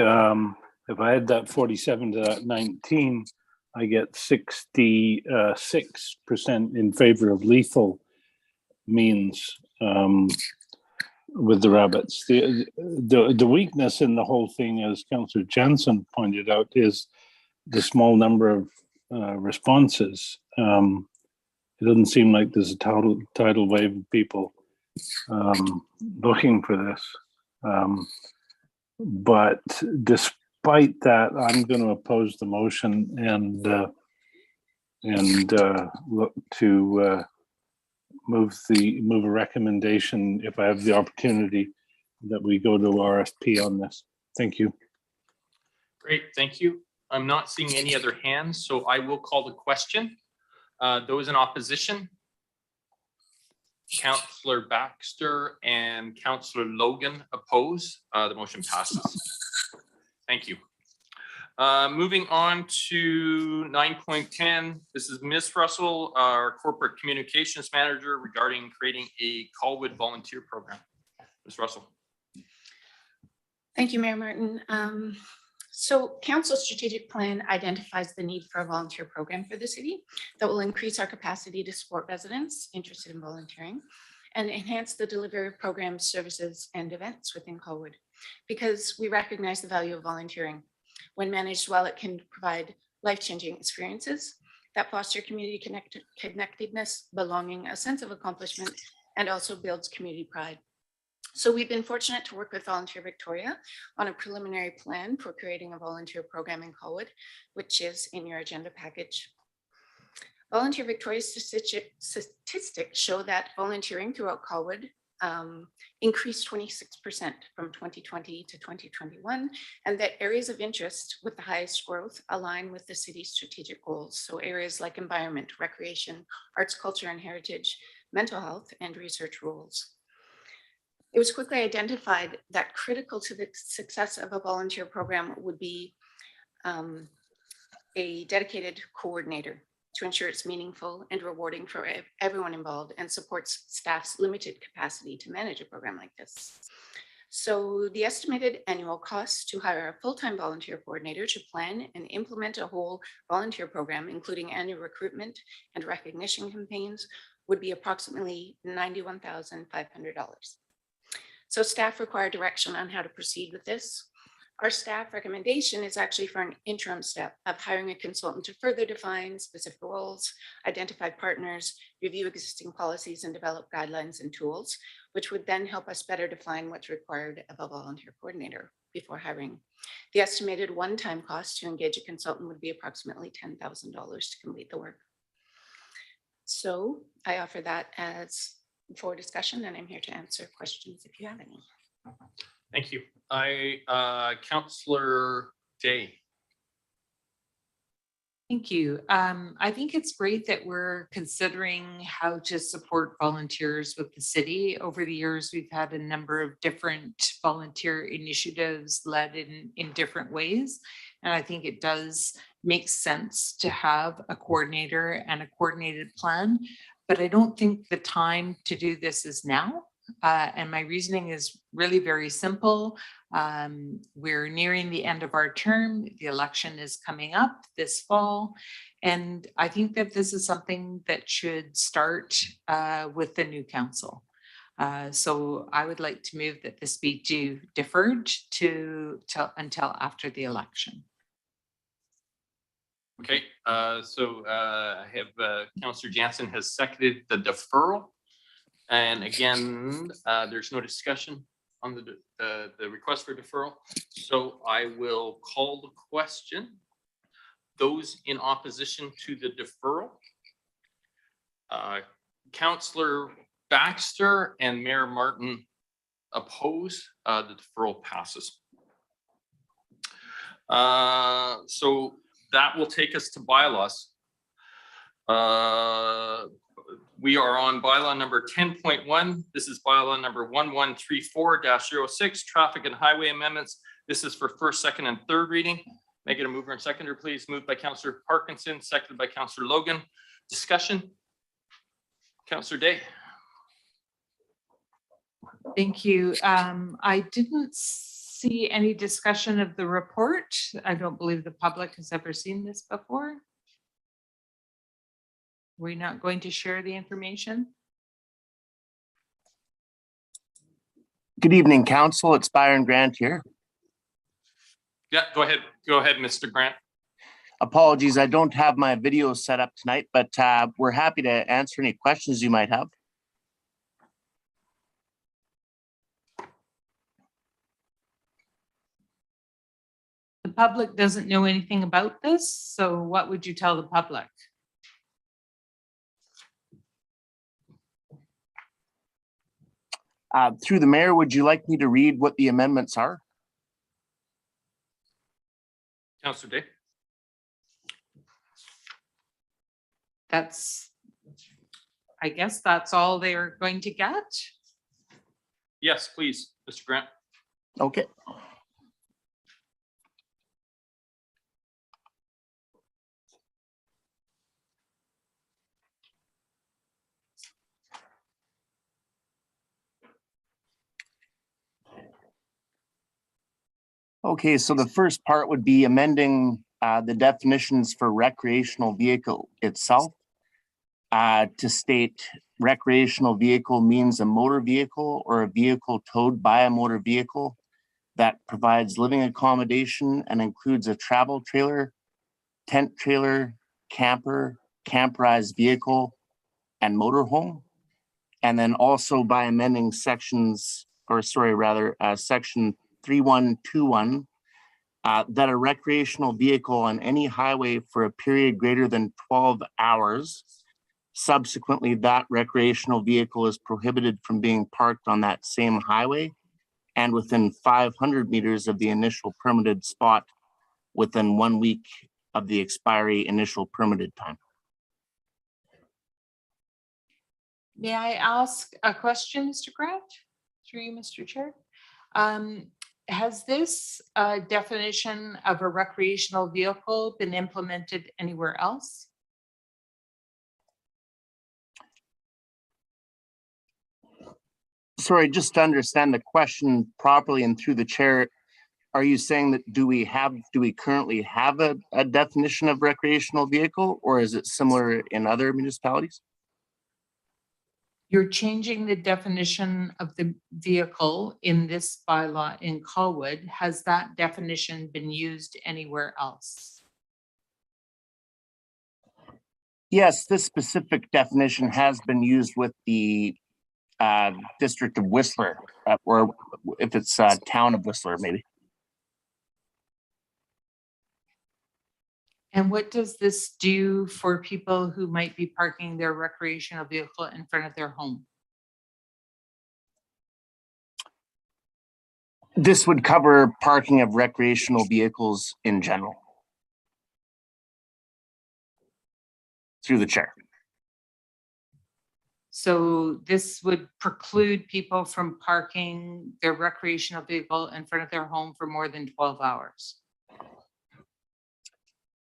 if I add that 47 to that 19, I get 66% in favor of lethal means with the rabbits. The weakness in the whole thing, as Councillor Jansen pointed out, is the small number of responses. It doesn't seem like there's a tidal wave of people looking for this. But despite that, I'm going to oppose the motion and look to move a recommendation, if I have the opportunity, that we go to RFP on this. Thank you. Great, thank you. I'm not seeing any other hands, so I will call the question. Those in opposition? Councillor Baxter and Councillor Logan oppose. The motion passes. Thank you. Moving on to 9.10. This is Ms. Russell, our Corporate Communications Manager, regarding creating a Colwood volunteer program. Ms. Russell. Thank you, Mayor Martin. So Council's strategic plan identifies the need for a volunteer program for the city that will increase our capacity to support residents interested in volunteering and enhance the delivery of programs, services, and events within Colwood. Because we recognize the value of volunteering. When managed well, it can provide life-changing experiences that foster community connectedness, belonging, a sense of accomplishment, and also builds community pride. So we've been fortunate to work with Volunteer Victoria on a preliminary plan for creating a volunteer program in Colwood, which is in your agenda package. Volunteer Victoria's statistics show that volunteering throughout Colwood increased 26% from 2020 to 2021, and that areas of interest with the highest growth align with the city's strategic goals. So areas like environment, recreation, arts, culture, and heritage, mental health, and research roles. It was quickly identified that critical to the success of a volunteer program would be a dedicated coordinator to ensure it's meaningful and rewarding for everyone involved and supports staff's limited capacity to manage a program like this. So the estimated annual cost to hire a full-time volunteer coordinator to plan and implement a whole volunteer program, including annual recruitment and recognition campaigns, would be approximately $91,500. So staff require direction on how to proceed with this. Our staff recommendation is actually for an interim step of hiring a consultant to further define specific roles, identify partners, review existing policies, and develop guidelines and tools, which would then help us better define what's required of a volunteer coordinator before hiring. The estimated one-time cost to engage a consultant would be approximately $10,000 to complete the work. So I offer that as for discussion, and I'm here to answer questions if you have any. Thank you. Councillor Day. Thank you. I think it's great that we're considering how to support volunteers with the city. Over the years, we've had a number of different volunteer initiatives led in different ways. And I think it does make sense to have a coordinator and a coordinated plan, but I don't think the time to do this is now. And my reasoning is really very simple. We're nearing the end of our term. The election is coming up this fall. And I think that this is something that should start with the new council. So I would like to move that this be deferred until after the election. Okay, so I have Councillor Jansen has seconded the deferral. And again, there's no discussion on the request for deferral. So I will call the question. Those in opposition to the deferral. Councillor Baxter and Mayor Martin oppose. The deferral passes. So that will take us to bylaws. We are on bylaw number 10.1. This is bylaw number 1134-06, traffic and highway amendments. This is for first, second, and third reading. Make it a mover and seconder, please. Moved by Councillor Parkinson, seconded by Councillor Logan. Discussion. Councillor Day. Thank you. I didn't see any discussion of the report. I don't believe the public has ever seen this before. We're not going to share the information. Good evening, Council. It's Byron Grant here. Yeah, go ahead. Go ahead, Mr. Grant. Apologies, I don't have my video set up tonight, but we're happy to answer any questions you might have. The public doesn't know anything about this, so what would you tell the public? Through the mayor, would you like me to read what the amendments are? Councillor Day. I guess that's all they're going to get. Yes, please, Mr. Grant. Okay. Okay, so the first part would be amending the definitions for recreational vehicle itself to state recreational vehicle means a motor vehicle or a vehicle towed by a motor vehicle that provides living accommodation and includes a travel trailer, tent trailer, camper, camperized vehicle, and motorhome. And then also by amending section 3121, that a recreational vehicle on any highway for a period greater than 12 hours, subsequently that recreational vehicle is prohibited from being parked on that same highway and within 500 meters of the initial permitted spot within 1 week of the expiry initial permitted time. May I ask a question, Mr. Grant? Through you, Mr. Chair. Has this definition of a recreational vehicle been implemented anywhere else? Sorry, just to understand the question properly and through the chair, are you saying that do we currently have a definition of recreational vehicle, or is it similar in other municipalities? You're changing the definition of the vehicle in this bylaw in Colwood. Has that definition been used anywhere else? Yes, this specific definition has been used with the district of Whistler, or if it's town of Whistler, maybe. And what does this do for people who might be parking their recreational vehicle in front of their home? This would cover parking of recreational vehicles in general. Through the chair. So this would preclude people from parking their recreational vehicle in front of their home for more than 12 hours.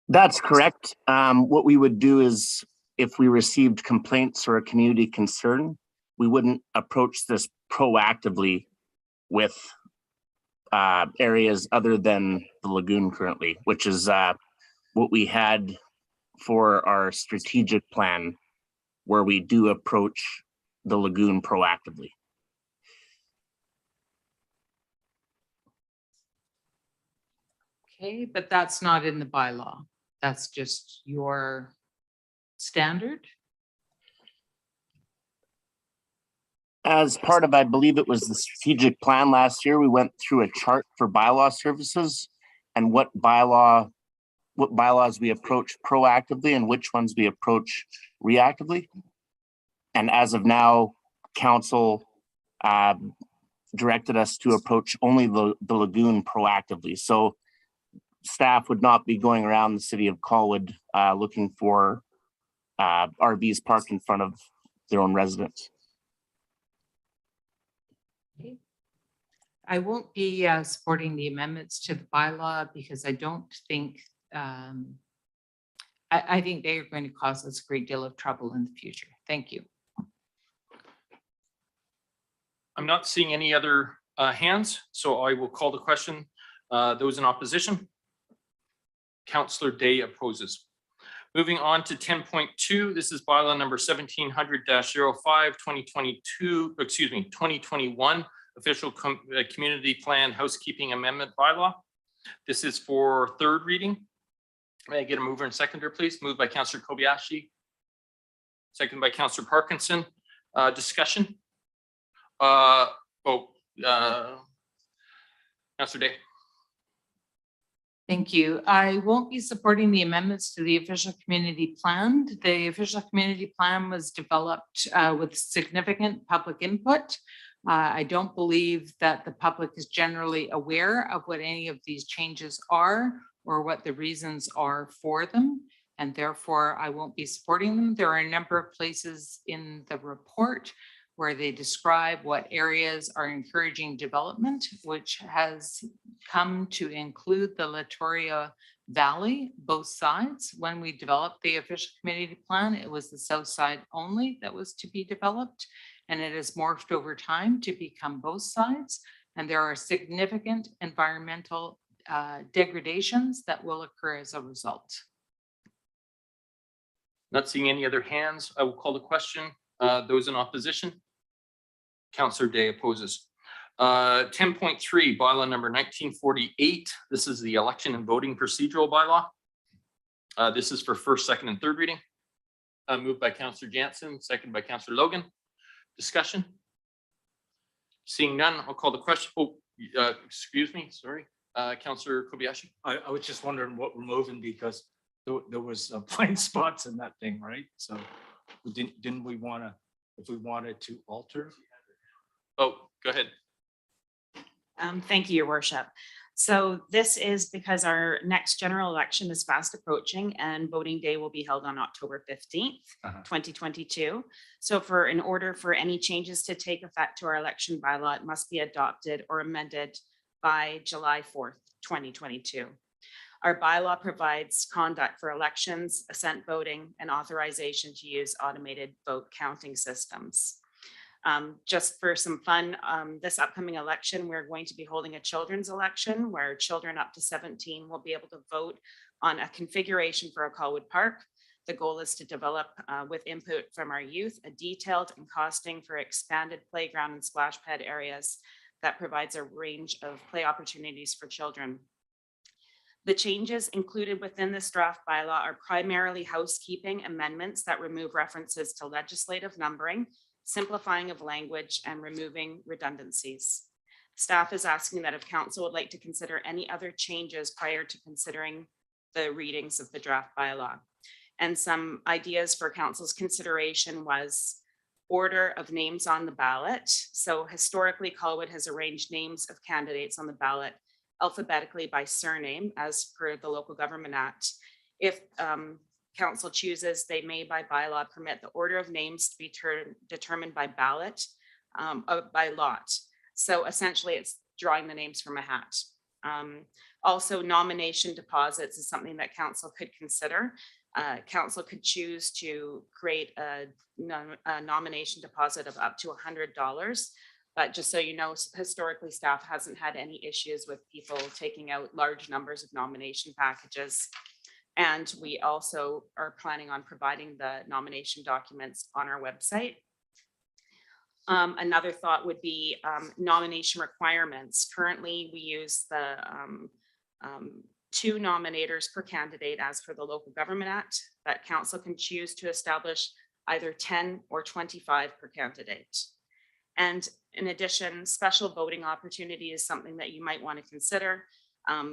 That's correct. What we would do is if we received complaints or a community concern, we wouldn't approach this proactively with areas other than the lagoon currently, which is what we had for our strategic plan, where we do approach the lagoon proactively. Okay, but that's not in the bylaw. That's just your standard. As part of, I believe it was the strategic plan last year, we went through a chart for bylaw services and what bylaws we approach proactively and which ones we approach reactively. And as of now, council directed us to approach only the lagoon proactively. So staff would not be going around the city of Colwood looking for RVs parked in front of their own residence. I won't be supporting the amendments to the bylaw because I don't think, I think they are going to cause us a great deal of trouble in the future. Thank you. I'm not seeing any other hands, so I will call the question. Those in opposition? Councillor Day opposes. Moving on to 10.2, this is bylaw number 1700-05, 2021 official community plan housekeeping amendment bylaw. This is for third reading. May I get a mover and seconder, please? Moved by Councillor Kobayashi. Seconded by Councillor Parkinson. Discussion. Councillor Day. Thank you. I won't be supporting the amendments to the official community plan. The official community plan was developed with significant public input. I don't believe that the public is generally aware of what any of these changes are or what the reasons are for them, and therefore I won't be supporting them. There are a number of places in the report where they describe what areas are encouraging development, which has come to include the Latoria Valley, both sides. When we developed the official community plan, it was the south side only that was to be developed, and it has morphed over time to become both sides. And there are significant environmental degradations that will occur as a result. Not seeing any other hands, I will call the question. Those in opposition? Councillor Day opposes. 10.3, bylaw number 1948. This is the election and voting procedural bylaw. This is for first, second, and third reading. Moved by Councillor Jansen, seconded by Councillor Logan. Discussion? Seeing none, I'll call the question. Excuse me, sorry. Councillor Kobayashi. I was just wondering what we're moving because there was blind spots in that thing, right? So didn't we want to, if we wanted to alter? Oh, go ahead. Thank you, Your Worship. So this is because our next general election is fast approaching and voting day will be held on October 15th, 2022. So in order for any changes to take effect to our election bylaw, it must be adopted or amended by July 4th, 2022. Our bylaw provides conduct for elections, assent voting, and authorization to use automated vote counting systems. Just for some fun, this upcoming election, we're going to be holding a children's election where children up to 17 will be able to vote on a configuration for a Colwood Park. The goal is to develop, with input from our youth, a detailed and costing for expanded playground and splash pad areas that provides a range of play opportunities for children. The changes included within this draft bylaw are primarily housekeeping amendments that remove references to legislative numbering, simplifying of language, and removing redundancies. Staff is asking that if council would like to consider any other changes prior to considering the readings of the draft bylaw. And some ideas for council's consideration was order of names on the ballot. So historically, Colwood has arranged names of candidates on the ballot alphabetically by surname as per the Local Government Act. If council chooses, they may by bylaw permit the order of names to be determined by ballot, by lot. So essentially it's drawing the names from a hat. Also, nomination deposits is something that council could consider. Council could choose to create a nomination deposit of up to $100. But just so you know, historically staff hasn't had any issues with people taking out large numbers of nomination packages. And we also are planning on providing the nomination documents on our website. Another thought would be nomination requirements. Currently, we use the 2 nominators per candidate as per the Local Government Act, that council can choose to establish either 10 or 25 per candidate. And in addition, special voting opportunity is something that you might want to consider.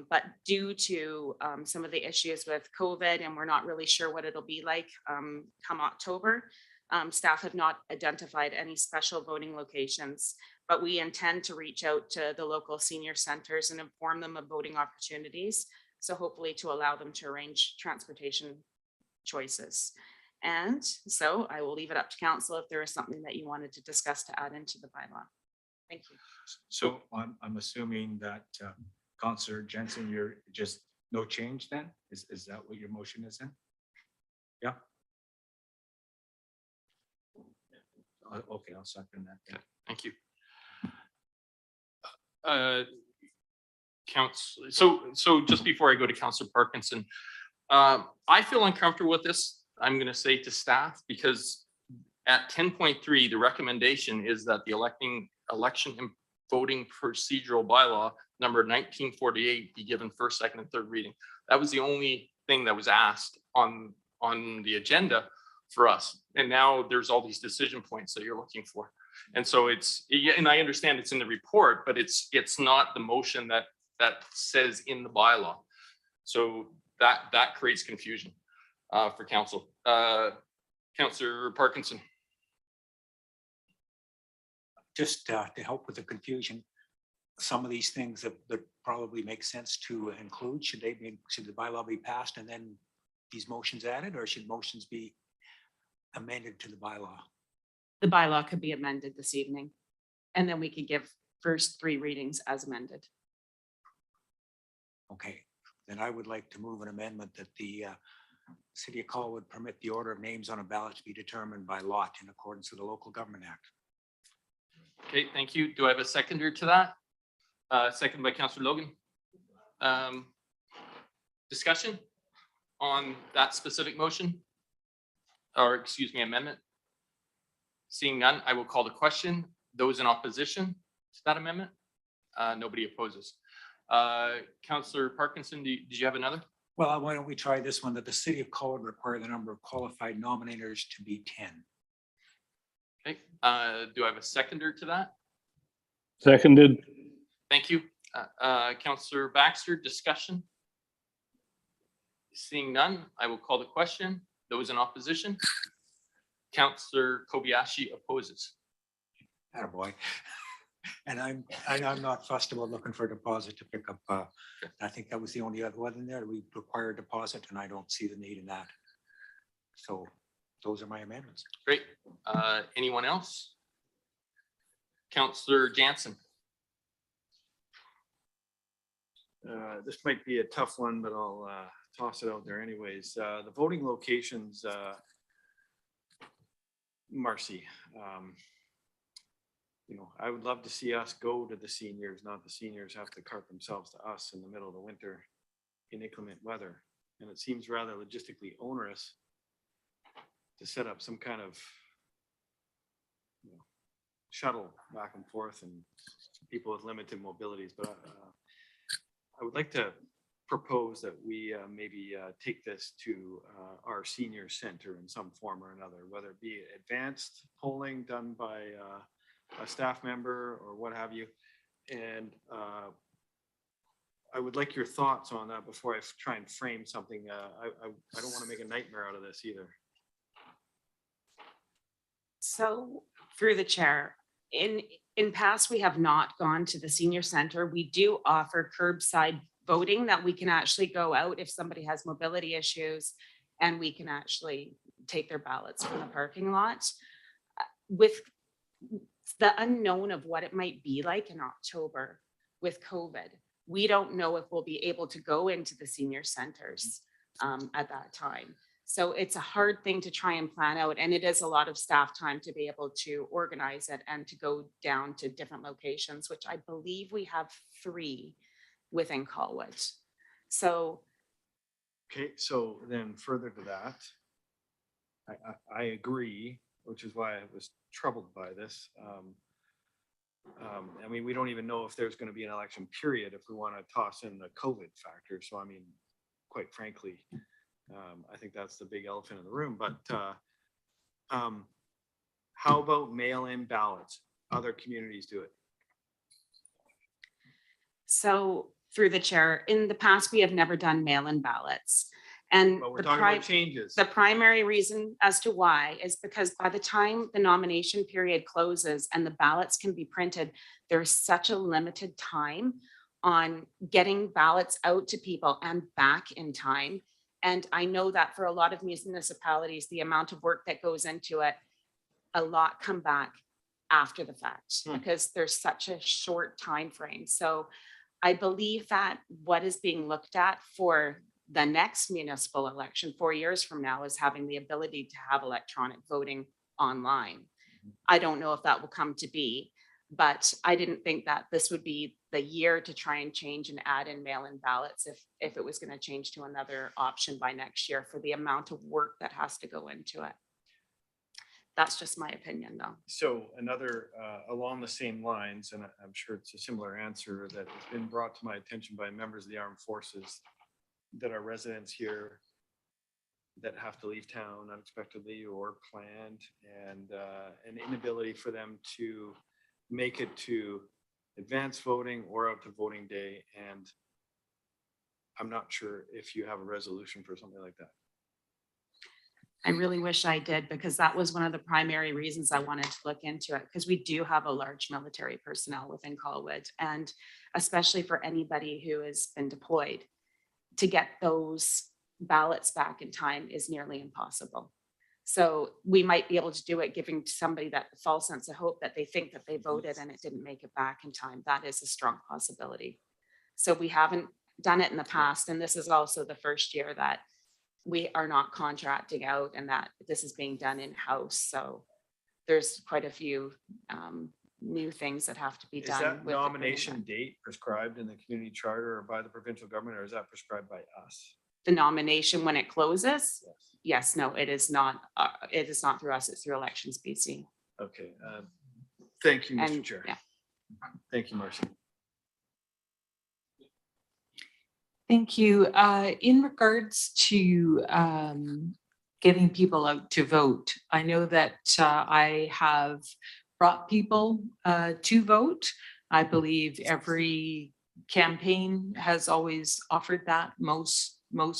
But due to some of the issues with COVID, and we're not really sure what it'll be like come October, staff have not identified any special voting locations, but we intend to reach out to the local senior centers and inform them of voting opportunities. So hopefully to allow them to arrange transportation choices. And so I will leave it up to council if there is something that you wanted to discuss to add into the bylaw. Thank you. So I'm assuming that Councillor Jensen, you're just no change then? Is that what your motion is then? Yeah. Okay, I'll second that. Okay, thank you. So just before I go to Councillor Parkinson, I feel uncomfortable with this. I'm going to say to staff, because at 10.3, the recommendation is that the election and voting procedural bylaw number 1948 be given first, second, and third reading. That was the only thing that was asked on the agenda for us. And now there's all these decision points that you're looking for. And so and I understand it's in the report, but it's not the motion that says in the bylaw. So that creates confusion for council. Councillor Parkinson. Just to help with the confusion, some of these things that probably make sense to include, should the bylaw be passed and then these motions added, or should motions be amended to the bylaw? The bylaw could be amended this evening, and then we could give first 3 readings as amended. Okay, then I would like to move an amendment that the City of Colwood permit the order of names on a ballot to be determined by lot in accordance with the Local Government Act. Okay, thank you. Do I have a seconder to that? Second by Councillor Logan. Discussion on that specific motion, or excuse me, amendment? Seeing none, I will call the question. Those in opposition to that amendment? Nobody opposes. Councillor Parkinson, did you have another? Well, why don't we try this one, that the City of Colwood require the number of qualified nominators to be 10. Okay, do I have a seconder to that? Seconded. Thank you. Councillor Baxter, discussion? Seeing none, I will call the question. Those in opposition? Councillor Kobayashi opposes. Attaboy. And I'm not fussed about looking for a deposit to pick up. I think that was the only other one in there. We require a deposit, and I don't see the need in that. So those are my amendments. Great. Anyone else? Councillor Jansen. This might be a tough one, but I'll toss it out there anyways. The voting locations, Marcy, I would love to see us go to the seniors, not the seniors have to cart themselves to us in the middle of the winter in inclement weather. And it seems rather logistically onerous to set up some kind of shuttle back and forth and people with limited mobilities. But I would like to propose that we maybe take this to our senior center in some form or another, whether it be advanced polling done by a staff member or what have you. And I would like your thoughts on that before I try and frame something. I don't want to make a nightmare out of this either. So through the chair, in past, we have not gone to the senior center. We do offer curbside voting that we can actually go out if somebody has mobility issues, and we can actually take their ballots from the parking lot. With the unknown of what it might be like in October with COVID, we don't know if we'll be able to go into the senior centers at that time. So it's a hard thing to try and plan out, and it is a lot of staff time to be able to organize it and to go down to different locations, which I believe we have 3 within Colwood. So. Okay, so then further to that, I agree, which is why I was troubled by this. I mean, we don't even know if there's going to be an election period if we want to toss in the COVID factor. So I mean, quite frankly, I think that's the big elephant in the room. But how about mail-in ballots? Other communities do it. So through the chair, in the past, we have never done mail-in ballots. And But we're the talking pri- about changes. the primary reason as to why is because by the time the nomination period closes and the ballots can be printed, there's such a limited time on getting ballots out to people and back in time. And I know that for a lot of municipalities, the amount of work that goes into it, a lot come back after the fact because there's such a short time frame. So I believe that what is being looked at for the next municipal election 4 years from now is having the ability to have electronic voting online. I don't know if that will come to be, but I didn't think that this would be the year to try and change and add in mail-in ballots if it was going to change to another option by next year for the amount of work that has to go into it. That's just my opinion though. So another, along the same lines, and I'm sure it's a similar answer that has been brought to my attention by members of the armed forces, that are residents here that have to leave town unexpectedly or planned, and an inability for them to make it to advanced voting or out to voting day. And I'm not sure if you have a resolution for something like that. I really wish I did, because that was one of the primary reasons I wanted to look into it, because we do have a large military personnel within Colwood, and especially for anybody who has been deployed, to get those ballots back in time is nearly impossible. So we might be able to do it, giving somebody that false sense of hope that they think that they voted and it didn't make it back in time. That is a strong possibility. So we haven't done it in the past, and this is also the first year that we are not contracting out and that this is being done in-house. So there's quite a few new things that have to be Is done. that with the nomination date prescribed in the community charter or by the provincial government, or is that prescribed by us? The nomination when it closes? Yes, no, it is not. It is not through us, it's through Elections BC. Okay, thank you, Mr. And, Chair. yeah. Thank you, Marcy. Thank you. In regards to getting people out to vote, I know that I have brought people to vote. I believe every campaign has always offered that. Most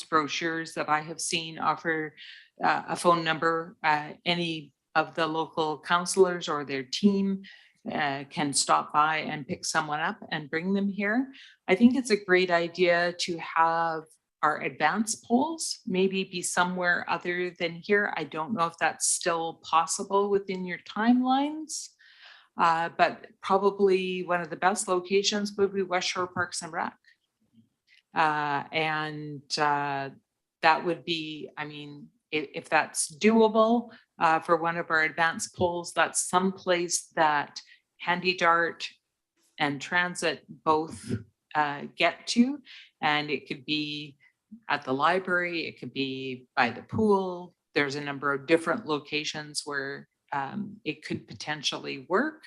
brochures that I have seen offer a phone number. Any of the local councillors or their team can stop by and pick someone up and bring them here. I think it's a great idea to have our advance polls maybe be somewhere other than here. I don't know if that's still possible within your timelines, but probably one of the best locations would be West Shore Parks and Rec. That would be, I mean, if that's doable for one of our advance polls, that's someplace that Handy Dart and Transit both get to. And it could be at the library, it could be by the pool. There's a number of different locations where it could potentially work.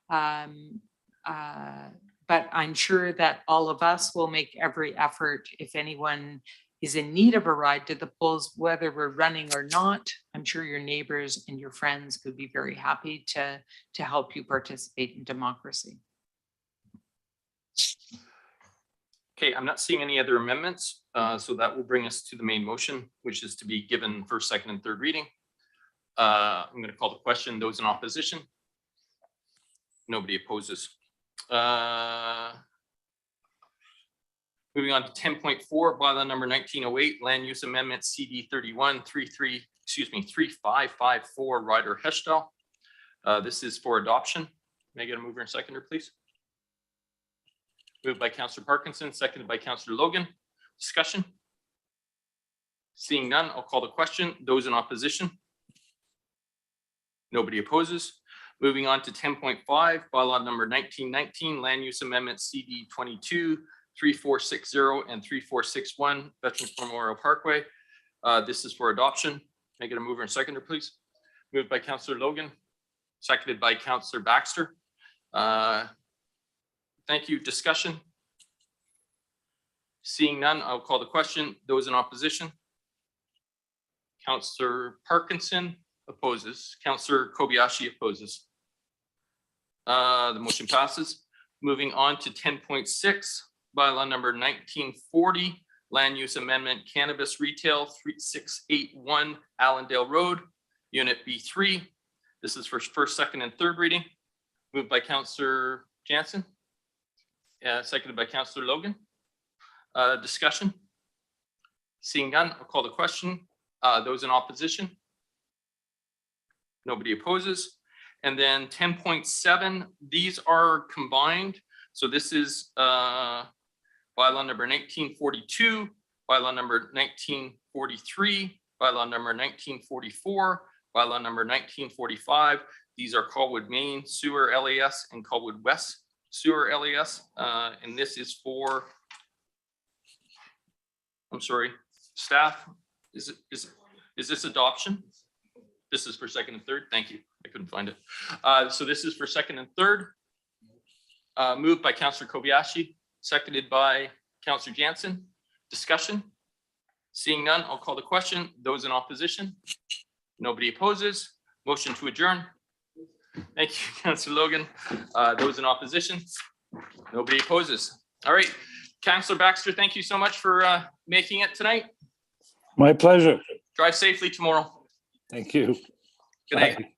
But I'm sure that all of us will make every effort if anyone is in need of a ride to the polls, whether we're running or not. I'm sure your neighbors and your friends could be very happy to help you participate in democracy. Okay, I'm not seeing any other amendments, so that will bring us to the main motion, which is to be given first, second, and third reading. I'm going to call the question. Those in opposition? Nobody opposes. Moving on to 10.4, bylaw number 1908, land use amendment CD 3554, Ryder Heshdall. This is for adoption. May I get a mover and seconder, please? Moved by Councillor Parkinson, seconded by Councillor Logan. Discussion? Seeing none, I'll call the question. Those in opposition? Nobody opposes. Moving on to 10.5, bylaw number 1919, land use amendment CD 223460 and 3461, Veterans Memorial Parkway. This is for adoption. May I get a mover and seconder, please? Moved by Councillor Logan, seconded by Councillor Baxter. Thank you. Discussion? Seeing none, I'll call the question. Those in opposition? Councillor Parkinson opposes. Councillor Kobayashi opposes. The motion passes. Moving on to 10.6, bylaw number 1940, land use amendment, cannabis retail, 3681 Allendale Road, Unit B3. This is for first, second, and third reading. Moved by Councillor Jansen. Seconded by Councillor Logan. Discussion? Seeing none, I'll call the question. Those in opposition? Nobody opposes. And then 10.7, these are combined. So this is bylaw number 1942, bylaw number 1943, bylaw number 1944, bylaw number 1945. These are Colwood Main Sewer LAS and Colwood West Sewer LAS. And this is for, I'm sorry, staff, is this adoption? This is for second and third. Thank you. I couldn't find it. So this is for second and third. Moved by Councillor Kobayashi, seconded by Councillor Jansen. Discussion? Seeing none, I'll call the question. Those in opposition? Nobody opposes. Motion to adjourn. Thank you, Councillor Logan. Those in opposition? Nobody opposes. All right. Councillor Baxter, thank you so much for making it tonight. My pleasure. Drive safely tomorrow. Thank you. Good night. Bye.